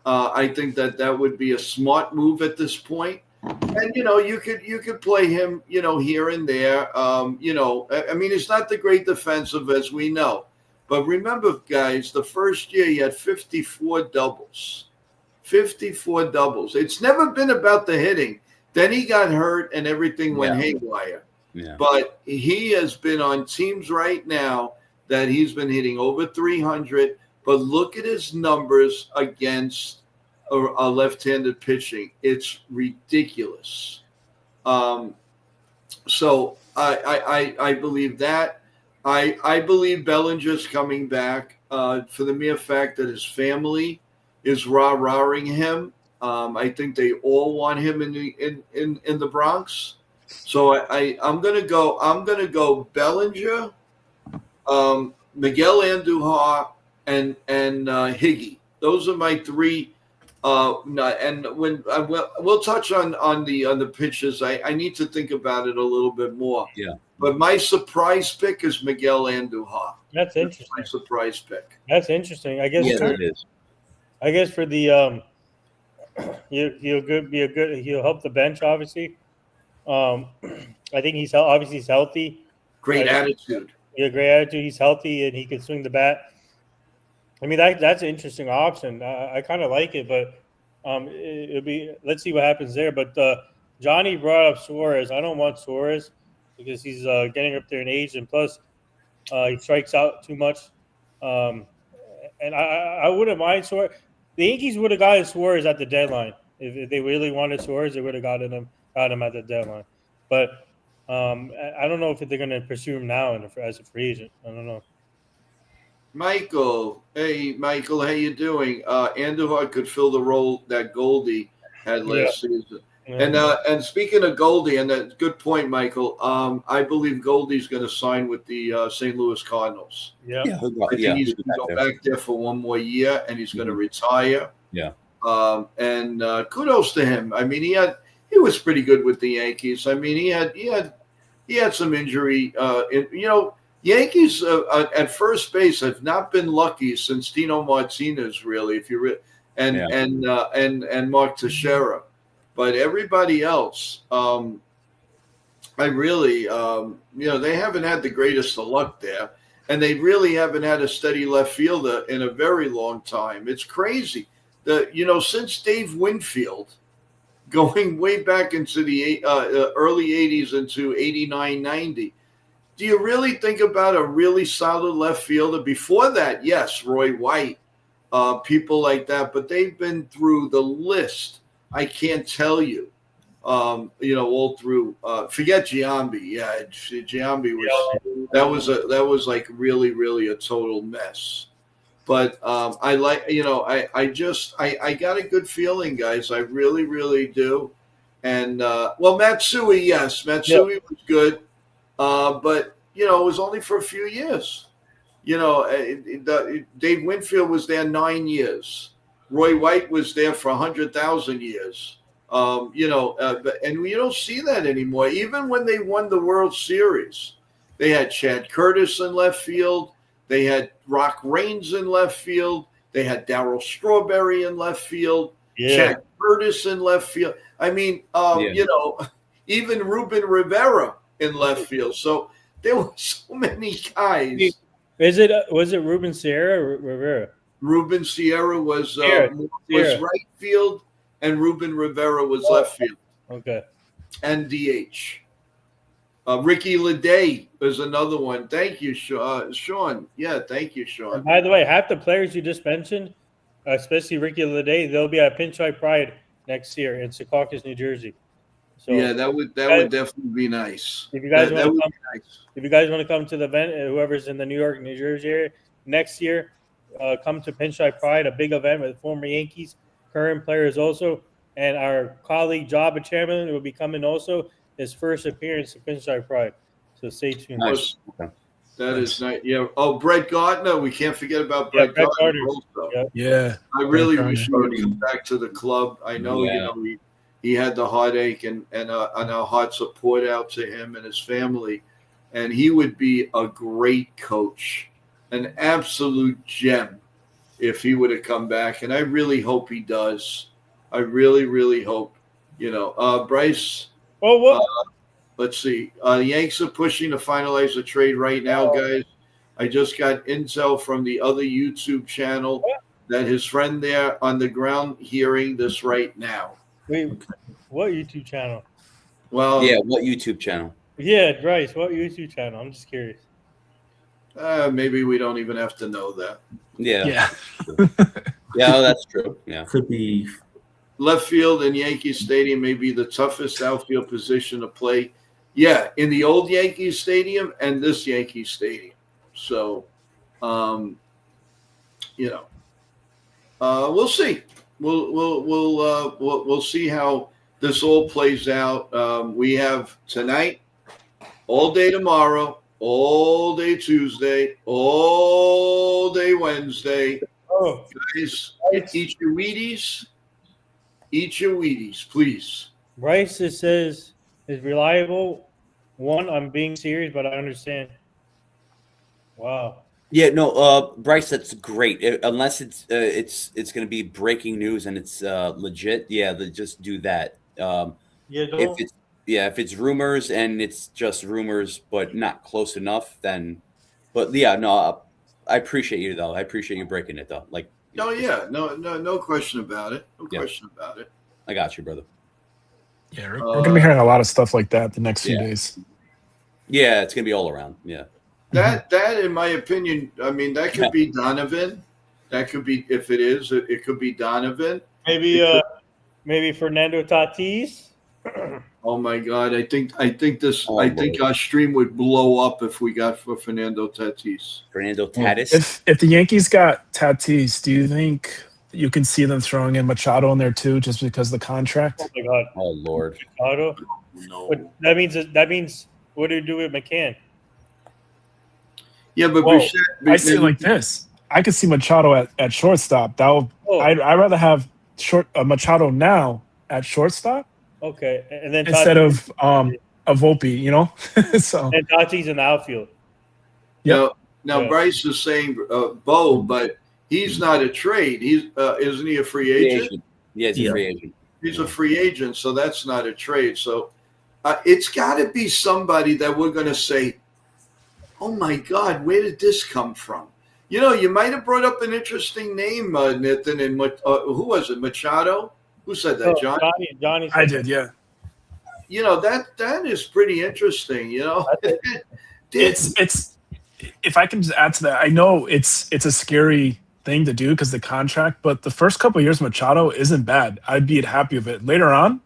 [SPEAKER 1] I think that would be a smart move at this point. And you could play him, here and there. I mean, it's not the great defensive as we know, but remember, guys, the first year he had 54 doubles. 54 doubles. It's never been about the hitting. Then he got hurt and everything went haywire.
[SPEAKER 4] Yeah.
[SPEAKER 1] But he has been on teams right now that he's been hitting over 300. But look at his numbers against a left-handed pitching. It's ridiculous. So I believe that. I believe Bellinger's coming back for the mere fact that his family is rah-rahing him. I think they all want him in the Bronx. So I'm gonna go Bellinger, Miguel Andujar, and Higgy. Those are my three. And when we'll touch on the pitches, I need to think about it a little bit more.
[SPEAKER 4] Yeah.
[SPEAKER 1] But my surprise pick is Miguel Andujar.
[SPEAKER 6] That's interesting.
[SPEAKER 1] My surprise pick.
[SPEAKER 6] That's interesting. I guess.
[SPEAKER 4] Yeah, it is.
[SPEAKER 6] I guess for the he'll help the bench obviously. I think he's healthy.
[SPEAKER 1] Great attitude.
[SPEAKER 6] Yeah, great attitude. He's healthy and he can swing the bat. I mean that's an interesting option. I kind of like it, but it'll be. Let's see what happens there. But Johnny brought up Suarez. I don't want Suarez because he's getting up there in age, and plus he strikes out too much. And I wouldn't mind Suarez. The Yankees would have gotten Suarez at the deadline if they really wanted Suarez. They would have got him at the deadline. But I don't know if they're going to pursue him now as a free agent. I don't know.
[SPEAKER 1] Michael, hey Michael, how you doing? Andujar could fill the role that Goldie had last season. Yeah. And speaking of Goldie, and that's a good point, Michael. I believe Goldie's going to sign with the St. Louis Cardinals.
[SPEAKER 6] Yeah,
[SPEAKER 1] I think he's going to go back there for one more year, and he's going to retire.
[SPEAKER 4] Yeah.
[SPEAKER 1] And kudos to him. I mean, he was pretty good with the Yankees. I mean, he had some injury. Yankees at first base have not been lucky since Tino Martinez, really. And Mark Teixeira, but everybody else, I really, they haven't had the greatest of luck there, and they really haven't had a steady left fielder in a very long time. It's crazy that since Dave Winfield, going way back into the early 80s into 89, 90. Do you really think about a really solid left fielder? Before that, yes, Roy White, people like that, but they've been through the list. I can't tell you, all through. Forget Giambi. Yeah, Giambi was like really, really a total mess. But I like, I got a good feeling, guys. I really, really do. And Matsui, yes, Matsui was good. But it was only for a few years. Dave Winfield was there 9 years. Roy White was there for 100,000 years. And we don't see that anymore. Even when they won the World Series, they had Chad Curtis in left field. They had Rock Raines in left field. They had Darryl Strawberry in left field. Chad Curtis in left field. I mean, even Ruben Rivera in left field. So there were so many guys.
[SPEAKER 6] Was it Ruben Sierra or Rivera?
[SPEAKER 1] Ruben Sierra was right field, and Ruben Rivera was left field.
[SPEAKER 6] Okay.
[SPEAKER 1] And DH. Ricky Leday is another one. Thank you, Sean. Yeah, thank you, Sean.
[SPEAKER 6] And by the way, half the players you just mentioned, especially Ricky Leday, they'll be at Pinstripe Pride next year in Secaucus, New Jersey. So
[SPEAKER 1] yeah, that would definitely be nice.
[SPEAKER 6] if you guys want to
[SPEAKER 1] would
[SPEAKER 6] come,
[SPEAKER 1] be nice.
[SPEAKER 6] if you guys want to come to the event, whoever's in the New York, New Jersey area next year, come to Pinstripe Pride, a big event with former Yankees, current players also, and our colleague Jabba Chairman will be coming also. His first appearance at Pinstripe Pride. So stay tuned.
[SPEAKER 4] Nice. Okay.
[SPEAKER 1] That is nice. Yeah. Oh, Brett Gardner. We can't forget about
[SPEAKER 6] Yeah,
[SPEAKER 1] Brett
[SPEAKER 6] Brett
[SPEAKER 1] Gardner.
[SPEAKER 6] Gardner.
[SPEAKER 1] Also.
[SPEAKER 6] Yeah.
[SPEAKER 5] Yeah.
[SPEAKER 1] I really
[SPEAKER 5] Brett
[SPEAKER 1] wish he
[SPEAKER 5] Gardner.
[SPEAKER 1] would come back to the club. I know,
[SPEAKER 4] Yeah.
[SPEAKER 1] he had the heartache, and our hearts are poured out to him and his family. And he would be a great coach, an absolute gem if he would have come back. And I really hope he does. I really, really hope. Bryce.
[SPEAKER 6] Oh, what?
[SPEAKER 1] Let's see. The Yanks are pushing to finalize the trade right now, guys. I just got intel from the other YouTube channel that his friend there on the ground hearing this right now.
[SPEAKER 6] Wait, what YouTube channel?
[SPEAKER 1] Well,
[SPEAKER 4] Yeah, what YouTube channel?
[SPEAKER 6] Yeah, Bryce, what YouTube channel? I'm just curious.
[SPEAKER 1] maybe we don't even have to know that.
[SPEAKER 4] Yeah.
[SPEAKER 5] Yeah.
[SPEAKER 4] Yeah, that's true. Yeah.
[SPEAKER 3] Could be.
[SPEAKER 1] Left field in Yankee Stadium may be the toughest outfield position to play. Yeah, in the old Yankee Stadium and this Yankee Stadium. So, we'll see. We'll see how this all plays out. We have tonight, all day tomorrow, all day Tuesday, all day Wednesday.
[SPEAKER 6] Oh,
[SPEAKER 1] Guys, eat your Wheaties. Eat your Wheaties, please.
[SPEAKER 6] Bryce it says is reliable. One, I'm being serious, but I understand. Wow.
[SPEAKER 4] Yeah, no, Bryce, that's great. Unless it's going to be breaking news and it's legit. Yeah, just do that. If it's rumors and it's just rumors, but not close enough, then. But yeah, no, I appreciate you though. I appreciate you breaking it though. Like.
[SPEAKER 1] No, yeah, no question about it. No question about it.
[SPEAKER 4] I got you, brother.
[SPEAKER 5] Yeah, we're going to be hearing a lot of stuff like that the next few days.
[SPEAKER 4] Yeah, it's going to be all around. Yeah.
[SPEAKER 1] That, in my opinion, I mean, that could be Donovan. That could be, if it is, it could be Donovan.
[SPEAKER 6] Maybe Fernando Tatis.
[SPEAKER 1] Oh my God! I think our stream would blow up if we got for Fernando Tatis.
[SPEAKER 4] Fernando Tatis.
[SPEAKER 5] If the Yankees got Tatis, do you think you can see them throwing in Machado in there too, just because of the contract?
[SPEAKER 6] Oh my God!
[SPEAKER 4] Oh Lord!
[SPEAKER 6] Machado.
[SPEAKER 1] No.
[SPEAKER 6] But that means what do you do with McCann?
[SPEAKER 1] Yeah, but
[SPEAKER 5] I see it like this. I could see Machado at shortstop. I'd rather have Machado now at shortstop.
[SPEAKER 6] Okay, and then
[SPEAKER 5] instead of Volpe, so
[SPEAKER 6] and Tatis in the outfield.
[SPEAKER 5] Yep.
[SPEAKER 1] Now Bryce is saying Bo, but he's not a trade. He's isn't he a free agent?
[SPEAKER 4] Yeah, he's a free agent.
[SPEAKER 1] He's a free agent, so that's not a trade. So it's got to be somebody that we're going to say, "Oh my God, where did this come from?" You might have brought up an interesting name, Nathan. And who was it? Machado. Who said that, John?
[SPEAKER 6] Johnny.
[SPEAKER 5] I did, yeah.
[SPEAKER 1] That is pretty interesting.
[SPEAKER 5] It's if I can just add to that, I know it's a scary thing to do because the contract, but the first couple of years Machado isn't bad. I'd be happy with it. Later on,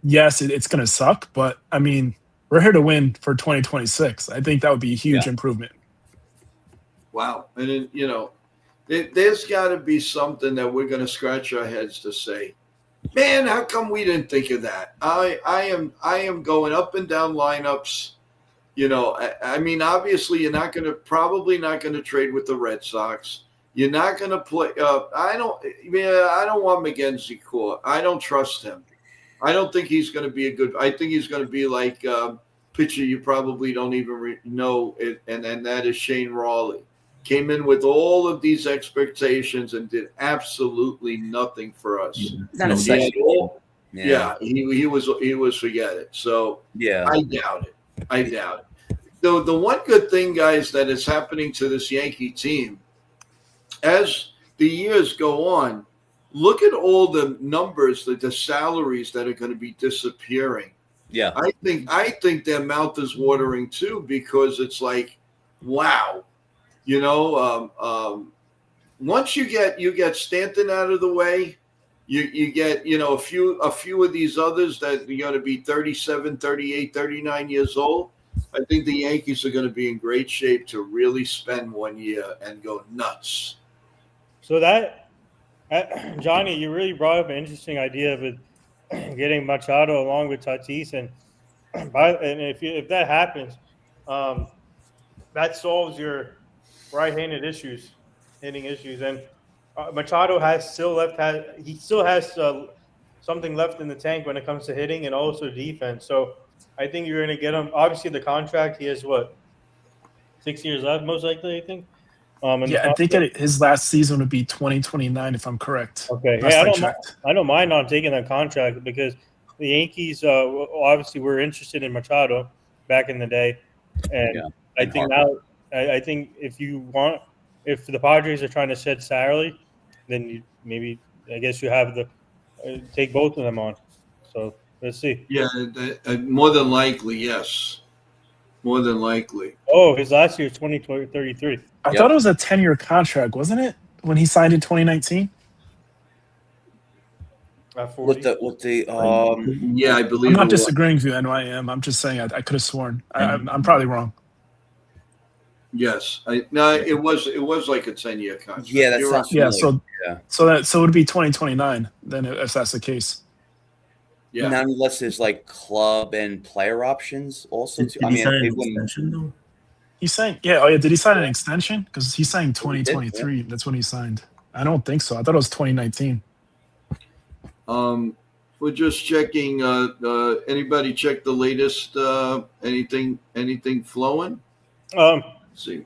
[SPEAKER 5] yes, it's going to suck, but I mean, we're here to win for 2026. I think that would be a huge improvement.
[SPEAKER 1] Wow, and then there's got to be something that we're going to scratch our heads to say, man, how come we didn't think of that? I am going up and down lineups. I mean, obviously, you're probably not going to trade with the Red Sox. You're not going to play. I don't want McKenzie Core. I don't trust him. I don't think he's going to be I think he's going to be like pitcher you probably don't even know, and that is Shane Rawley. Came in with all of these expectations and did absolutely nothing for us.
[SPEAKER 4] He
[SPEAKER 1] was forget it. So
[SPEAKER 4] yeah,
[SPEAKER 1] I doubt it. Though the one good thing, guys, that is happening to this Yankee team, as the years go on, look at all the numbers, the salaries that are going to be disappearing.
[SPEAKER 4] Yeah.
[SPEAKER 1] I think their mouth is watering too, because it's like, wow, once you get Stanton out of the way, you get a few of these others that are going to be 37, 38, 39 years old. I think the Yankees are going to be in great shape to really spend 1 year and go nuts.
[SPEAKER 6] So that, Johnny, you really brought up an interesting idea with getting Machado along with Tatis, and if that happens, that solves your right-handed hitting issues, and Machado still has something left in the tank when it comes to hitting and also defense. So I think you're going to get him. Obviously, the contract, he has what, 6 years left, most likely, I think. In the
[SPEAKER 5] Yeah, I think
[SPEAKER 6] contract.
[SPEAKER 5] his last season would be 2029, if I'm correct.
[SPEAKER 6] Okay,
[SPEAKER 5] Last
[SPEAKER 6] yeah,
[SPEAKER 5] checked.
[SPEAKER 6] I don't mind on taking that contract because the Yankees obviously were interested in Machado back in the day, and
[SPEAKER 4] Yeah,
[SPEAKER 6] I
[SPEAKER 4] and
[SPEAKER 6] think
[SPEAKER 4] Harper.
[SPEAKER 6] I think if the Padres are trying to shed salary, then I guess you have the take both of them on. So let's see.
[SPEAKER 1] Yeah, more than likely, yes. More than likely.
[SPEAKER 6] Oh, his last year is 2033.
[SPEAKER 5] I
[SPEAKER 4] Yep.
[SPEAKER 5] thought it was a 10-year contract, wasn't it? When he signed in 2019?
[SPEAKER 6] At 40.
[SPEAKER 4] With the
[SPEAKER 1] Yeah, I believe
[SPEAKER 5] I'm not
[SPEAKER 1] it was.
[SPEAKER 5] disagreeing with you, NYM. I'm just saying I could have sworn. I'm probably wrong.
[SPEAKER 1] Yes, it was like a 10-year contract.
[SPEAKER 4] Yeah, that
[SPEAKER 1] You're
[SPEAKER 4] sounds
[SPEAKER 1] right.
[SPEAKER 5] Yeah,
[SPEAKER 4] familiar.
[SPEAKER 5] so it would be 2029 then if that's the case.
[SPEAKER 1] Yeah.
[SPEAKER 4] Not unless there's like club and player options also
[SPEAKER 3] Did
[SPEAKER 4] too.
[SPEAKER 3] he sign an
[SPEAKER 4] they wouldn't-
[SPEAKER 3] extension though?
[SPEAKER 5] He's saying, yeah. Oh, yeah. Did he sign an extension? Because he's saying
[SPEAKER 4] He did,
[SPEAKER 5] 2023. That's when he signed. I don't think so. I thought it was 2019.
[SPEAKER 1] We're just checking. Anybody check the latest? Anything flowing?
[SPEAKER 6] Um,
[SPEAKER 1] Let's see.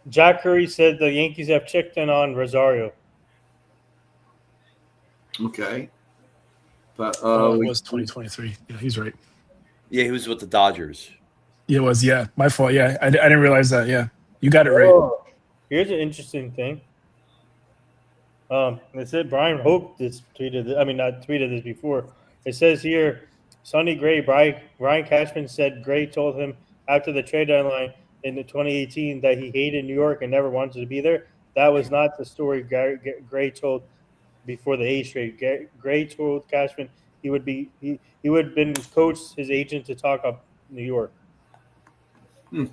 [SPEAKER 6] Jack Curry said the Yankees have checked in on Rosario.
[SPEAKER 1] Okay. But
[SPEAKER 5] It was 2023. Yeah, he's right.
[SPEAKER 4] Yeah, he was with the Dodgers.
[SPEAKER 5] Yeah, it was. Yeah, my fault. Yeah, I didn't realize that. Yeah, you got it right.
[SPEAKER 6] Oh, here's an interesting thing. It said Brian Hope tweeted this before. It says here, Sonny Gray, Brian Cashman said Gray told him after the trade deadline in 2018 that he hated New York and never wanted to be there. That was not the story Gray told before the A's trade. Gray told Cashman he would have been coached his agent to talk up New York.
[SPEAKER 1] yeah,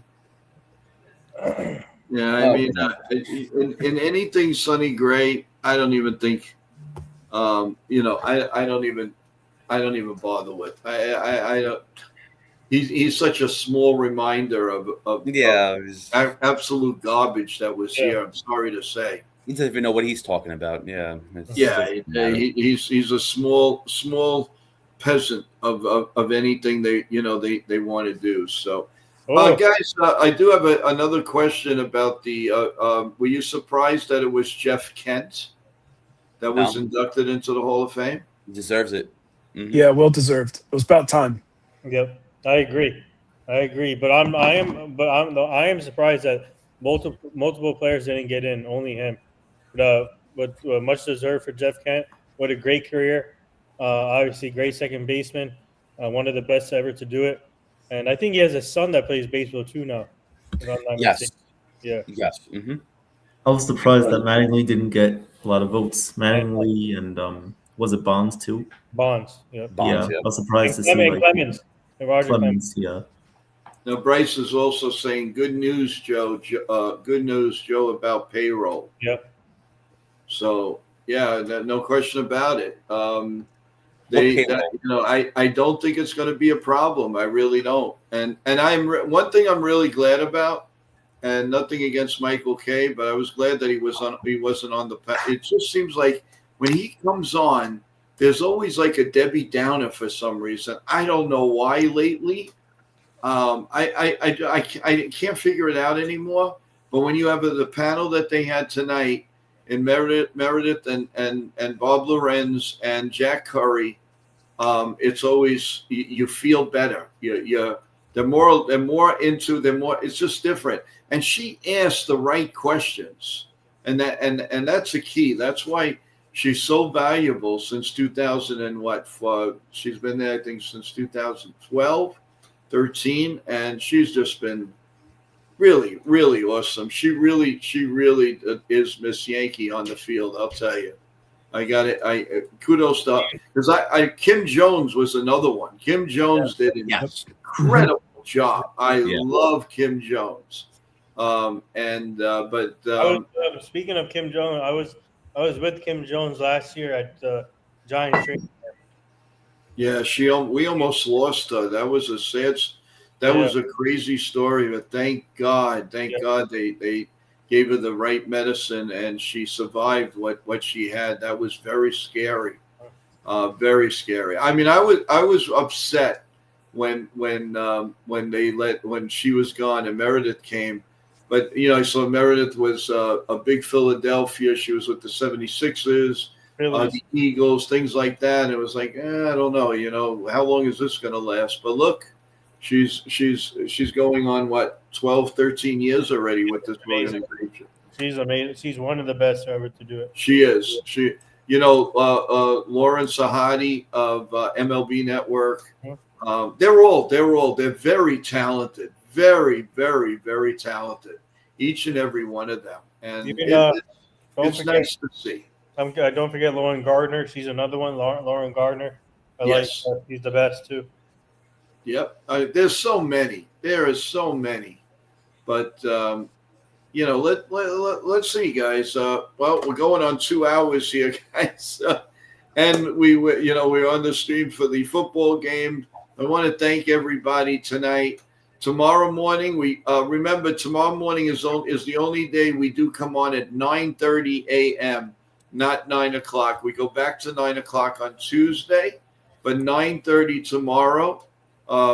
[SPEAKER 1] I mean, in anything Sonny Gray, I don't even think. I don't even bother with. I don't. He's such a small reminder of absolute garbage that was here. I'm sorry to say.
[SPEAKER 4] He doesn't even know what he's talking about. Yeah.
[SPEAKER 1] He's a small peasant of anything they want to do. So, guys, I do have another question about the. Were you surprised that it was Jeff Kent that was inducted into the Hall of Fame?
[SPEAKER 4] He deserves it. Mm-hmm.
[SPEAKER 5] Yeah, well deserved. It was about time.
[SPEAKER 6] Yep, I agree. But I am surprised that multiple players didn't get in. Only him. But much deserved for Jeff Kent. What a great career. Obviously, great second baseman. One of the best ever to do it. And I think he has a son that plays baseball too now. If I'm not
[SPEAKER 4] Yes.
[SPEAKER 6] mistaken. Yeah.
[SPEAKER 4] Yes. Mm-hmm.
[SPEAKER 3] I was surprised that Mattingly didn't get a lot of votes. Mattingly and was it Bonds too?
[SPEAKER 6] Bonds. Yeah.
[SPEAKER 4] Bonds,
[SPEAKER 3] I was surprised to see
[SPEAKER 6] Clemens. And Roger
[SPEAKER 3] Clemens. Yeah.
[SPEAKER 1] Now Bryce is also saying good news, Joe. Good news, Joe, about payroll.
[SPEAKER 6] Yep.
[SPEAKER 1] So yeah, no question about it. I don't think it's going to be a problem. I really don't. And one thing I'm really glad about, and nothing against Michael Kay, but I was glad that he wasn't on the. It just seems like when he comes on, there's always like a Debbie Downer for some reason. I don't know why lately. I can't figure it out anymore. But when you have the panel that they had tonight, and Meredith and Bob Lorenz and Jack Curry, it's always you feel better. They're more into. It's just different. And she asked the right questions, and that's a key. That's why she's so valuable since 2000 and what? She's been there, I think, since 2012, 13, and she's just been really, really awesome. She really is Miss Yankee on the field. I'll tell you. I got it. Kudos to because I Kim Jones was another one. Kim Jones did an incredible job. I love Kim Jones.
[SPEAKER 6] Speaking of Kim Jones, I was with Kim Jones last year at Giants training.
[SPEAKER 1] Yeah, we almost lost her. That was a sad. That was a crazy story, but thank God they gave her the right medicine and she survived what she had. That was very scary, very scary. I mean, I was upset when she was gone and Meredith came, but so Meredith was a big Philadelphia. She was with the 76ers. The Eagles, things like that. And it was like, I don't know, how long is this going to last? But look, she's going on 12, 13 years already with this organization.
[SPEAKER 6] She's amazing. She's one of the best ever to do it.
[SPEAKER 1] She is. Lauren Sahadi of MLB Network. They're very talented. Very, very, very talented. Each and every one of them. And it's nice to see.
[SPEAKER 6] Don't forget Lauren Gardner. She's another one. Lauren Gardner. She's the best too.
[SPEAKER 1] Yep. There's so many. There is so many. But let's see, guys. Well, we're going on 2 hours here, guys. And we're on the stream for the football game. I want to thank everybody tonight. Tomorrow morning, remember tomorrow morning is the only day we do come on at 9:30 a.m. Not 9 o'clock. We go back to 9 o'clock on Tuesday, but 9:30 tomorrow.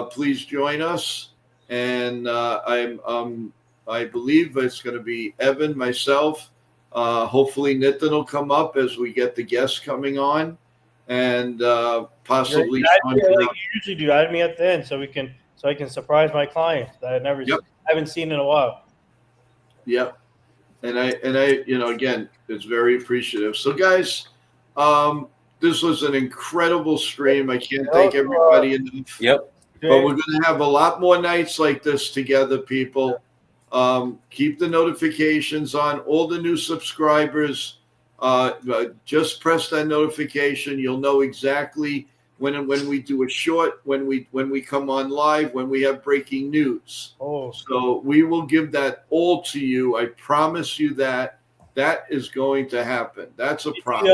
[SPEAKER 1] Please join us. And I believe it's going to be Evan, myself. Hopefully, Nitin will come up as we get the guests coming on, and possibly.
[SPEAKER 6] You usually do. Add me at the end so I can surprise my clients that I haven't seen in a while.
[SPEAKER 1] Yep. And I, again, it's very appreciative. So, guys, this was an incredible stream. I can't thank everybody enough.
[SPEAKER 4] Yep.
[SPEAKER 1] But we're going to have a lot more nights like this together, people. Keep the notifications on. All the new subscribers, just press that notification. You'll know exactly when we do a short, when we come on live, when we have breaking news. So we will give that all to you. I promise you that is going to happen. That's a promise.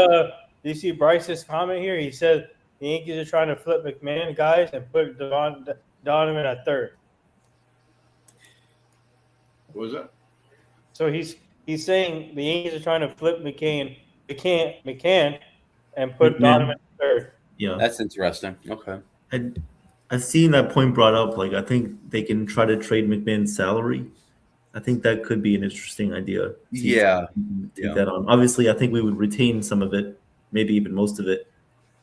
[SPEAKER 6] Do you see Bryce's comment here? He said the Yankees are trying to flip McMahon, guys, and put Donovan at third.
[SPEAKER 1] What was that?
[SPEAKER 6] So he's saying the Yankees are trying to flip McCann, and put
[SPEAKER 3] McMahon.
[SPEAKER 6] Donovan at third.
[SPEAKER 3] Yeah,
[SPEAKER 4] that's interesting. Okay.
[SPEAKER 3] I've seen that point brought up. Like, I think they can try to trade McMahon's salary. I think that could be an interesting idea. Take that on. Obviously, I think we would retain some of it, maybe even most of it,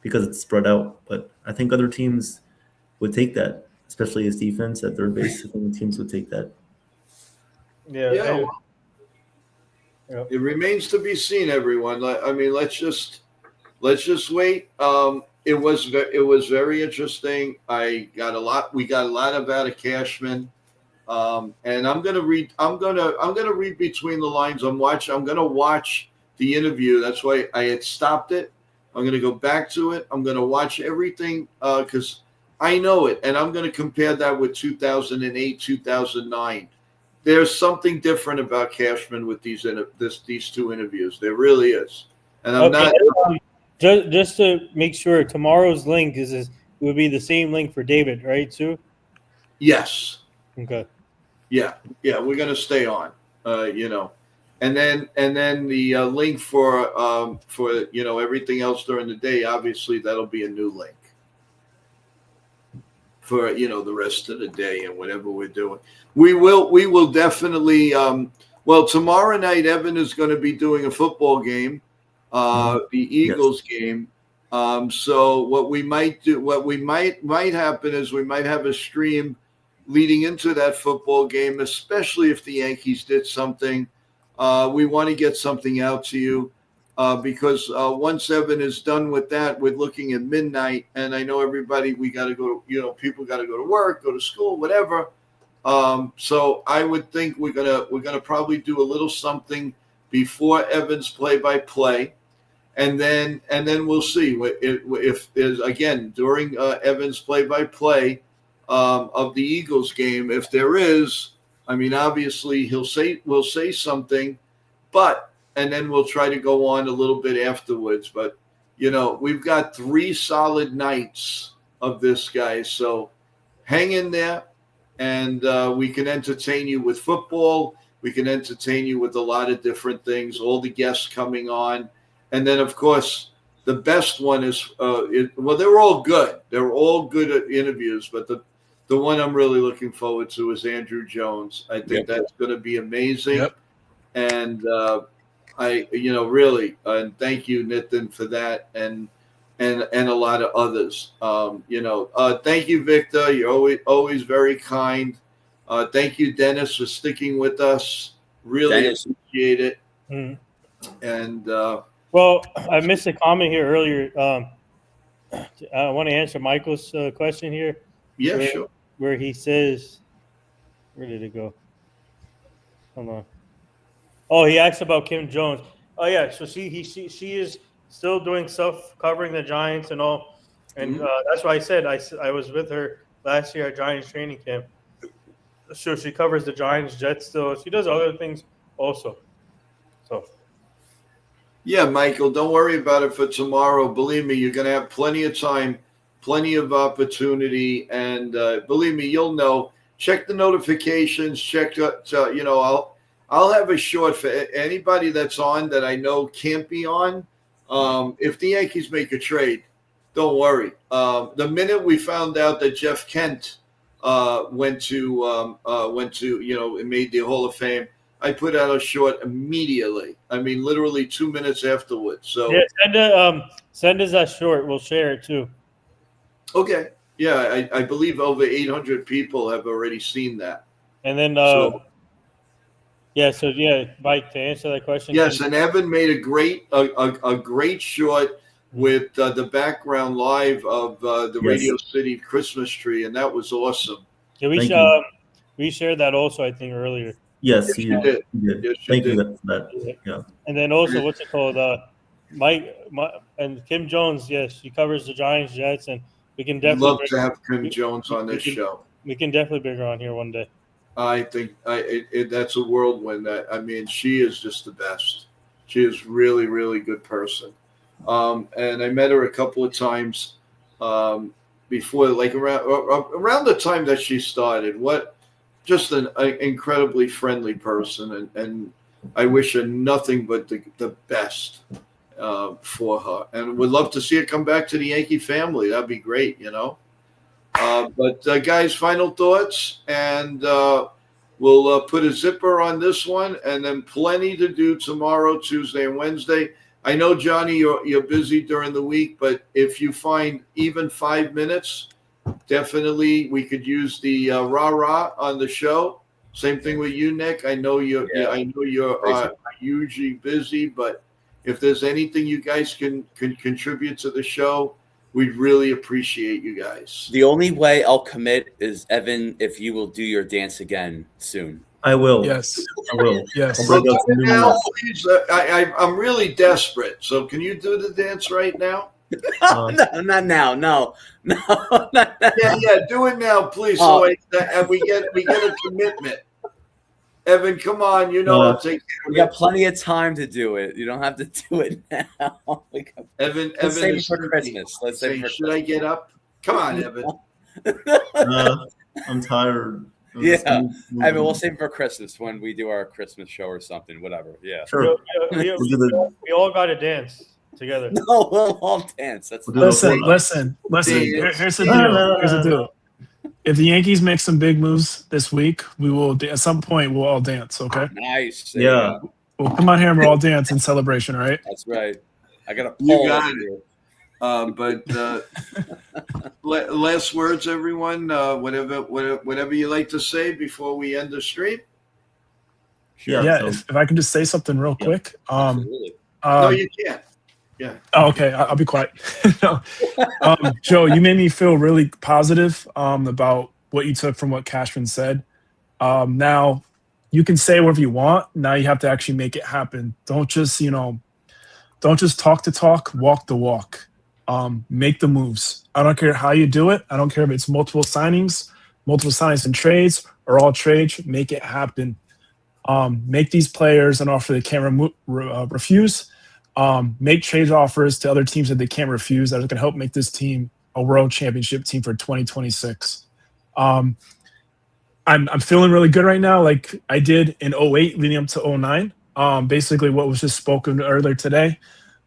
[SPEAKER 3] because it's spread out. But I think other teams would take that, especially his defense at third base. I think teams would take that.
[SPEAKER 6] Yeah.
[SPEAKER 1] It remains to be seen, everyone. I mean, let's just wait. It was very interesting. We got a lot out of Cashman. And I'm gonna read between the lines. I'm gonna watch the interview. That's why I had stopped it. I'm gonna go back to it. I'm gonna watch everything because I know it, and I'm gonna compare that with 2008, 2009. There's something different about Cashman with these two interviews. There really is, and I'm not.
[SPEAKER 6] Just to make sure, tomorrow's link would be the same link for David, right, Sue?
[SPEAKER 1] Yes.
[SPEAKER 6] Okay.
[SPEAKER 1] Yeah, we're gonna stay on, and then the link for everything else during the day. Obviously, that'll be a new link for the rest of the day and whatever we're doing. We will definitely. Well, tomorrow night, Evan is going to be doing a football game, the Eagles game. So what we might happen is we might have a stream leading into that football game, especially if the Yankees did something. We want to get something out to you. because once Evan is done with that, we're looking at midnight, and I know everybody, we got to go, people got to go to work, go to school, whatever. So I would think we're gonna probably do a little something before Evan's play-by-play, and then we'll see if there's, again, during Evan's play-by-play of the Eagles game, if there is. I mean, obviously we'll say something, and then we'll try to go on a little bit afterwards. But we've got 3 solid nights of this, guys. So hang in there, and we can entertain you with football. We can entertain you with a lot of different things. All the guests coming on, and then of course the best one is they're all good. They're all good interviews, but the one I'm really looking forward to is Andrew Jones. I think that's going to be amazing.
[SPEAKER 5] Yep.
[SPEAKER 1] And I really, and thank you, Nitin, for that, and a lot of others. Thank you, Victor. You're always very kind. Thank you, Dennis, for sticking with us. Really appreciate it.
[SPEAKER 6] Mm.
[SPEAKER 1] And
[SPEAKER 6] well, I missed a comment here earlier. I want to answer Michael's question here.
[SPEAKER 1] Yeah, sure.
[SPEAKER 6] Where he says, where did it go? Hold on. Oh, he asked about Kim Jones. Oh yeah, so she is still doing stuff covering the Giants and all, and that's why I said I was with her last year at Giants training camp. So she covers the Giants, Jets still. She does other things also. So.
[SPEAKER 1] Yeah, Michael, don't worry about it for tomorrow. Believe me, you're going to have plenty of time, plenty of opportunity, and believe me, you'll know. Check the notifications. I'll have a short for anybody that's on that I know can't be on. If the Yankees make a trade, don't worry. The minute we found out that Jeff Kent went to made the Hall of Fame, I put out a short immediately. I mean, literally 2 minutes afterwards. So
[SPEAKER 6] yeah, send us that short. We'll share it too.
[SPEAKER 1] Okay. Yeah, I believe over 800 people have already seen that.
[SPEAKER 6] And then, Mike, to answer that question.
[SPEAKER 1] Yes, and Evan made a great short with the background live of the Radio City Christmas tree, and that was awesome.
[SPEAKER 6] Yeah, we shared that also, I think, earlier.
[SPEAKER 3] Yes, you did.
[SPEAKER 1] Yes,
[SPEAKER 3] Thank
[SPEAKER 1] you
[SPEAKER 3] you
[SPEAKER 1] did.
[SPEAKER 3] for that. Yeah.
[SPEAKER 6] And then also, what's it called? Mike and Kim Jones. Yes, she covers the Giants, Jets, and we can definitely
[SPEAKER 1] love to have Kim Jones on this show.
[SPEAKER 6] We can definitely bring her on here one day.
[SPEAKER 1] I think that's a whirlwind. I mean, she is just the best. She is really, really good person. And I met her a couple of times before, like around the time that she started. Just an incredibly friendly person, and I wish her nothing but the best for her. And would love to see her come back to the Yankee family. That'd be great, But guys, final thoughts, and we'll put a zipper on this one, and then plenty to do tomorrow, Tuesday, and Wednesday. I know, Johnny, you're busy during the week, but if you find even 5 minutes, definitely we could use the rah-rah on the show. Same thing with you, Nick. I know you're usually busy, but if there's anything you guys can contribute to the show, we'd really appreciate you guys.
[SPEAKER 4] The only way I'll commit is, Evan, if you will do your dance again soon.
[SPEAKER 3] I will.
[SPEAKER 5] Yes.
[SPEAKER 3] I will.
[SPEAKER 5] Yes.
[SPEAKER 1] Now, please, I'm really desperate. So can you do the dance right now?
[SPEAKER 4] No, not now. No. Not now.
[SPEAKER 1] Yeah. Do it now, please. So and we get a commitment. Evan, come on. I'll take care of it.
[SPEAKER 4] We got plenty of time to do it. You don't have to do it now.
[SPEAKER 1] Evan
[SPEAKER 4] save
[SPEAKER 1] is
[SPEAKER 4] it for Christmas. Let's save it for
[SPEAKER 1] Should I get up? Come on, Evan.
[SPEAKER 3] I'm tired.
[SPEAKER 4] Yeah, Evan, we'll save it for Christmas when we do our Christmas show or something. Whatever. Yeah.
[SPEAKER 3] Sure.
[SPEAKER 6] We all got to dance together.
[SPEAKER 4] No, we'll all dance.
[SPEAKER 5] Listen. Here's the deal. If the Yankees make some big moves this week, we will at some point we'll all dance. Okay.
[SPEAKER 4] Nice.
[SPEAKER 3] Yeah.
[SPEAKER 5] We'll come on here and we'll all dance in celebration. All right.
[SPEAKER 4] That's right. I got a poll.
[SPEAKER 1] You got it. But last words, everyone. Whatever you like to say before we end the stream.
[SPEAKER 5] If I can just say something real quick.
[SPEAKER 1] No, you can't. Yeah.
[SPEAKER 5] Oh, okay, I'll be quiet. No. Joe, you made me feel really positive about what you took from what Cashman said. Now, you can say whatever you want. Now you have to actually make it happen. Don't just talk the talk, walk the walk. Make the moves. I don't care how you do it. I don't care if it's multiple signings and trades, or all trades. Make it happen. Make these players an offer they can't refuse. Make trade offers to other teams that they can't refuse that are going to help make this team a world championship team for 2026. I'm feeling really good right now, like I did in 08 leading up to 09. Basically what was just spoken earlier today.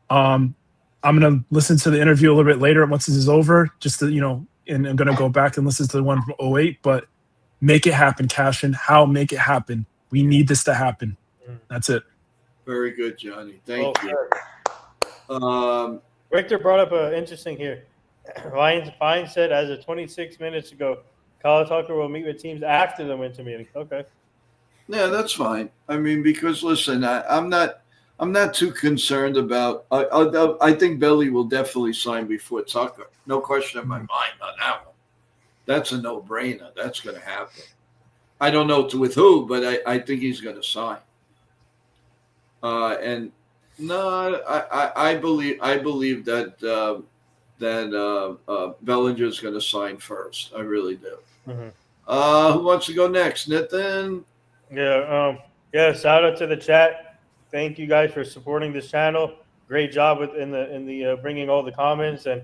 [SPEAKER 5] I'm going to listen to the interview a little bit later once this is over, just to, and I'm going to go back and listen to the one from 08, but make it happen, Cashin. How make it happen? We need this to happen. That's it.
[SPEAKER 1] Very good, Johnny. Thank you.
[SPEAKER 6] Wintr brought up an interesting here. Fine said as of 26 minutes ago, Kyle Tucker will meet with teams after the winter meeting. Okay.
[SPEAKER 1] Yeah, that's fine. I mean, because listen, I'm not too concerned about. I think Belly will definitely sign before Tucker. No question in my mind on that one. That's a no-brainer. That's going to happen. I don't know with who, but I think he's going to sign. And no, I believe that Bellinger's going to sign first. I really do.
[SPEAKER 6] Mm-hmm.
[SPEAKER 1] Who wants to go next? Nathan?
[SPEAKER 6] Yeah. Shout out to the chat. Thank you guys for supporting this channel. Great job in the bringing all the comments and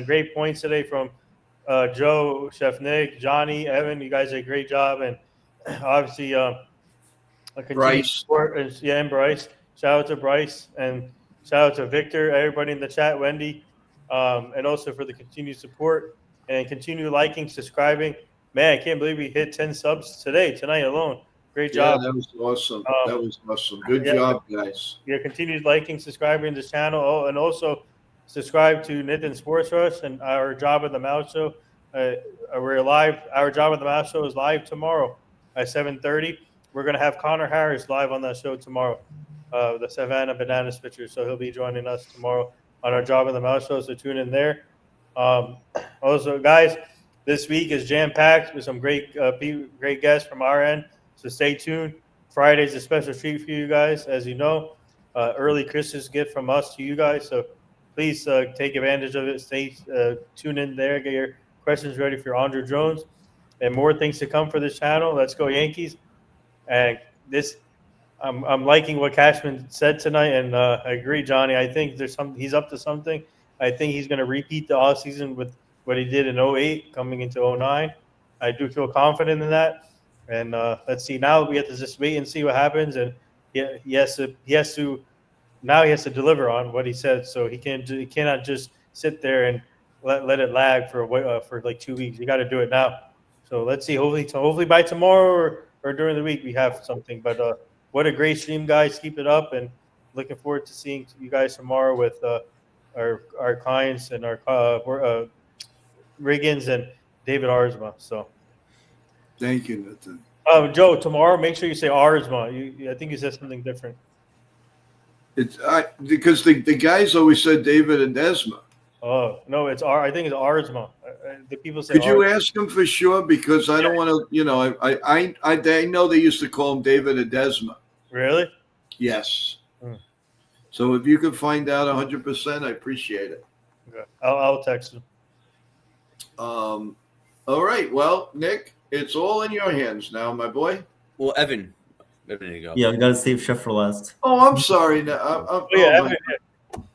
[SPEAKER 6] great points today from Joe, Chef Nick, Johnny, Evan. You guys did a great job, and obviously
[SPEAKER 1] Bryce.
[SPEAKER 6] Support, and Bryce. Shout out to Bryce and shout out to Victor, everybody in the chat, Wendy, and also for the continued support and continue liking, subscribing. Man, I can't believe we hit 10 subs tonight alone. Great job.
[SPEAKER 1] Yeah, that was awesome. That was awesome. Good job, guys.
[SPEAKER 6] Yeah, continue liking, subscribing to this channel. Oh, and also subscribe to Nathan Sports Rush and our Job of the Mouse show. We're live. Our Job of the Mouse show is live tomorrow at 7:30. We're going to have Connor Harris live on that show tomorrow, the Savannah Bananas pitcher. So he'll be joining us tomorrow on our Job of the Mouse show. So tune in there. Also, guys, this week is jam-packed with some great guests from our end. So stay tuned. Friday's a special treat for you guys, as you know. Early Christmas gift from us to you guys. So please take advantage of it. Stay tuned in there. Get your questions ready for Andre Jones. And more things to come for this channel. Let's go Yankees. And I'm liking what Cashman said tonight, and I agree, Johnny. I think he's up to something. I think he's going to repeat the offseason with what he did in 08 coming into 09. I do feel confident in that. And let's see. Now we have to just wait and see what happens. And he has to deliver on what he said. So he cannot just sit there and let it lag for like 2 weeks. You got to do it now. So let's see. Hopefully by tomorrow or during the week we have something. But what a great stream, guys. Keep it up, and looking forward to seeing you guys tomorrow with our clients and our Riggins and David Arzma. So
[SPEAKER 1] thank you, Nathan.
[SPEAKER 6] Joe, tomorrow make sure you say Arzma. I think you said something different.
[SPEAKER 1] It's because the guys always said David and Desma.
[SPEAKER 6] Oh no, I think it's Arzma. The people say.
[SPEAKER 1] Could you ask him for sure? Because I don't want to. I know they used to call him David Adesma.
[SPEAKER 6] Really?
[SPEAKER 1] Yes. So if you could find out 100%, I appreciate it.
[SPEAKER 6] Okay. I'll text him.
[SPEAKER 1] All right. Well, Nick, it's all in your hands now, my boy.
[SPEAKER 4] Well, Evan, there you go.
[SPEAKER 3] Yeah, we got to save Chef for last.
[SPEAKER 1] Oh, I'm sorry.
[SPEAKER 6] Evan.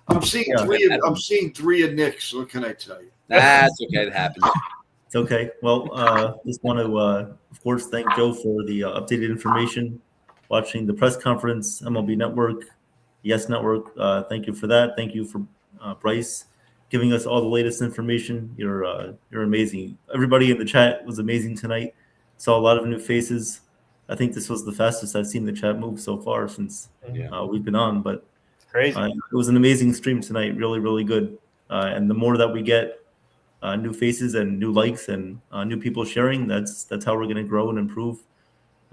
[SPEAKER 1] I'm seeing three of Nick's. What can I tell you?
[SPEAKER 4] That's okay. It happens.
[SPEAKER 3] It's okay. Well, just want to, of course, thank Joe for the updated information. Watching the press conference, MLB Network, Yes Network. Thank you for that. Thank you for Bryce giving us all the latest information. You're amazing. Everybody in the chat was amazing tonight. Saw a lot of new faces. I think this was the fastest I've seen the chat move so far since we've been on. But
[SPEAKER 6] crazy.
[SPEAKER 3] It was an amazing stream tonight. Really, really good. And the more that we get new faces and new likes and new people sharing, that's how we're going to grow and improve.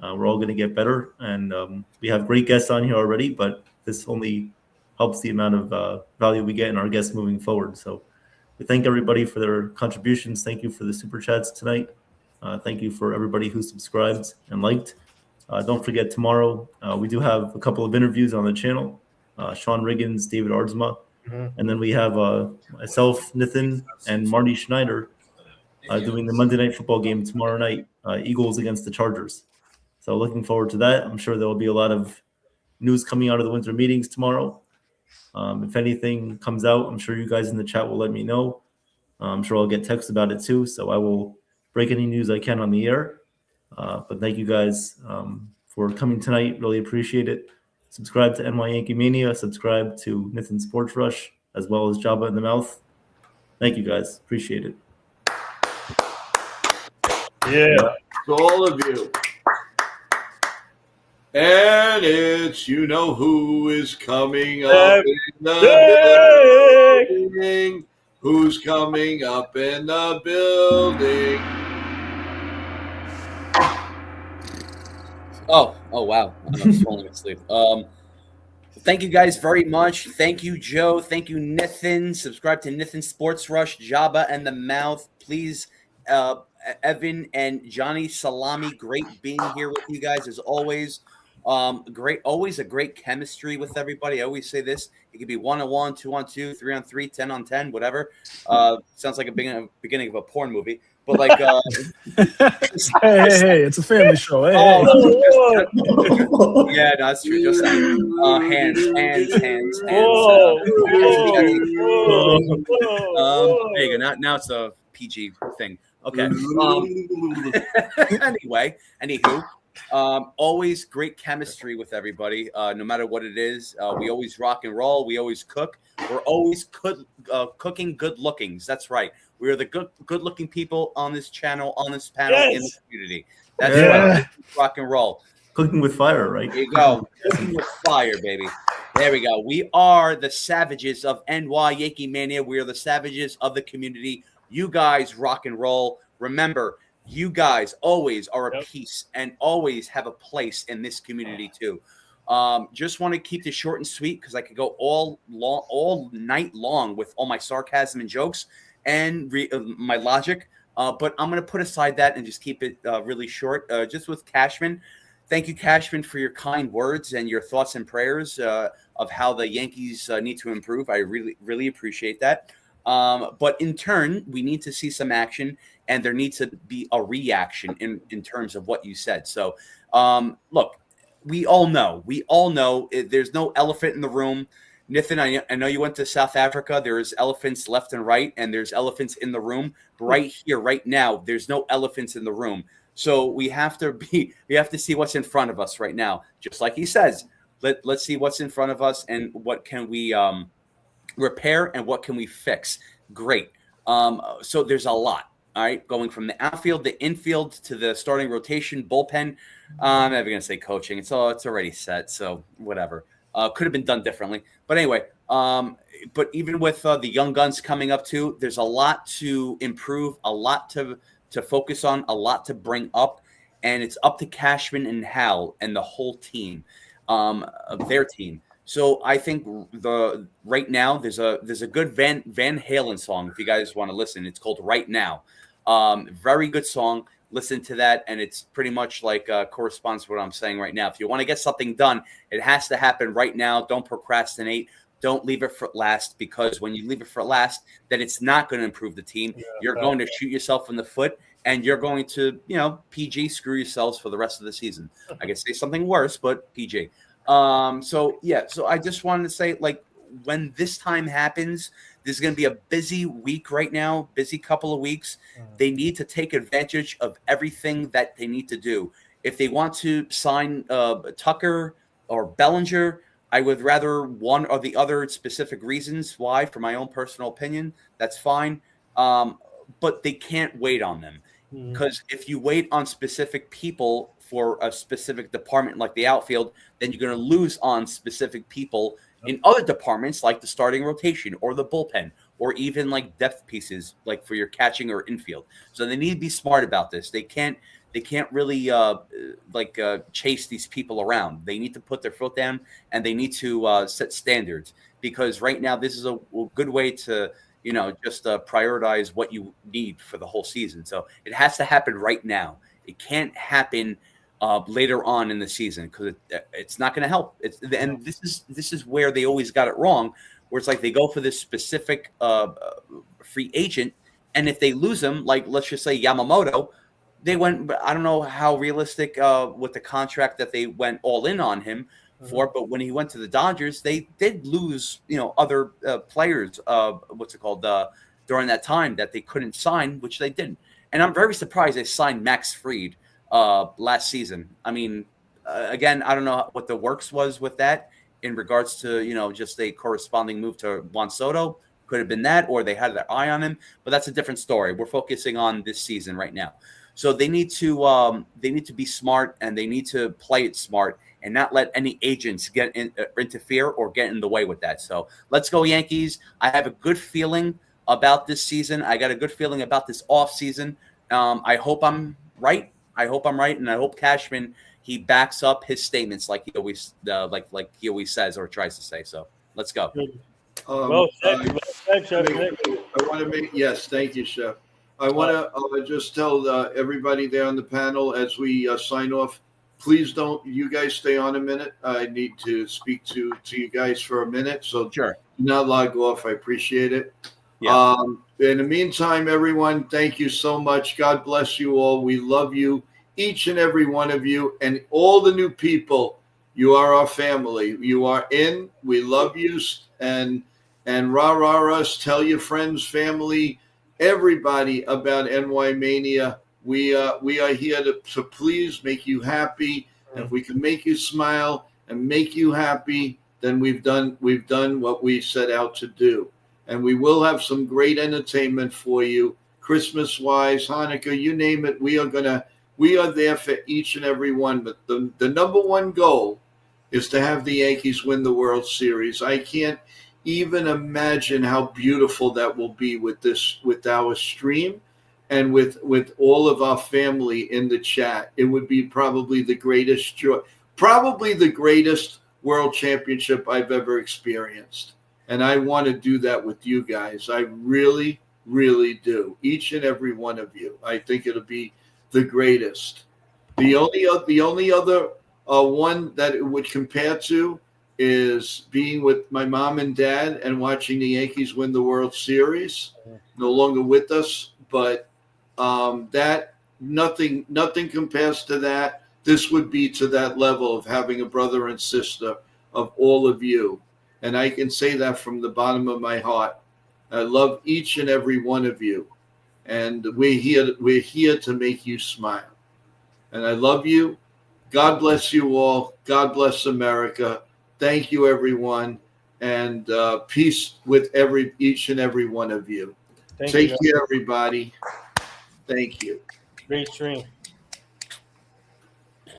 [SPEAKER 3] We're all going to get better. And we have great guests on here already, but this only helps the amount of value we get in our guests moving forward. So we thank everybody for their contributions. Thank you for the super chats tonight. Thank you for everybody who subscribed and liked. Don't forget, tomorrow we do have a couple of interviews on the channel. Sean Riggins, David Ardsma, and then we have myself, Nithin, and Marty Schneider doing the Monday Night Football game tomorrow night, Eagles against the Chargers. So looking forward to that. I'm sure there will be a lot of news coming out of the Wintr meetings tomorrow. If anything comes out, I'm sure you guys in the chat will let me know. I'm sure I'll get texts about it too, so I will break any news I can on the air. But thank you guys for coming tonight. Really appreciate it. Subscribe to NYYANKEE Mania. Subscribe to Nithin Sports Rush, as well as Jabba in the Mouth. Thank you guys. Appreciate it.
[SPEAKER 6] Yeah.
[SPEAKER 1] To all of you. And it's you know who is coming up in the building. Who's coming up in the building?
[SPEAKER 4] Oh, wow. I'm falling asleep. Thank you guys very much. Thank you, Joe. Thank you, Nithin. Subscribe to Nithin Sports Rush, Jabba and the Mouth. Please, Evan and Johnny Salami, great being here with you guys as always. Always a great chemistry with everybody. I always say this. It could be 1-on-1, 2-on-2, 3-on-3, 10-on-10, whatever. Sounds like a beginning of a porn movie. But like,
[SPEAKER 5] hey, it's a family show. Hey,
[SPEAKER 4] yeah, no, that's true. Just hands. There you go. Now it's a PG thing. Okay. Anyway, anywho, always great chemistry with everybody. No matter what it is, we always rock and roll. We always cook. We're always cooking good lookings. That's right. We are the good-looking people on this channel, on this panel, in the community. That's right. Rock and roll.
[SPEAKER 3] Cooking with fire, right?
[SPEAKER 4] There you go. Cooking with fire, baby. There we go. We are the savages of NYYANKEE Mania. We are the savages of the community. You guys rock and roll. Remember, you guys always are a piece and always have a place in this community too. Just want to keep this short and sweet because I could go all night long with all my sarcasm and jokes and my logic. But I'm going to put aside that and just keep it really short. Just with Cashman. Thank you, Cashman, for your kind words and your thoughts and prayers of how the Yankees need to improve. I really, really appreciate that. But in turn, we need to see some action, and there needs to be a reaction in terms of what you said. So, look, we all know there's no elephant in the room. Nithin, I know you went to South Africa. There's elephants left and right, and there's elephants in the room. But right here, right now, there's no elephants in the room. So we have to see what's in front of us right now. Just like he says, let's see what's in front of us and what can we repair and what can we fix. Great. So there's a lot. All right, going from the outfield, the infield, to the starting rotation, bullpen. I'm never gonna say coaching. It's already set. So whatever. Could have been done differently. But anyway, but even with the young guns coming up too, there's a lot to improve, a lot to focus on, a lot to bring up, and it's up to Cashman and Hal and the whole team, their team. So I think right now there's a good Van Halen song if you guys want to listen. It's called Right Now. Very good song. Listen to that, and it's pretty much like corresponds to what I'm saying right now. If you want to get something done, it has to happen right now. Don't procrastinate. Don't leave it for last, because when you leave it for last, then it's not going to improve the team. You're going to shoot yourself in the foot, and you're going to, PG, screw yourselves for the rest of the season. I could say something worse, but PG. So I just wanted to say, like, when this time happens, there's going to be a busy week right now, busy couple of weeks. They need to take advantage of everything that they need to do. If they want to sign Tucker or Bellinger, I would rather one or the other specific reasons why, for my own personal opinion, that's fine. But they can't wait on them. Because if you wait on specific people for a specific department like the outfield, then you're going to lose on specific people in other departments like the starting rotation or the bullpen or even like depth pieces, like for your catching or infield. So they need to be smart about this. They can't really chase these people around. They need to put their foot down, and they need to set standards, because right now this is a good way to just prioritize what you need for the whole season. So it has to happen right now. It can't happen later on in the season, because it's not going to help. And this is where they always got it wrong, where it's like they go for this specific free agent, and if they lose him, like let's just say Yamamoto, they went. I don't know how realistic with the contract that they went all in on him for, but when he went to the Dodgers, they did lose other players. During that time that they couldn't sign, which they didn't. And I'm very surprised they signed Max Fried last season. I mean, again, I don't know what the works was with that in regards to, just a corresponding move to Juan Soto. Could have been that, or they had their eye on him, but that's a different story. We're focusing on this season right now. So they need to be smart, and they need to play it smart and not let any agents interfere or get in the way with that. So let's go Yankees. I have a good feeling about this season. I got a good feeling about this off season. I hope I'm right. And I hope Cashman, he backs up his statements like he always he always says or tries to say. So let's go.
[SPEAKER 6] Well said, Chef Nick.
[SPEAKER 1] I want to make yes, thank you, Chef. I want to just tell everybody there on the panel as we sign off. Please don't you guys stay on a minute. I need to speak to you guys for a minute. So
[SPEAKER 4] sure,
[SPEAKER 1] do not log off. I appreciate it.
[SPEAKER 4] Yeah.
[SPEAKER 1] In the meantime, everyone, thank you so much. God bless you all. We love you, each and every one of you, and all the new people. You are our family. You are in. We love you, and rah us. Tell your friends, family, everybody about NY Mania. We are here to please make you happy. And if we can make you smile and make you happy, then we've done what we set out to do. And we will have some great entertainment for you, Christmas-wise, Hanukkah, you name it. We are there for each and every one. But the number one goal is to have the Yankees win the World Series. I can't even imagine how beautiful that will be with our stream and with all of our family in the chat. It would be probably the greatest joy, probably the greatest World Championship I've ever experienced. And I want to do that with you guys. I really, really do. Each and every one of you. I think it'll be the greatest. The only other one that it would compare to is being with my mom and dad and watching the Yankees win the World Series. No longer with us, but that nothing compares to that. This would be to that level of having a brother and sister of all of you. And I can say that from the bottom of my heart. I love each and every one of you. And we're here to make you smile. And I love you. God bless you all. God bless America. Thank you, everyone. And peace with each and every one of you. Take care, everybody. Thank you.
[SPEAKER 6] Great stream.